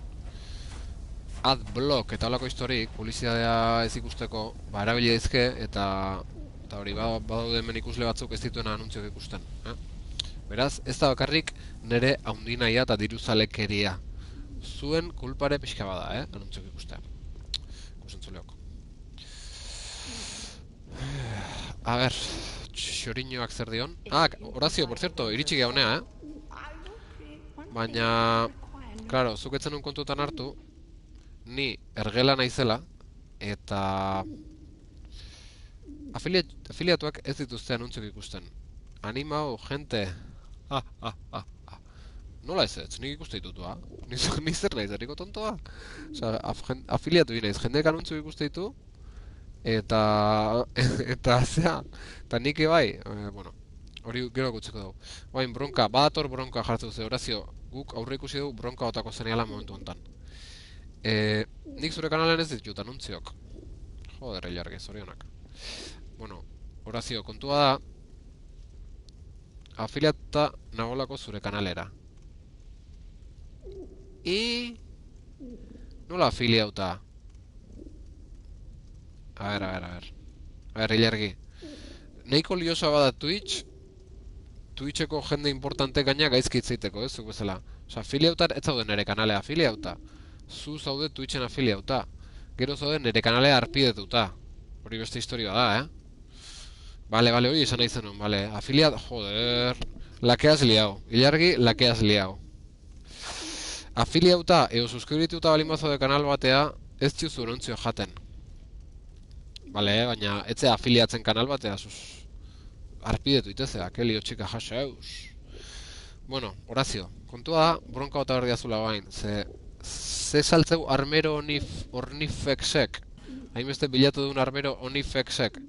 Adblock eta holako historik, publizitatea ez ikusteko, ba, erabili daizke, eta hori, badaude hemen ikusle batzuk ez dituen anuntziok ikusten. Beraz, ez da bakarrik nire haundinaia eta diruzalekeria. Zuen kulpare pixka bada, anuntziok ikustea. Kusentzuleok. A ber, xoriñoak zer dion. Horazio, por cierto, iritsi geha honea, Baina, claro, zuk etzen un kontutan hartu, ni ergela naizela, eta afiliatuak ez dituzte anuntziok ikusten. Animau, gente. Nola ez ez, nik ikuste ditutua. Ni zer naiz, erriko tontoa. Osa, afiliatu naiz, jendeek anuntziok ikuste ditu, eta zea, eta nik bai, bueno, hori gero gutzeko dugu. Bain, bronka, badator bronka jartzen duzu, Horazio, guk aurre ikusi dugu bronka batako zeneala momentu honetan. Nik zure kanalen ez ditut anuntziok. Joder, ilargi, zorionak. Bueno, Horazio, kontua da, afiliata nagolako zure kanalera. Nola afiliauta? A ver, ilargi. Neiko liosa bada Twitcheko jende importante gaina gaizki itzaiteko, ez zuk bezala. Osa, afiliautar ez zaude nere kanalea afiliauta. Zu zaude Twitchen afiliauta. Gero zaude nere kanalea arpidetuta. Hori beste historia da, Vale, hori esan nahi zenun, vale. Afiliat, joder. La que has liado. Ilargi, la que has liado. Afiliauta, eo suskribituta balimazo de kanal batea, ez txuzu erontzio jaten. Vale, baina etze afiliatzen kanal batea, arpidetu itezea, que lio txika jaseus. Bueno, Horazio, kontua da, bronka bota berdia zula bain, ze saltzeu armero ornifexek. Hainbeste bilatu duen armero ornifexek.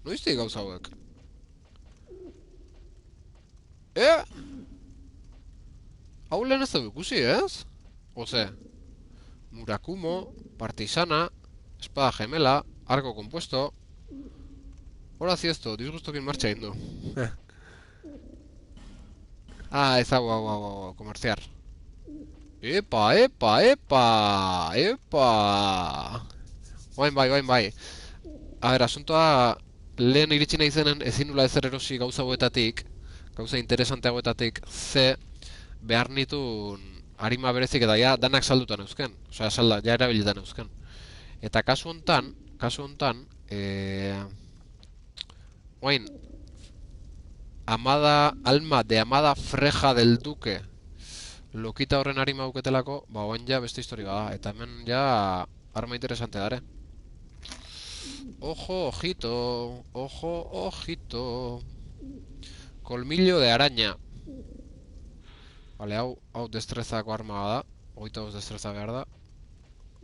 Noiztik gauza hauek? Hau lehen ez dugu ikusi, ez? Oze, Murakumo, Partisana, Espada Gemela, Arco Compuesto. Ahora sí esto, disgusto que en marcha indo. Ah, ez hau, comerciar. Epa, epa, epa, epa. Oain bai. A ber, asuntoa lehen iritsi nahi zenen ezin nula ezer erosi gauza hauetatik, gauza interesante hauetatik, ze behar nitun arima berezik eta ja danak saldutan eusken. Osea, salda, ja erabilitan eusken. Eta kasu hontan, oain, alma de Amada Freja del Duque lokita horren arima auketelako, ba oain ja beste historia da, eta hemen ja arma interesante dare. Ojo, ojito, ojo, ojito. Colmillo de araña. Vale, hau destrezako arma da. 25 destreza behar da.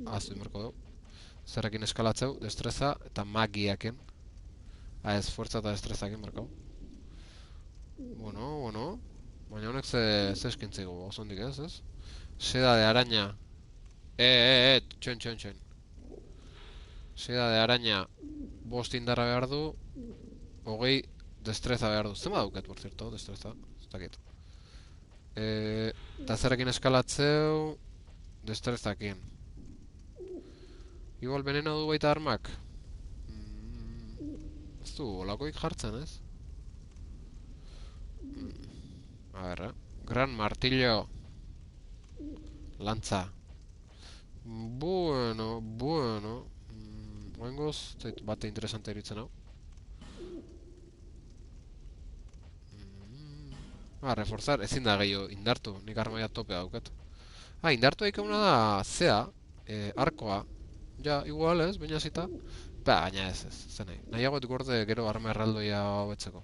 Aztu inberko du. Zerrekin eskalatzeu, destreza eta magiaken. Ez, fuerza eta destrezakin berkau. Bueno. Baina honek ze eskintzigu, osondik ez? Seda de araña. Txoin. Seda de araña 5 indarra behar du. 20 destreza behar du. Zema dauket, por cierto, destreza. Ez dakit. Eta zerrekin eskalatzeu destrezakin. Igual venena du baita armak. Ez du, olakoik jartzen, ez? A ver, Gran martillo. Lantza. Bueno. Oengoz, bate interesante eritzen hau. Reforzar, ezin da gehiago indartu, nik armaia tope dauket. Indartu daikauna da zea, arkoa. Ja, igual ez, baina zita. Baina ez, zenei. Nahiago gorde gero arma erraldoia hobetzeko.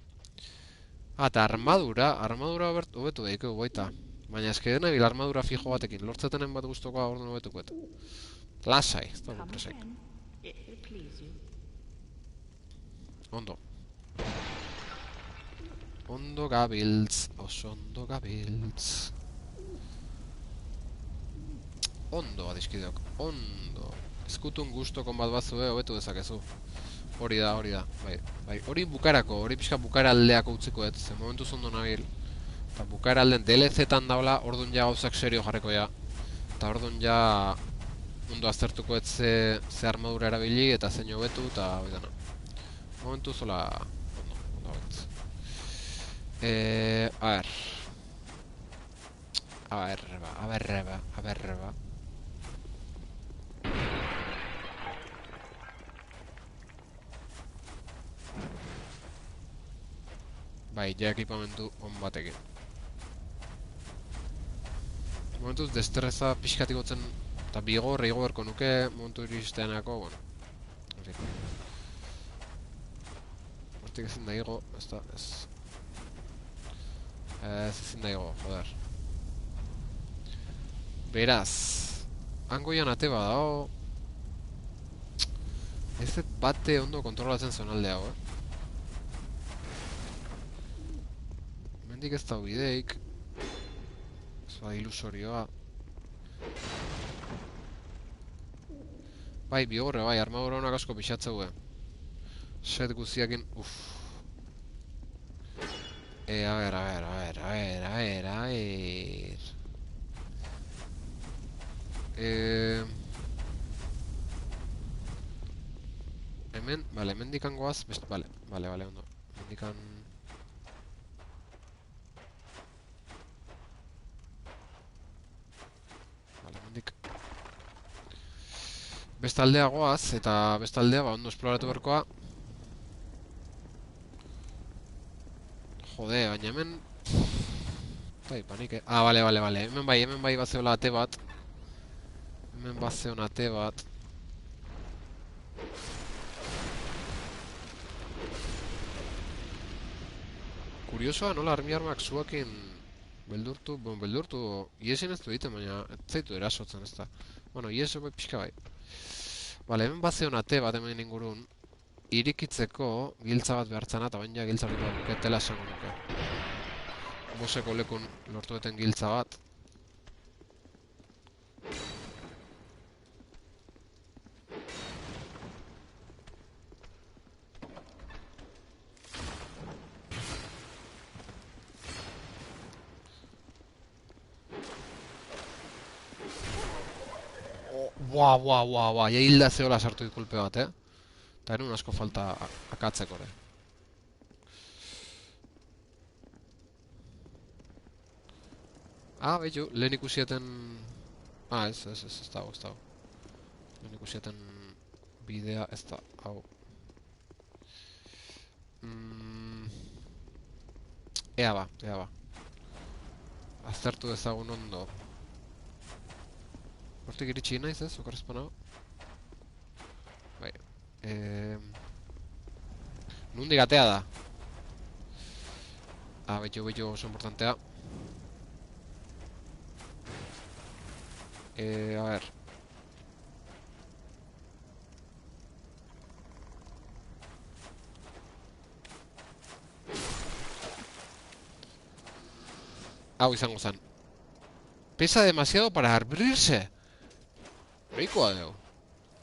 Eta armadura hobetu daikegu baita. Baina eske nabil armadura fijo batekin, lortzetenen bat guztokoa orduan hobetuko eta. Lasai, ez da presek. Ondo. Ondo gabiltz, oso ondo gabiltz. Ondo, adiskideok, ondo. Eskutun guztokon bat bazue, hobetu dezakezu. Hori da. Bai, hori bukarako, hori pixka bukaraldeako utziko ez, ze momentuz ondo nabil. Eta bukaralden DLC-tan daula, orduan ja gauzak serio jarriko ja. Eta orduan ja ondo aztertuko ez ze armadura erabili eta zein hobetu eta hori dana. Momentuz hola ondo betz. A ver. Bai, ja ekipamentu on batekin. Momentuz destreza pixkatikotzen eta bigor igo berko nuke momentu iristeanako, bueno. Hortik ezin da igo, ez. Ez ezin da igo, joder. Beraz, hangoian ate badao. Ez bate ondo kontrolatzen zonalde hau, Mendik ez da bideik. Ez da ilusorioa. Bai, bigorre, bai, armadura honak asko pixatzeue. Set guziakin, A ver. Hemen dikan goaz, vale, ondo. Hemen dikan... Bestaldea goaz, eta bestaldea ondo esploratu berkoa. Jode, baina hemen... Bai, panike... Vale. Hemen bai bazeola ate bat. Hemen bazeon ate bat. Kuriosoa nola armiarmak zuakin beldurtu... Iesin ez du egiten, baina ez zaitu erasotzen ez da. Bueno, iesu bai pixka bai. Vale, hemen bazeon ate bat hemen ingurun. irikitzeko giltza bat behartzana, eta baina giltza hori dauketela esango nuke. Boseko lekun lortu duten giltza bat. Buah, ja hilda zehola sartu dit kolpe bat, Eta enun asko falta akatzeko, Ah, behitu, lehen ikusieten... Ah, ez dago. Lehen ikusieten bidea ez da, hau. Ea ba. Aztertu ezagun ondo. Hortik iritsi naiz ez, okorrezpana. Bai. Nundik atea da? Ah, behitu oso importantea. A ver. Hau izango zen. Pesa demasiado para abrirse. Reikoa deu.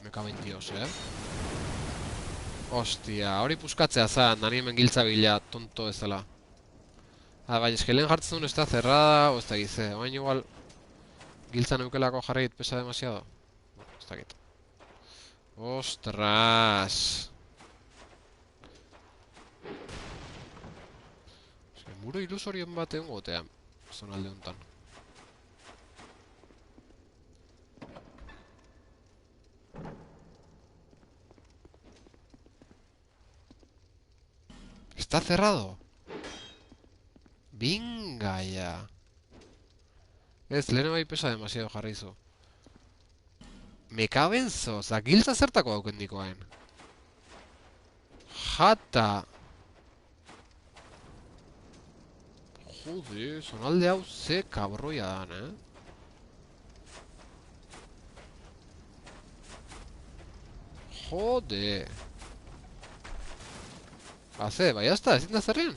Me cago en Dios, Hostia, hori puskatzea zan, nani hemen giltza bila, tonto ez dela. Ah, bai, eske lehen jartzen duen está cerrada, o ez da gize. Oain igual, giltza neukelako jarreit pesa demasiado. Bueno, ez da git. Ostras. Eske, muro ilusorien bat egon gotean, zonalde honetan. Está cerrado. Venga ya. Ez, lehen bai pesa demasiado jarrizu. Me cabenzo, oza, giltza zertako dauken dikoen. Jata. Jode, zonalde hau ze kabroia dan, Jode. Haze, bai hasta, ezin da zerrien.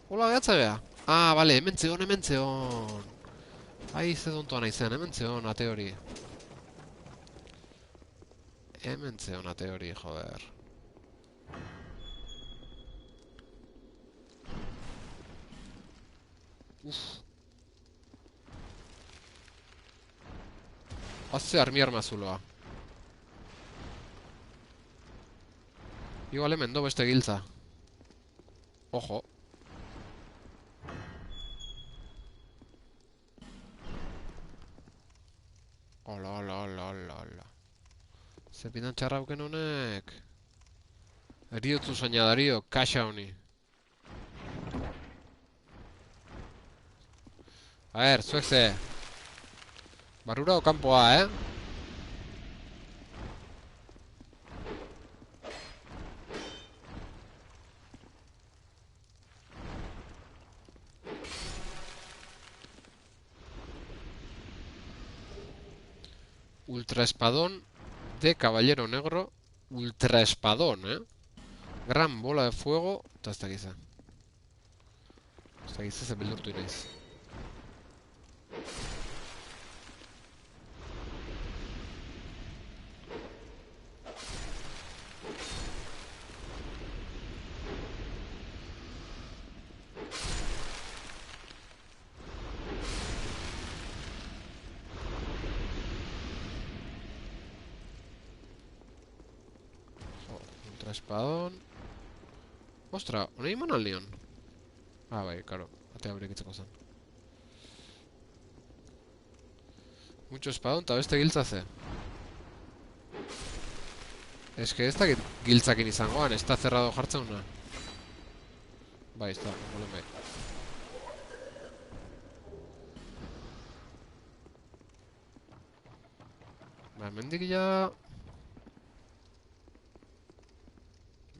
Hola, behatza beha. Ah, bale, hemen zeon. Ai, ze dontoa nahi zen, hemen zeon, ate hori. Hemen zeon, ate hori, joder. Haze armi armazuloa. Igual hemen do beste giltza. Ojo. Hola. Zepidan txarra auken honek. Eriotzu zaina Dario, kaxa honi. A ver, zuek ze. Barrura o kanpoa, Ultra espadón de caballero negro. Ultra espadón, Gran bola de fuego. Eta ez dakize. Ez dakize ze beldurtu inaiz. Espadón. Ostra, honei eman aldion. Ah, bai, karo. Atea berekitzeko zen. Mucho espadón, eta beste giltza ze. Ez que ez da giltzakin izangoan, ez da cerrado jartzen una. Bai, ez da, molen bai. Ba, mendik ja...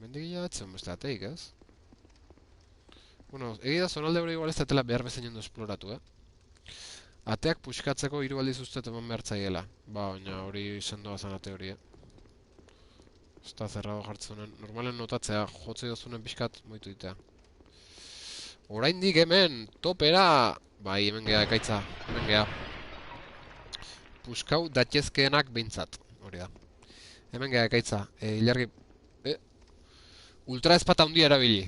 Mendik ja etzen beste ateik, ez? Bueno, egia zonalde hori igual ez da tela behar bezain ondo esploratu, Ateak puxkatzeko hiru aldiz uste eman behar zaiela. Ba, baina hori sendoa zen ate hori, Ez da zerrado jartzunen. Normalen notatzea, jotze dozunen pixkat, moitu ditea. Oraindik hemen, topera! Bai, hemen gea ekaitza, hemen gea. Puskau datezkeenak behintzat, hori da. Hemen gea ekaitza, ilargi... Ultra espata handia erabili.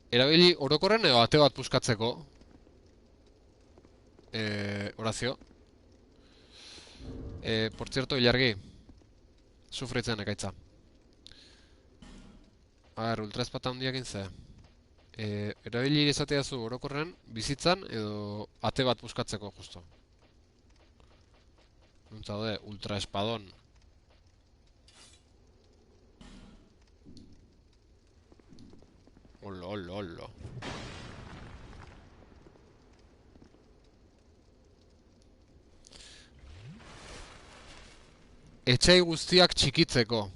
Erabili orokorren edo ate bat puskatzeko. Horazio. Por cierto, ilargi. Sufritzen ekaitza. Ultra espata handiak ze. Erabili izatea zu orokorren, bizitzan edo ate bat puskatzeko, justo. Nuntza daude, ultra espadon. Olo, olo, olo. Etxai guztiak txikitzeko.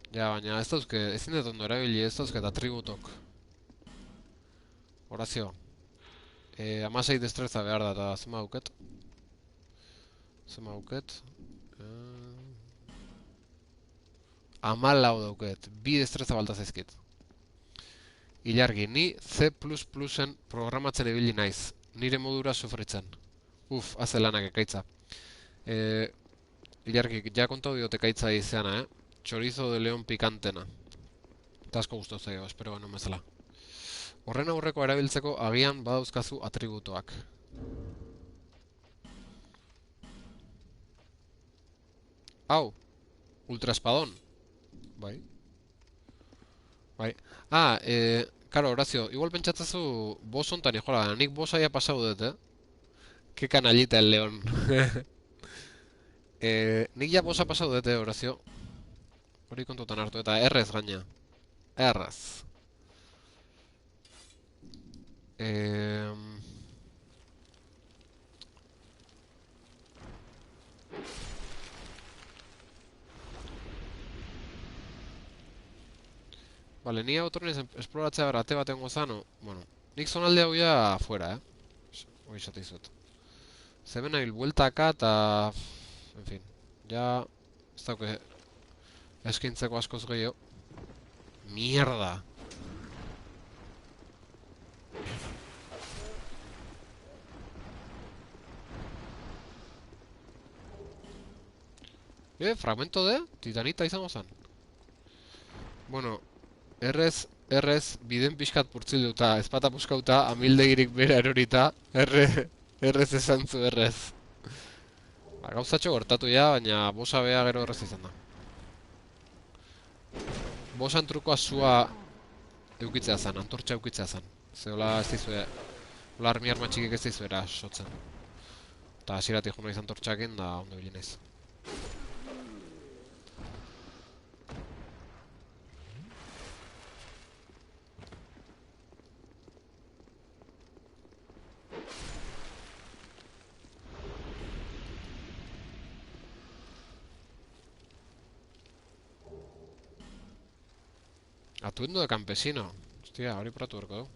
Ja, baina ez dauzke, ezin dut ondo erabili, ez dauzket atributok. Horazio. 16 destreza behar da, eta zema duket. Zema duket. 14 dauket, 2 destreza balta zaizkit. Ilargi, ni C++en programatzen ibili naiz. Nire modura sufritzen. Haze lanak ekaitza. Ilargi, ja kontau diote ekaitza izana, Chorizo de león pikantena. Eta asko guztu zaio, espero bano bezala. Horren aurreko erabiltzeko agian badauzkazu atributoak. Hau, ultra espadon. Bai. Bai. Karo, Horazio, igual pentsatzazu boss ontan jola, nik boss aia pasau dut, Ke kanalita el león. Nik ja bossa pasau dut, Horazio. Hori kontutan hartu, eta errez gaina. Erraz. Vale, ni autorren esploratzea behar ate baten gozano. Bueno, nik zonalde hau ya fuera, Hoi esate izut. Zeben nabil bueltaka eta... En fin, ja... Ez dauke... Eskintzeko askoz gehiago. Mierda! Fragmento de titanita izango zen. Bueno, errez, biden pixkat purtzilduta, ezpata puskauta, amildegirik bera erorita, errez esan zu errez. Gauzatxo gortatu ja, baina bosa bea gero errez izan da. Bosan trukoa zua eukitzea zen, antortxa eukitzea zen. Ze hola ez dizue, hola armi arma txikik ez dizuera sotzen. Eta hasieratik jo naiz antortxakin da ondo bili naiz. Atuendo de campesino. Hostia, hori poratu berko du.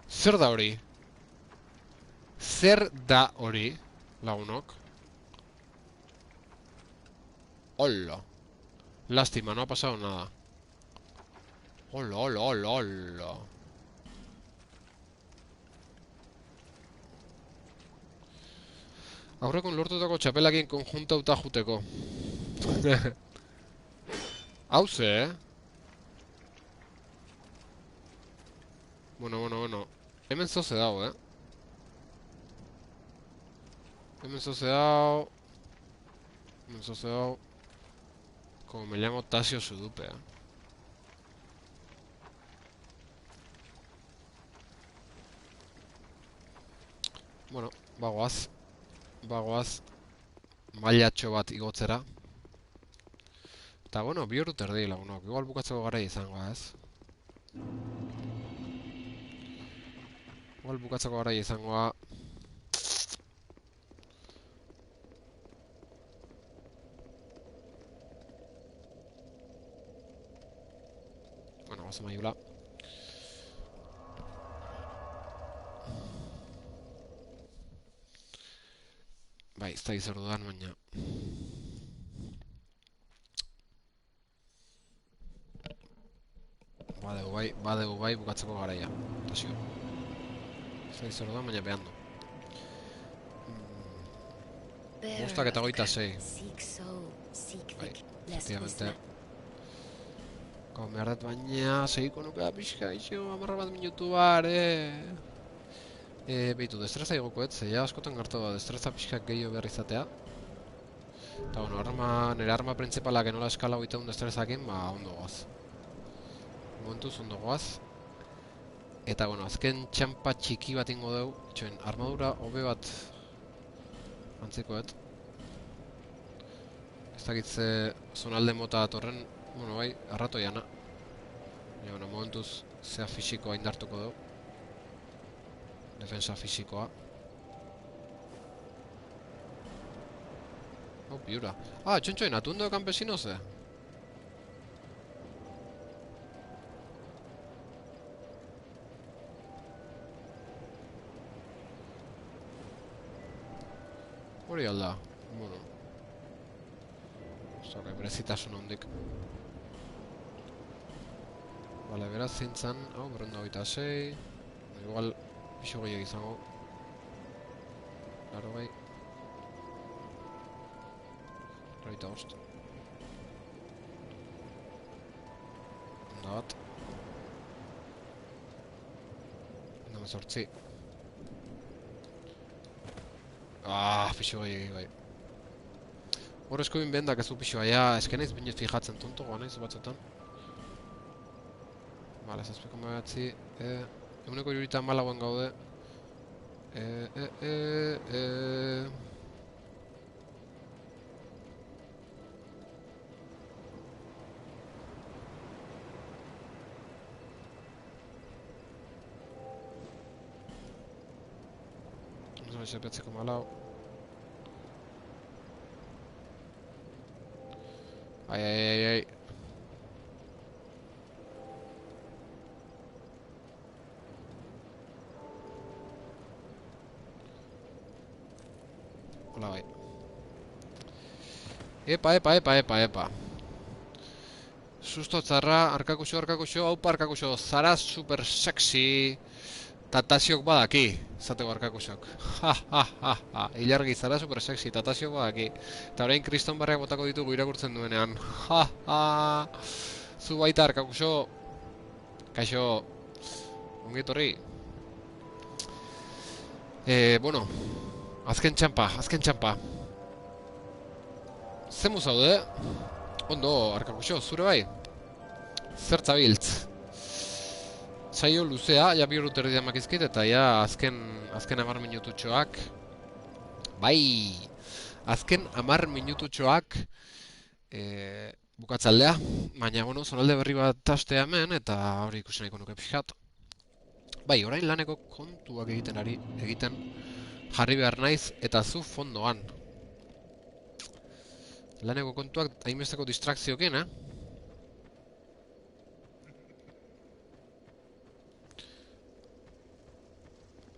Zer da hori? Zer da hori, lagunok? Hola. Lástima, no ha pasado nada. Hola, hola, hola, hola. Aurrekon lortutako txapelakin konjuntauta juteko. Hauze, Bueno. Hemen zoze dago, Hemen zoze dago. Como me llamo Tasio Sudupe, Bueno, bagoaz mailatxo bat igotzera. Eta bueno, 2 ordu terdi lagunok, igual bukatzeko gara izango, Igual bukatzeko gara izangoa. goaz maiula. Bai, ez da zer dudan, baina... Badegu bai bukatzeko garaia. Tasio. Ez da zer dudan, baina behan du. Bostak eta hogeita sei. Bai, efectivamente. Behar dut baina, segiko nuka pixka, ixo, 10 minutu bare. Behitu, destreza igoko ze ja askotan gartu da, destreza pixkak gehiago behar izatea. Eta, bueno, nire arma principalak enola eskala hogeita destrezakin, ba, ondo goaz. Momentuz, ondo goaz. Eta, bueno, azken txampa txiki bat ingo dugu, txoen, armadura hobe bat antzikoet. Ez dakitze zonalde mota datorren, bueno, bai, arratoiana. Ja, bueno, momentuz, zea fisikoa indartuko dugu. Defensa fisikoa. Oh, piura. Ah, txontxoin, atundo campesino ze? Hori alda, bueno. Zoka, berezitasun hondik. Bale, beraz zintzen, hau, 26. Igual, pixo gehiago izango. Laro bai. 25. Onda bat. 18. Ah, pixo gehiago bai. Hor eskubin behendak ez du pixoa, ja, esken naiz binez fijatzen tontogoa naiz batzutan. Bale, 7,9. Eguneko 74 gaude. Eso es 7,4. Ai. Hola, bai. Epa. Susto txarra, arkakuxo, haupa arkakuxo, zara super sexy. Tatasiok badaki, zateko arkakuxok. Ha. Ilargi, zara super sexy, tatasiok badaki. Eta orain kriston barriak botako ditugu irakurtzen duenean. Ha. Zu baita arkakuxo. Kaixo. Ongitorri. Bueno. Azken txampa. Zemu zaude? Ondo, arkakuxo, zure bai? Zertzabiltz. Saio luzea, ja 2 urte erdi amakizkit, eta ja azken 10 minututxoak. Bai! Azken 10 minututxoak bukatzaldea. Baina, bueno, zonalde berri bat astea hemen, eta hori ikusi nahiko nuke pixkat. Bai, orain laneko kontuak egiten jarri behar naiz, eta zu fondoan. Laneko kontuak hainbesteko distrakziokin,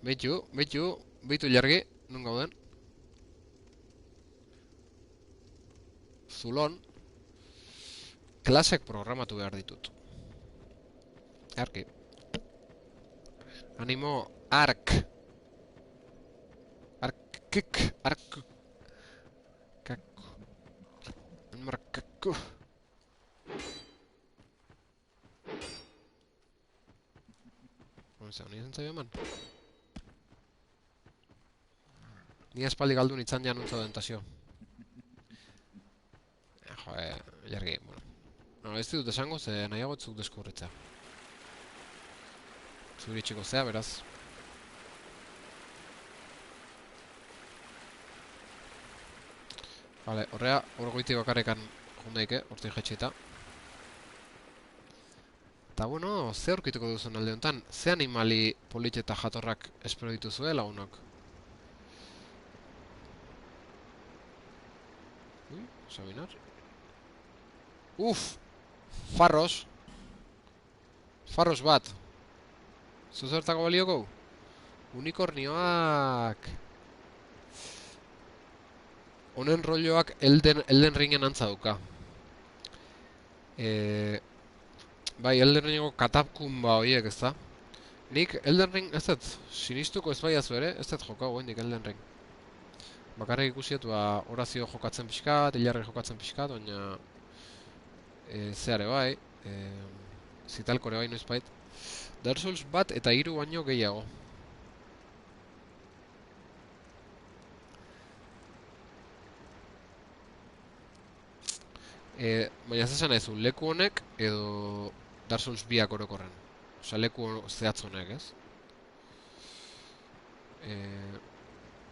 Beitu ilargi, nun gauden. Zulon. Klasek programatu behar ditut. Arki. Animo, ark. Ark. Markaku. Honi izan zaio eman. Ni espaldi galdu nintzen ja nuntza den tasio. Jargi, bueno. No, ez ditut esango, ze nahiago etzuk deskurritza. Zuritxiko zea, beraz. Vale, horrea, horgoiti bakarrekan jundaike, hortik jetxita. Eta bueno, ze aurkituko duzun alde honetan? Ze animali politxe eta jatorrak espero dituzue lagunok? Sabinar. Farros. Farros bat. Zuzertako balioko? Unikornioak. Honen rolloak Elden Ringen antza duka. Bai, Elden Ringeko katakumba horiek, ez da? Nik Elden Ring ez dut, sinistuko ez baiazu ere, ez dut jokau goendik Elden Ring. Bakarrik ikusiet, Horazio jokatzen pixkat, Ilarri jokatzen pixkat, baina zeare bai, Zitalkore bai noizbait. Dark Souls bat eta 3 baino gehiago. Baina zesan nahizu, leku honek edo Dark Souls 2ak orokorren. Osa, leku zehatz honek, ez?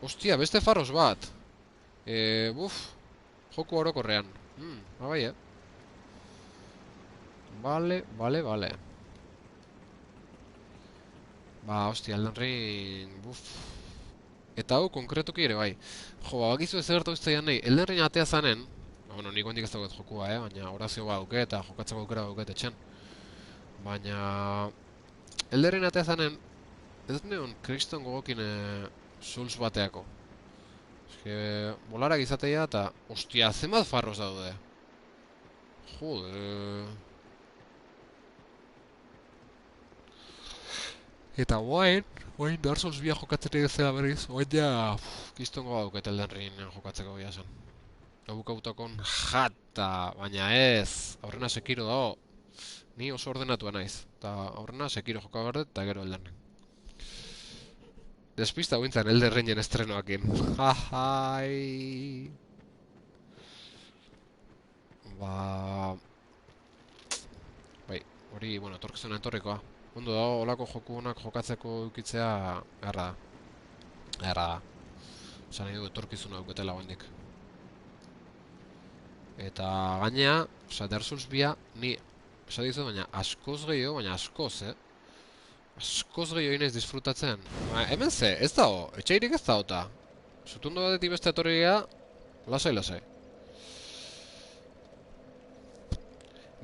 Ostia, beste Farros bat! Joku orokorrean. Bai, Vale. Ostia, Elden Ring... Eta hau, konkretuki ere, bai. Jo, bakizu ez egertu izteian nahi, Elden Ring atea zanen, bueno, nik hondik ez dagoet jokua, baina Horazio bat duke eta jokatzeko aukera duket etxen. Baina... Elden Ring atea zanen, ez neon kriston gogokin Souls bateako. Eske, bolarak izatea eta... Ostia, zenbat Farros daude? Jode... Eta guain Dark Souls 2 jokatzen egizela berriz, guain ja... Kistongo dauket Elden Ring jokatzeko bila zen. Abukautakon jata, baina ez, aurrena Sekiro dago. Ni oso ordenatua naiz, eta aurrena Sekiro joka berdet eta gero Elden Ring. Despista guintzen Elden Ringen estrenoakin. Jajai... Bai, hori, bueno, etorkizuna etorrikoa. Ondo dago, olako joku honak jokatzeko eukitzea garra da. Osa nahi du etorkizuna euketela guendik. Eta gainea, osa, Dark Souls 2, ni, esadizu, baina askoz gehiago, askoz gehiago inaiz disfrutatzen. Hemen ze, ez dago, etxeirik ez dago eta. Zutundu batetik beste etorria, lasai.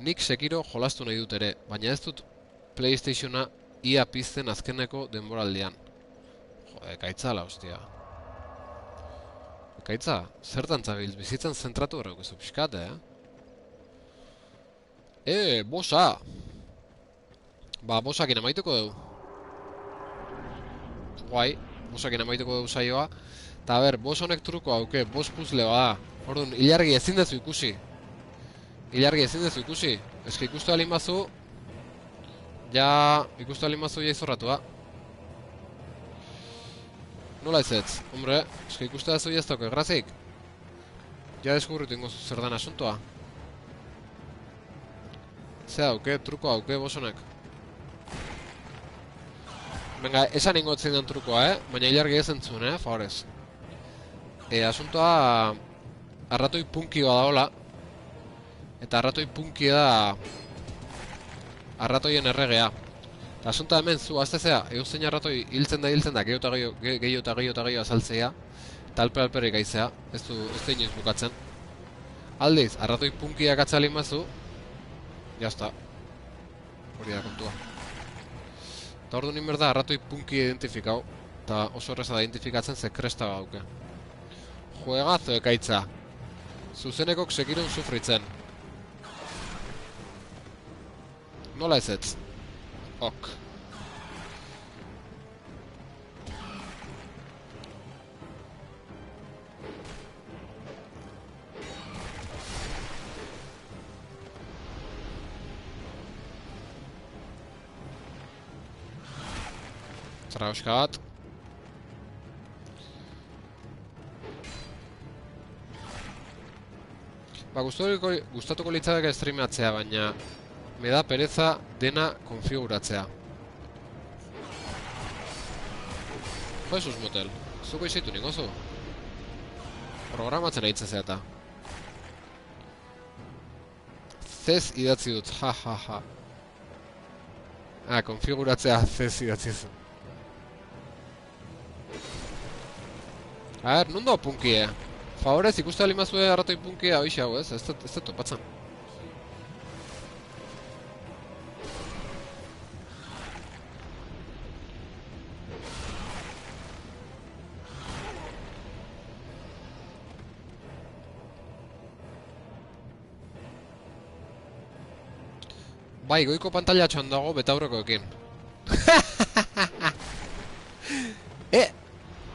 Nik Sekiro jolastu nahi dut ere, baina ez dut PlayStationa ia pizten azkeneko denboraldian. Jode, ekaitzala, ostia. Ekaitza, zertan zabiltz, bizitzan zentratu horreko ezu pixkat, bosa! Bosakin amaituko dugu. Guai, bosakin amaituko dugu saioa. Ta bos honek truko hauke, bos puzzle bada. Orduan, ilargi ezin dezu ikusi. Eske ikustu alin bazu... Ja, ikustu alin bazu ja izorratua. Nola ezetz, hombre, eske ikustu dazu ja ez dauke grazik. Ja deskubritu ingo zer dan asuntoa. Ze hauke, truko hauke, bos honek. Venga, esan ingotzen den trukoa, baina ilargi ez entzun, favorez. Asuntoa... Arratoi punki badaola. Eta arratoi punki da... Arratoien erregea. Eta asunta hemen zu, aztezea, euzein arratoi hiltzen da, gehiago azaltzea. Eta alperik aizea, ez du inoiz bukatzen. Aldiz, arratoi punkiak atzalin bazu. Jazta. Hori da kontua. Eta ordu nien berda, arratoi punki identifikau. Eta oso horreza da identifikatzen ze kresta gauke. Juegazo ekaitza. Zuzenekok Sekirun sufritzen. Nola ezetz? Ok. Zerrauska bat. Gustatuko litzateke streamatzea, baina me da pereza dena konfiguratzea. Jesus motel, zuko izaitu ningozu. Programatzen aitzezea eta. Zez idatzi dut, ha. Konfiguratzea zez idatzi zu. Non da punkie? Favorez, ikuste alimazue arratoi punkia hoxe hau, ez dut topatzen. Bai, goiko pantailatxoan dago betaurrekoekin.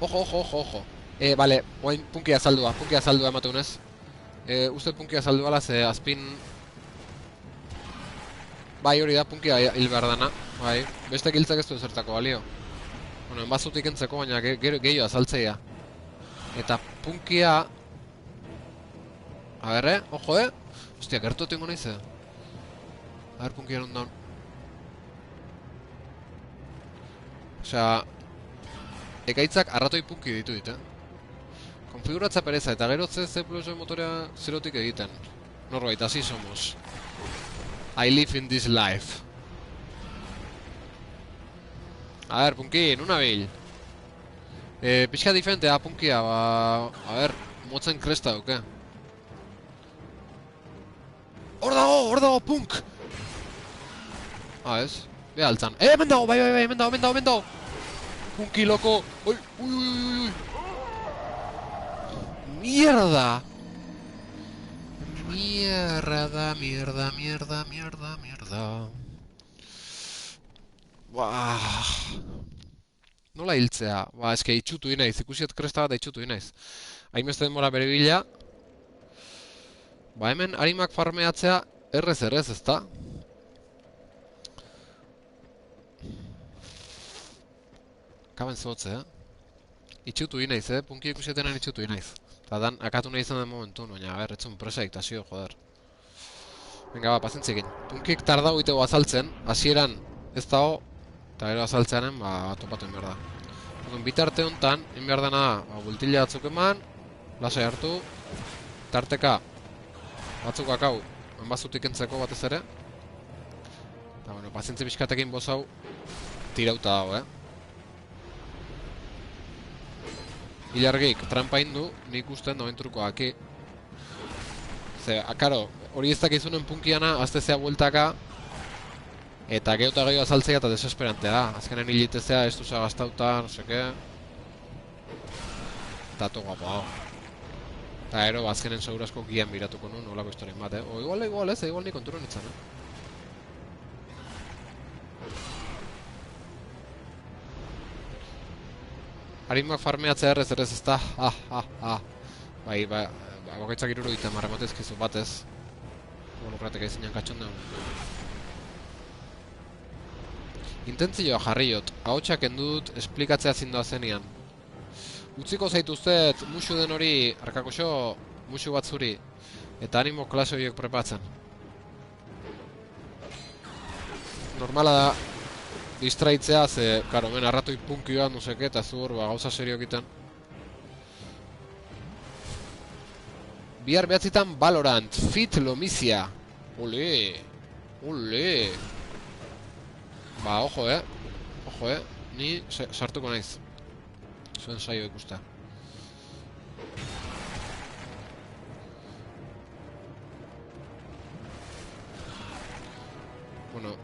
Ojo. Bale, oain punkia saldua emateunez. Uste punkia salduala ze azpin... Bai, hori da, punkia hil behar dana. Bai, beste giltzak ez du zertako balio. Bueno, enbazutik entzeko, baina gehiago azaltzeia. Eta punkia... A ber, ojo, Ostia, gertu tengo naiz, A ber, punkia eron Osea... Ekaitzak arratoi punki ditu dit, Konfiguratza pereza, eta gero C++ motorea zerotik egiten. Norbait, así somos. I live in this life. A ber, punki, nuna bil. Pixka diferentea, punkia, ba... A ber, motzen kresta duke. Hor dago, punk! Ez? Bea altzan. Hemen dago, bai, hemen dago! Punki, loko! Ui! Mierda! Mierda. Buah. Nola hiltzea? Ba, eske itxutu inaiz, ikusiet kresta bat itxutu inaiz. Hainbeste denbora bere bila. Ba, hemen harimak farmeatzea errez, ezta? Kaben zehotze, Itxutu inaiz, punki ikusietenan itxutu inaiz. Eta dan, akatu nahi izan den momentu, baina, a ber, etzun presa iktazio, joder. Venga, ba, pazientzikin. Punkik tardau itego azaltzen, hasieran ez dago, eta gero azaltzeanen, ba, topatu behar da. Bitarte honetan, behar dena da, ba, bultila batzuk eman, lasai hartu, tarteka, batzuk akau, enbazutik entzeko batez ere. Eta, bueno, pazientzi pixkatekin bozau, tirauta dago, Ilargik, trampa indu, nik usten doen trukoaki. Ze, akaro, hori ez dakizunen punkiana, aztezea bueltaka, eta geota gehiago azaltzea eta desesperantea da. Azkenen hilitezea, ez duza gaztauta, no seke. Tato guapo hau. Eta ero, azkenen segurazko gian biratuko nuen, nolako historien bat, O igual ez, igual ni konturo nintzen, Harimak farmeatzea errez ezta, Bai, bakaitzak iruro ditan marrematezkizu batez. Bolokratek aizinan katxon dugu. Intentzioa jarriot, ahotsak endut esplikatzea zindoa zenian. Utziko zaituztet musu den hori, arkakoxo, musu bat zuri, eta animo klase horiek prepatzen. Normala da, distraitzea, ze, karo, men, arratoi punkioa, nuseke, eta zu hor, gauza serio egiten. Bihar behatzitan Valorant, Fit Lomizia. Ole. Ba, ojo, ni sartuko naiz. Zuen saio ikusta. Bueno,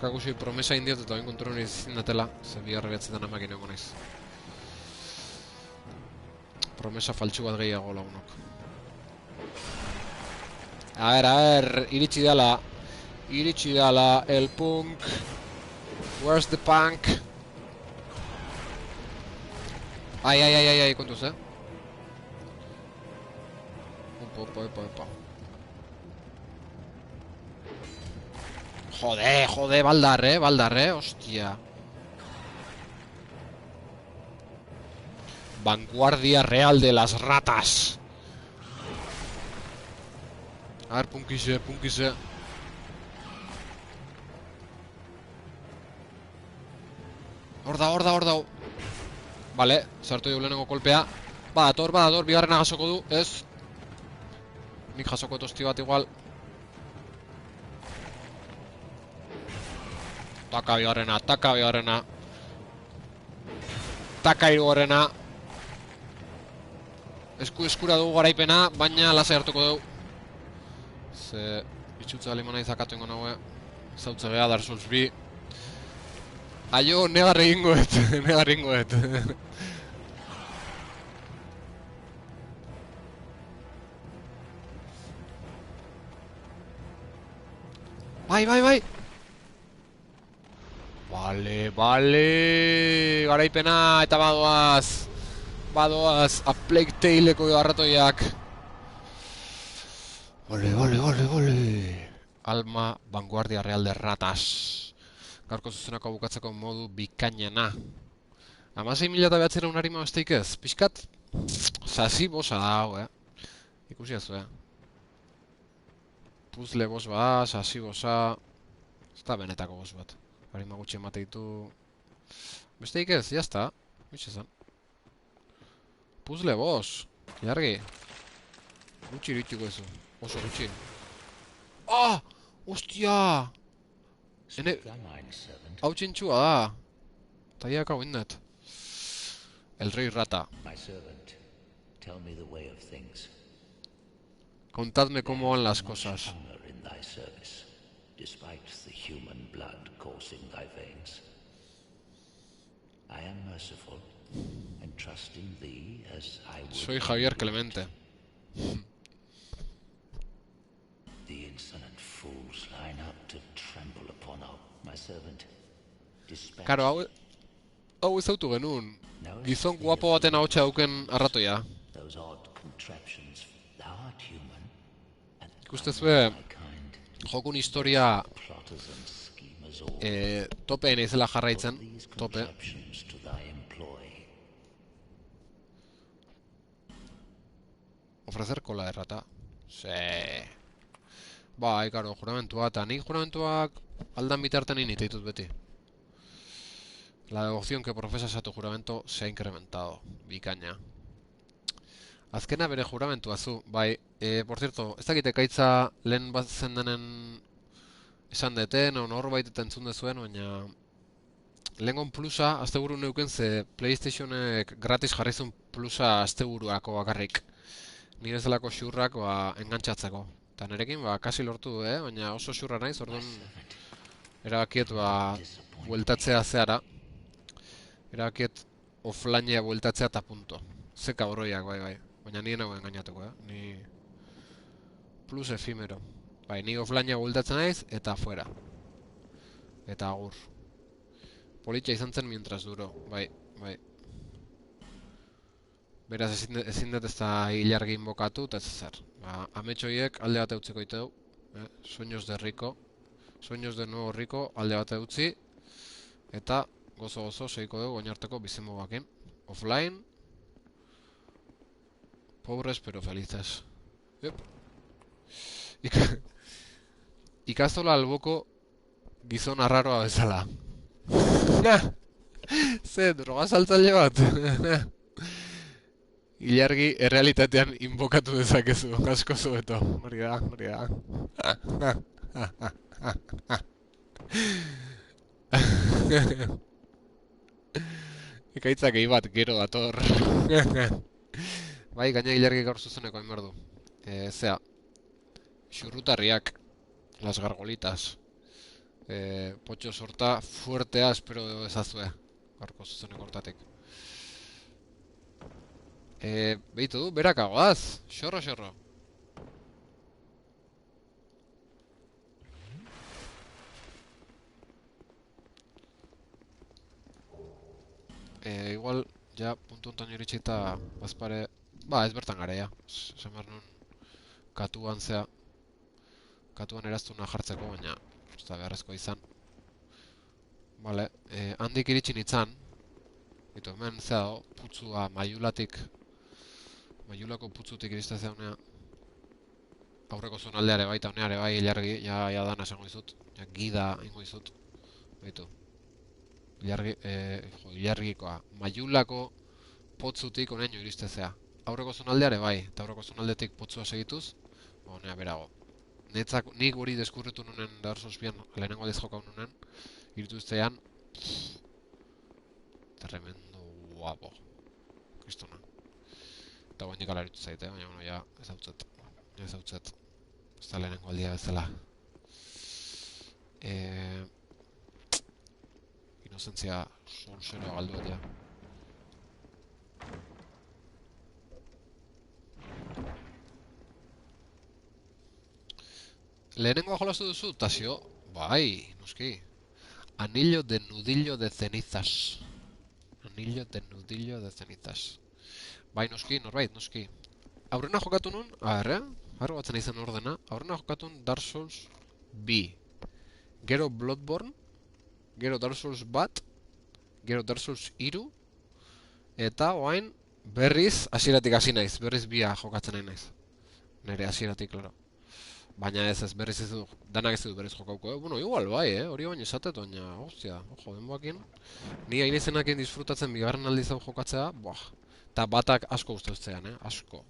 Kakusoi promesa indiot eta oin kontrol nizien datela, ze biharra behatzetan amak inoko naiz. Promesa faltsu bat gehiago lagunok. A ver, iritsi dala, el punk. Where's the punk? Ai, kontuz, Opa. Jode, baldarre, hostia. Vanguardia real de las ratas. A ver, punkise. Hor da. Vale, sartu dugu lehenengo kolpea. Badator, bigarrena jasoko du, ez. Nik jasoko tosti bat igual. Taka bigarrena. Taka hirugarrena. Eskura dugu garaipena, baina lasai hartuko dugu. Ze, itxutza limona izakatu ingo nagoe. Zautze geha, Dark Souls 2. Aio, negar egingoet. Bai! Bale, garaipena eta badoaz, A Plague Tale-eko arratoiak. Ole. Alma, Vanguardia Real de Ratas. Gaurko zuzenako bukatzeko modu bikainena. 16.900 harima besteik ez, pixkat? Sasi bosa da hau, Ikusi ez, Puzzle boss ba, sasi bosa... Ez da benetako boss bat. Harima gutxi emate ditu... Besteik ez, jazta. Mitxe zen. Puzzle boss. Jargi. Gutxi irituko ezu. Oso gutxi. Ah! Ostia! Hene... Hau txintxua da. Taiak hau indet. El Rey Rata. Contadme cómo van las cosas. Despite the human blood coursing thy veins. I am merciful, entrusting thee as I would. Soy Javier Clemente. The insolent fools line up to trample upon my servant. Karo, hau ezautu genuen. Gizon guapo baten ahotsa dauken arratoia. Those odd contraptions. Thou art human. Ikustezue, jokun historia topeen izela jarraitzen, tope. Ofrecer cola de rata. Se. Bai, karo, juramentua, eta nik juramentuak aldan bitartan inititut beti. La devoción que profesas a tu juramento se ha incrementado. Bikaina. Azkena bere juramentua zu, bai, por cierto, ez dakit ekaitza lehen bat zendenen esan deten, o norbait eta entzun dezuen, baina lehengon plusa, asteburu neuken ze PlayStationek gratis jarrizun plusa asteburuako bakarrik. Nire zelako xurrak, engantzatzeko. Eta nerekin, kasi lortu, baina oso xurra naiz, orduan erabakiet, bueltatzea zeara. Erabakiet offlinea bueltatzea eta punto. Zeka borroiak, bai. Baina nire nago engainatuko, Ni... Plus efimero. Bai, ni offlinea bueltatzen naiz, eta fuera. Eta agur. Politxa izan zen mientras duro, bai. Beraz, ezin dut ez da hilargi inbokatu, eta ez zer. Ametxoiek alde bate utziko iteu. Sueños de rico. Sueños de nuevo rico, alde bate utzi. Eta gozo segiko dugu oinarteko bizimogakin. Offline. Pobres pero felices. Yep. Ikastola alboko gizon arraroa bezala. Ze, droga saltzaile bat. Ilargi errealitatean inbokatu dezakezu, asko zueto. Hori da. Ekaitzak bat gero dator. Bai, gaina ilargi gaur zuzeneko hain berdu. Zea, xurrutarriak, las gargolitas. Potxo sorta fuertea espero ezazue, gaurko zuzeneko hortatik. Behitu du, berakagoaz, xorro. Igual, ja, puntu ontan iritsi eta bazpare... ez bertan gara, Zemar nun katuan zea. Katuan eraztuna jartzeko, baina ez da beharrezko izan. Vale, handik iritsi nintzan. Eta hemen zea do, putzua Maiulako putzutik iriste zeunea. Aurreko zonaldeare bai, eta honeare bai, ilargi, ja dana esango izut. Ja gida ingo izut. Baitu. Ilargikoa. Maiulako potzutik honeño iriste zea. Aurreko zonaldeare bai, eta aurreko zonaldetik potzua segituz. Honea berago. Nik hori deskurritu nunen Dark Souls lehenengo aldiz jokau nunen. Irituztean. Tremendo guapo. Kristona. Eta guen dikala eritu zaite, baina bueno, ja ez hautzet. Ez da lehenengo aldia bezala. Inozentzia solseroa galdu edia. Lehenengoa jolastu duzu, Tasio? Bai, noski. Anillo de nudillo de cenizas. Anillo de nudillo de cenizas. Bai, noski, norbait, noski. Aurrena jokatu nun, harro batzen izan ordena, aurrena jokatu nun Dark Souls B. Gero Bloodborne, gero Dark Souls bat, gero Dark Souls iru, eta oain berriz hasieratik hasi naiz, berriz bia jokatzen nahi naiz. Nere hasieratik, klaro. Baina ez berriz ez du, danak ez du berriz jokauko, Bueno, igual bai, hori baina esatet, baina, hostia, ojo, denboakin. Ni hain izenakin disfrutatzen bigarren aldiz hau jokatzea, eta batak asko usteutzean, asko.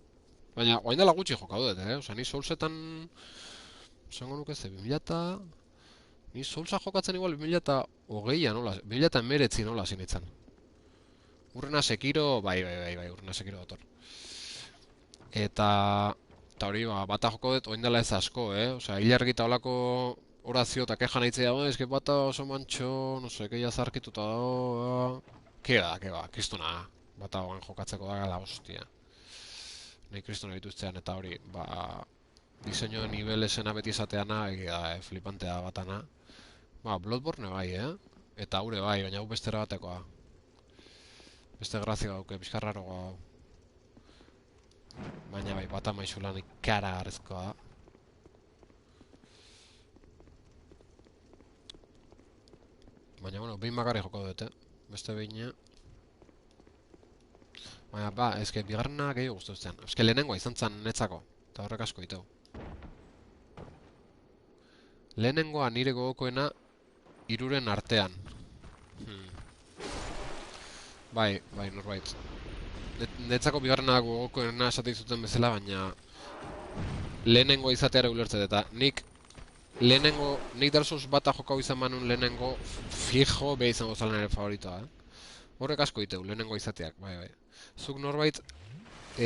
Baina, oain dela gutxi jokau dut, Osa, ni Soulsetan, esango nuke ze, 2000 eta... Ni Soulsa jokatzen igual 2008 nola, 2019 nola zinitzen. Urrena Sekiro, bai, urrena Sekiro dator. Eta hori, bata joko dut, oin dela ez asko, Osa, hilargita olako orazio eta keja nahitzea dago, eske bata oso mantxo, no se, keia zarkituta dago, ke ba, kristuna, bata oan jokatzeko da gala, hostia. Nahi kristuna dituztean, eta hori, diseño de nivel esena beti izateana, egia, flipantea batana. Bloodborne bai, Eta haure bai, baina hau beste batekoa. Beste grazia gauke, bizkarraroa hau. Baina bai, bata maizulan ikara garrizkoa. Baina, bueno, behin bakarri joko dut, Beste behin, Baina, eske bigarrena gehiago guztuztean. Eske lehenengoa izan zen netzako, eta horrek asko itau. Lehenengoa nire gogokoena iruren artean. Bai, norbait. Netzako bigarrena gogokoena esate zuten bezala, baina lehenengo izateara ulertzet, eta nik Dark Souls bata jokau izan manun lehenengo fijo beha izango zalen ere favoritoa, Horrek asko iteu, lehenengo izateak, bai. Zuk norbait,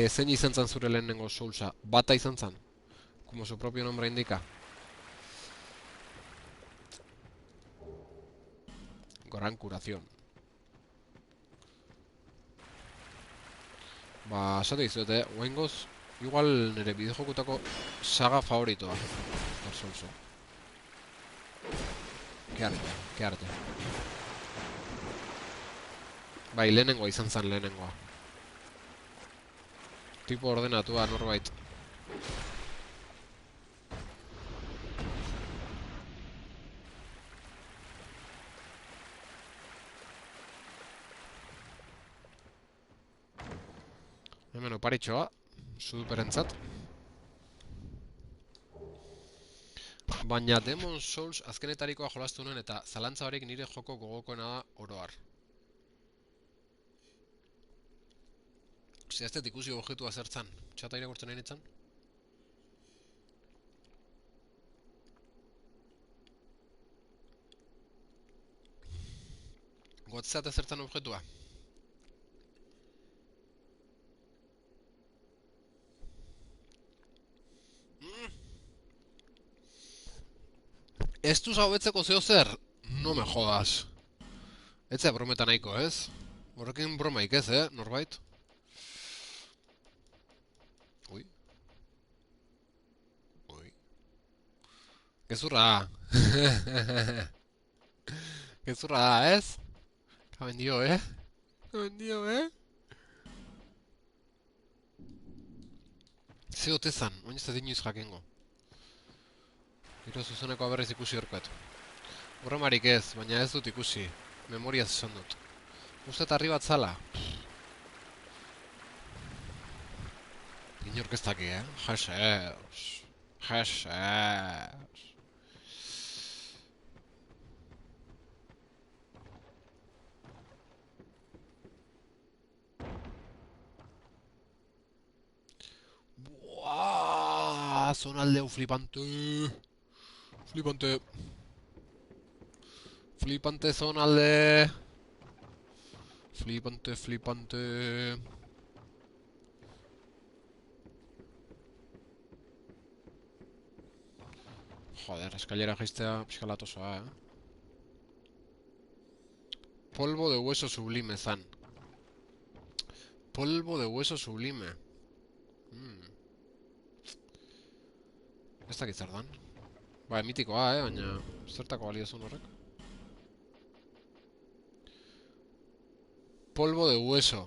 zein izan zan zure lehenengo Soulsa, bata izan zan? Como su propio nombre indica. Gran curación. Esate dizuet, oaingoz, igual nire bideojokutako saga favoritoa. Dark Soulsa. Ke arte. Bai, lehenengoa izan zan lehenengoa. Tipo ordenatua, norbait. Hemen oparitxoa, superentzat. Baina Demon Souls azkenetarikoa jolastu nuen eta zalantza horiek nire joko gogokoena da oroar. Zehaztet ikusi objektua zertzan, txata irakurtzen nahi nintzen? Gotzate zertzan objektua? Ez du zaubetzeko zeo zer? No me jodas. Etzea brometa nahiko, ez? Horrekin bromaik ez, norbait? Ui. Gezurra da. Gezurra da, ez? Kaben dio, Ze otezan, oin ez da inoiz jakengo. Gero zuzenekoa berriz ikusi horkoet. Bromarik ez, baina ez dut ikusi. Memoriaz esan dut. Ustet harri bat zala. Inork ez daki, Jesus. Buaaaa, zonaldeu flipante. Flipante zonalde. Flipante. Joder, eskailera jaistea pixkalatosoa, Polvo de hueso sublime zan. Polvo de hueso sublime. Ez dakit zer dan. Ba, mitikoa, baina zertako baliozun horrek? Polvo de hueso.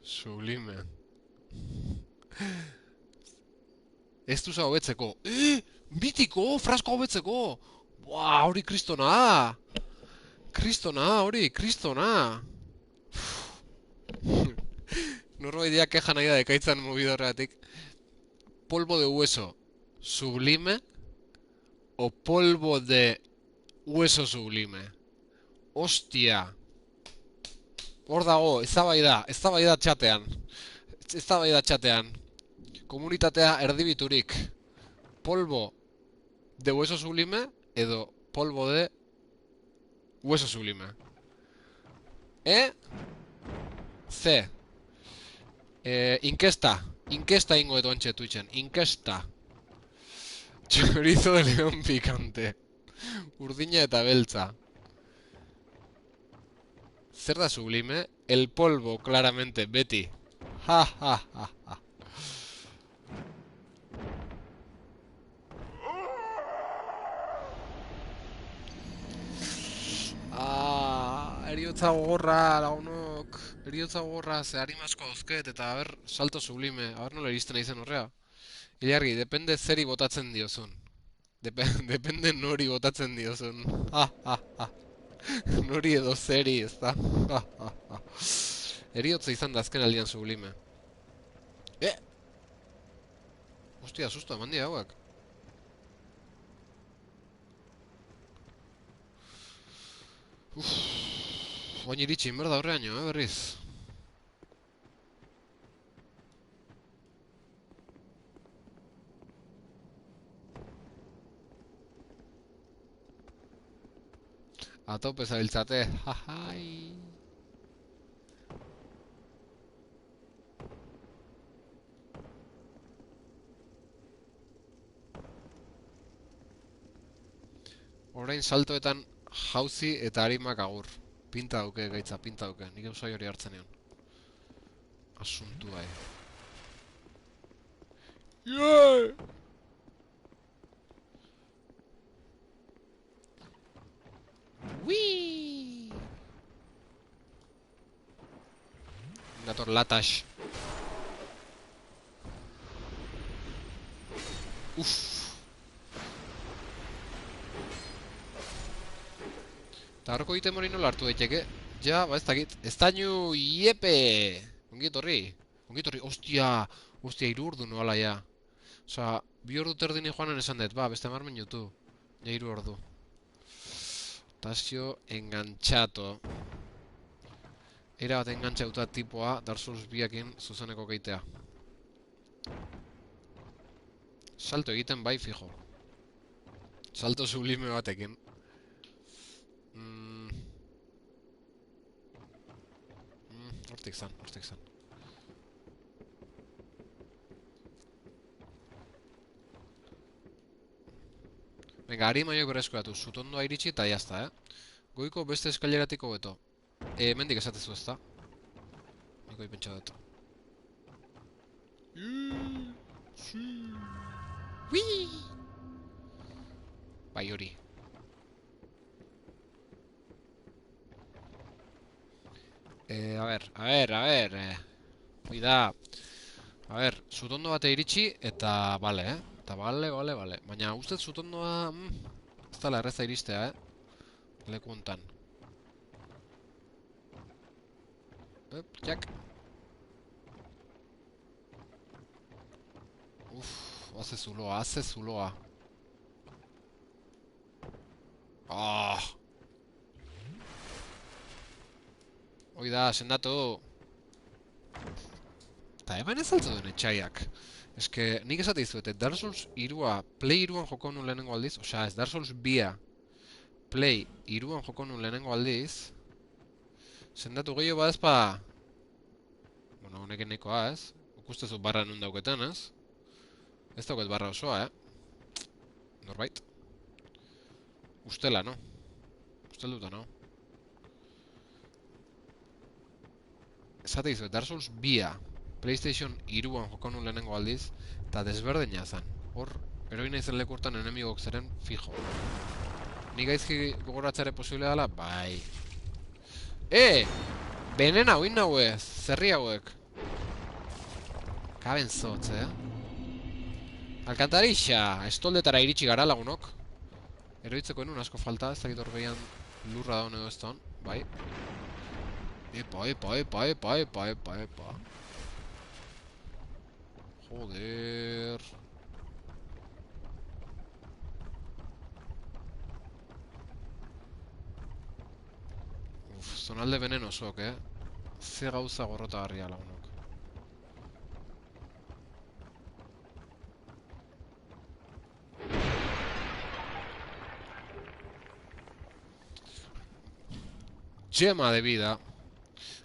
Sublime. Ez duza hobetzeko. Mitiko, frasko hobetzeko! Buah, hori kristona! Kristona, hori, kristona! Norbaitea keja nahi da dekaitzan mugidorreatik. Polvo de hueso sublime o polvo de hueso sublime. Hostia. Hor dago, eztabaida txatean. Eztabaida txatean. Komunitatea erdibiturik. Polvo de hueso sublime edo polvo de hueso sublime. C. Inkesta ingo edo antxe Twitchen. Inkesta. Chorizo de león picante. Urdina eta beltza. Zer da sublime? El polvo, claramente, beti. Ja, ja, ja, ja. Eriotza gogorra, lagunok. Eriotza gogorra, ze harimasko dauzket, eta a ber, salto sublime. A ber nola iristen aizen horrea. Ilargi, depende zeri botatzen diozun. Depende nori botatzen diozun. Ha, ha, ha. Nori edo zeri, ez da. Ha, ha, ha. Eriotza izan da azken aldian sublime. Hostia, susto, eman dia hauak. Oain iritsi, inberda horreaino, berriz. A tope zabiltzate, jajai. Orain saltoetan jauzi eta harimak agur. Pinta duke, gaitza, pinta duke. Nik eusai hori hartzen egon. Asuntu bai. Yeah! Wii! Dator latash. Eta horreko item hori nola hartu daiteke? Ja, ba ez dakit. Estainu, iepe! Ongit horri. Ostia! Ostia, 3 ordu noala ja. Osa, 2 ordu terdini joanen esan dut. Ba, beste marmen jutu. Ja, 3 ordu. Tasio enganchato. Era bat engantzauta tipoa Dark Souls 2ekin zuzeneko keitea. Salto egiten bai fijo. Salto sublime batekin. Hortik zan. Venga, ari maiok berreskuratu. Zutondoa iritsi eta jazta, Goiko beste eskaileratiko beto. Mendik esatezu ezta. Niko ipentsa dut. Bai hori. A ver. Hoi da. A ver, zutondo bate iritsi eta bale, Eta bale. Baina ustez zutondoa... Ez dala erreza iristea, Leku hontan. Jak. Haze zuloa. Hoi da, sendatu. Eta hemen ez altzu duen etxaiak. Eske, nik esate izuete, Dark Souls 3a Play 3an joko nun lehenengo aldiz. Osea, ez Dark Souls 2a Play 3an joko nun lehenengo aldiz. Sendatu gehiago badezpa... Bueno, honekin nekoa, ez? Ukustezu barra nun dauketan, ez? Ez dauket barra osoa, Norbait? Ustela, no? Ustelduta, no? Esate izu, Dark Souls 2a PlayStation 3an joko nun lehenengo aldiz, eta desberdina zan. Hor, Heroina izen lekurtan enemigok zeren fijo. Ni gaizki gogoratzare posible dela? Bai. Benena oin naue, zerri hauek. Kaben zotz, Alkantarixa, estoldetara iritsi gara lagunok. Eroitzeko enun asko falta, ez dakit horbeian lurra daun edo ez daun. Bai. Epa. Joder. Zonalde benenosok, Ze gauza gorrotagarria lagunok. Gema de vida.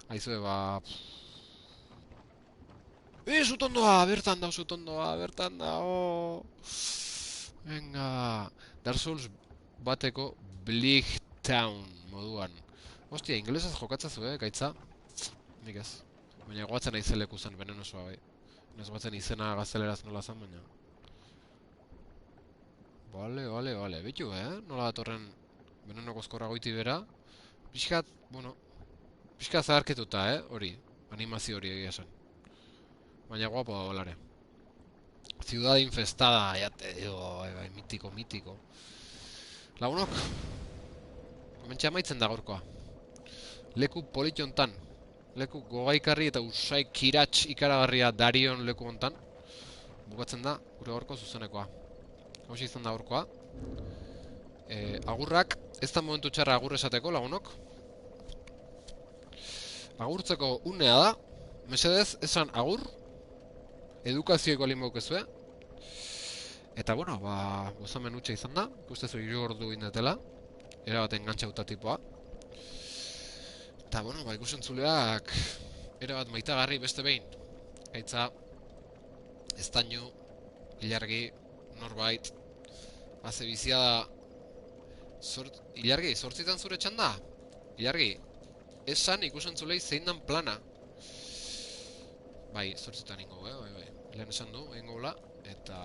Aizue, ba... Zutondoa! Bertan dao! Venga... Dark Souls bateko Bleaktown moduan. Ostia, ingelesaz jokatza zu, gaitza? Nik ez. Baina goatzen aizeleku zen venenosoa, bai. Ez goatzen izena gazteleraz nola zen, baina... Vale. Bitu, nola datorren venenoko eskorra goiti bera. Piskat, bueno... Piskat zaharketuta, hori. Animazio hori egia zen. Baina guapo da bolare. Ciudad infestada, ya te digo, bai, mitiko. Lagunok. Hementxe amaitzen da gaurkoa. Leku politontan. Leku gogaikarri eta usai kirats ikaragarria Darion leku hontan. Bukatzen da, gure gaurko zuzenekoa. Hauxe izan da gaurkoa. Agurrak, ez da momentu txarra agur esateko, lagunok. Agurtzeko unea da. Mesedez, esan agur. Edukazioeko limaukezue. Eta, bueno, ba, gozamen utxe izan da. Ikustezu 3 ordu indetela. Erabat engantxauta tipoa. Eta, bueno, ba, ikusentzuleak erabat maitagarri beste behin. Gaitza, estainu, ilargi, norbait, haze biziada... Ilargi, 8 zure txanda? Ilargi, esan ikusentzulei zein dan plana. Bai, 8 ingo, bai. Lehen esan du, ingo gula, eta...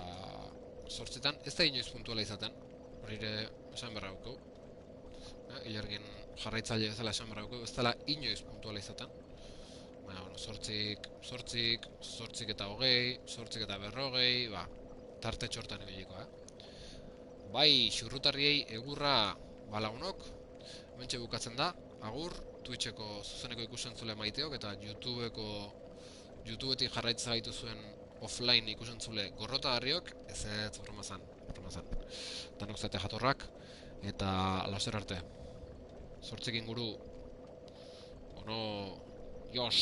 8 ez da inoiz puntuala izaten. Horire, esan berra dugu. Ilargin jarraitzaile bezala esan berra dugu, ez dela inoiz puntuala izaten. Baina, bueno, 8 eta 20, 8 eta 40, ba, tarte txortan egiliko, Bai, xurrutarriei egurra balagunok, hementxe bukatzen da, agur, Twitcheko zuzeneko ikusentzule maiteok, eta YouTubetik jarraitza gaitu zuen offline ikusentzule gorrotagarriok, ez broma zan. Danok zate jatorrak, eta laser arte. 8 inguru, ono, jos,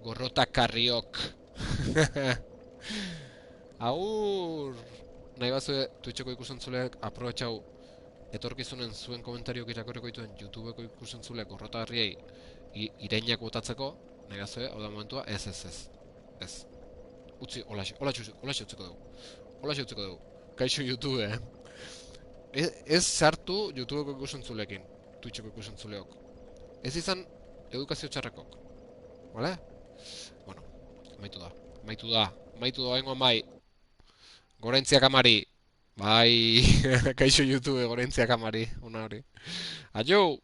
gorrotakarriok. Agur! Nahi bazue Twitcheko ikusentzuleak aprobetxau etorkizunen zuen komentariok irakorriko dituen YouTubeko ikusentzuleak gorrotagarriei irainak botatzeko, nahi bazue, hau da momentua, ez. Utzi, holaxe utziko dugu. Kaixo YouTube, Ez sartu YouTubeko ikusentzuleekin, Twitcheko ikusentzuleok. Ez izan edukazio txarrakok. Vale? Bueno, maitu da, hengo amai. Gorentziak amari. Bai, kaixo YouTube, gorentziak amari. Una hori. Aio!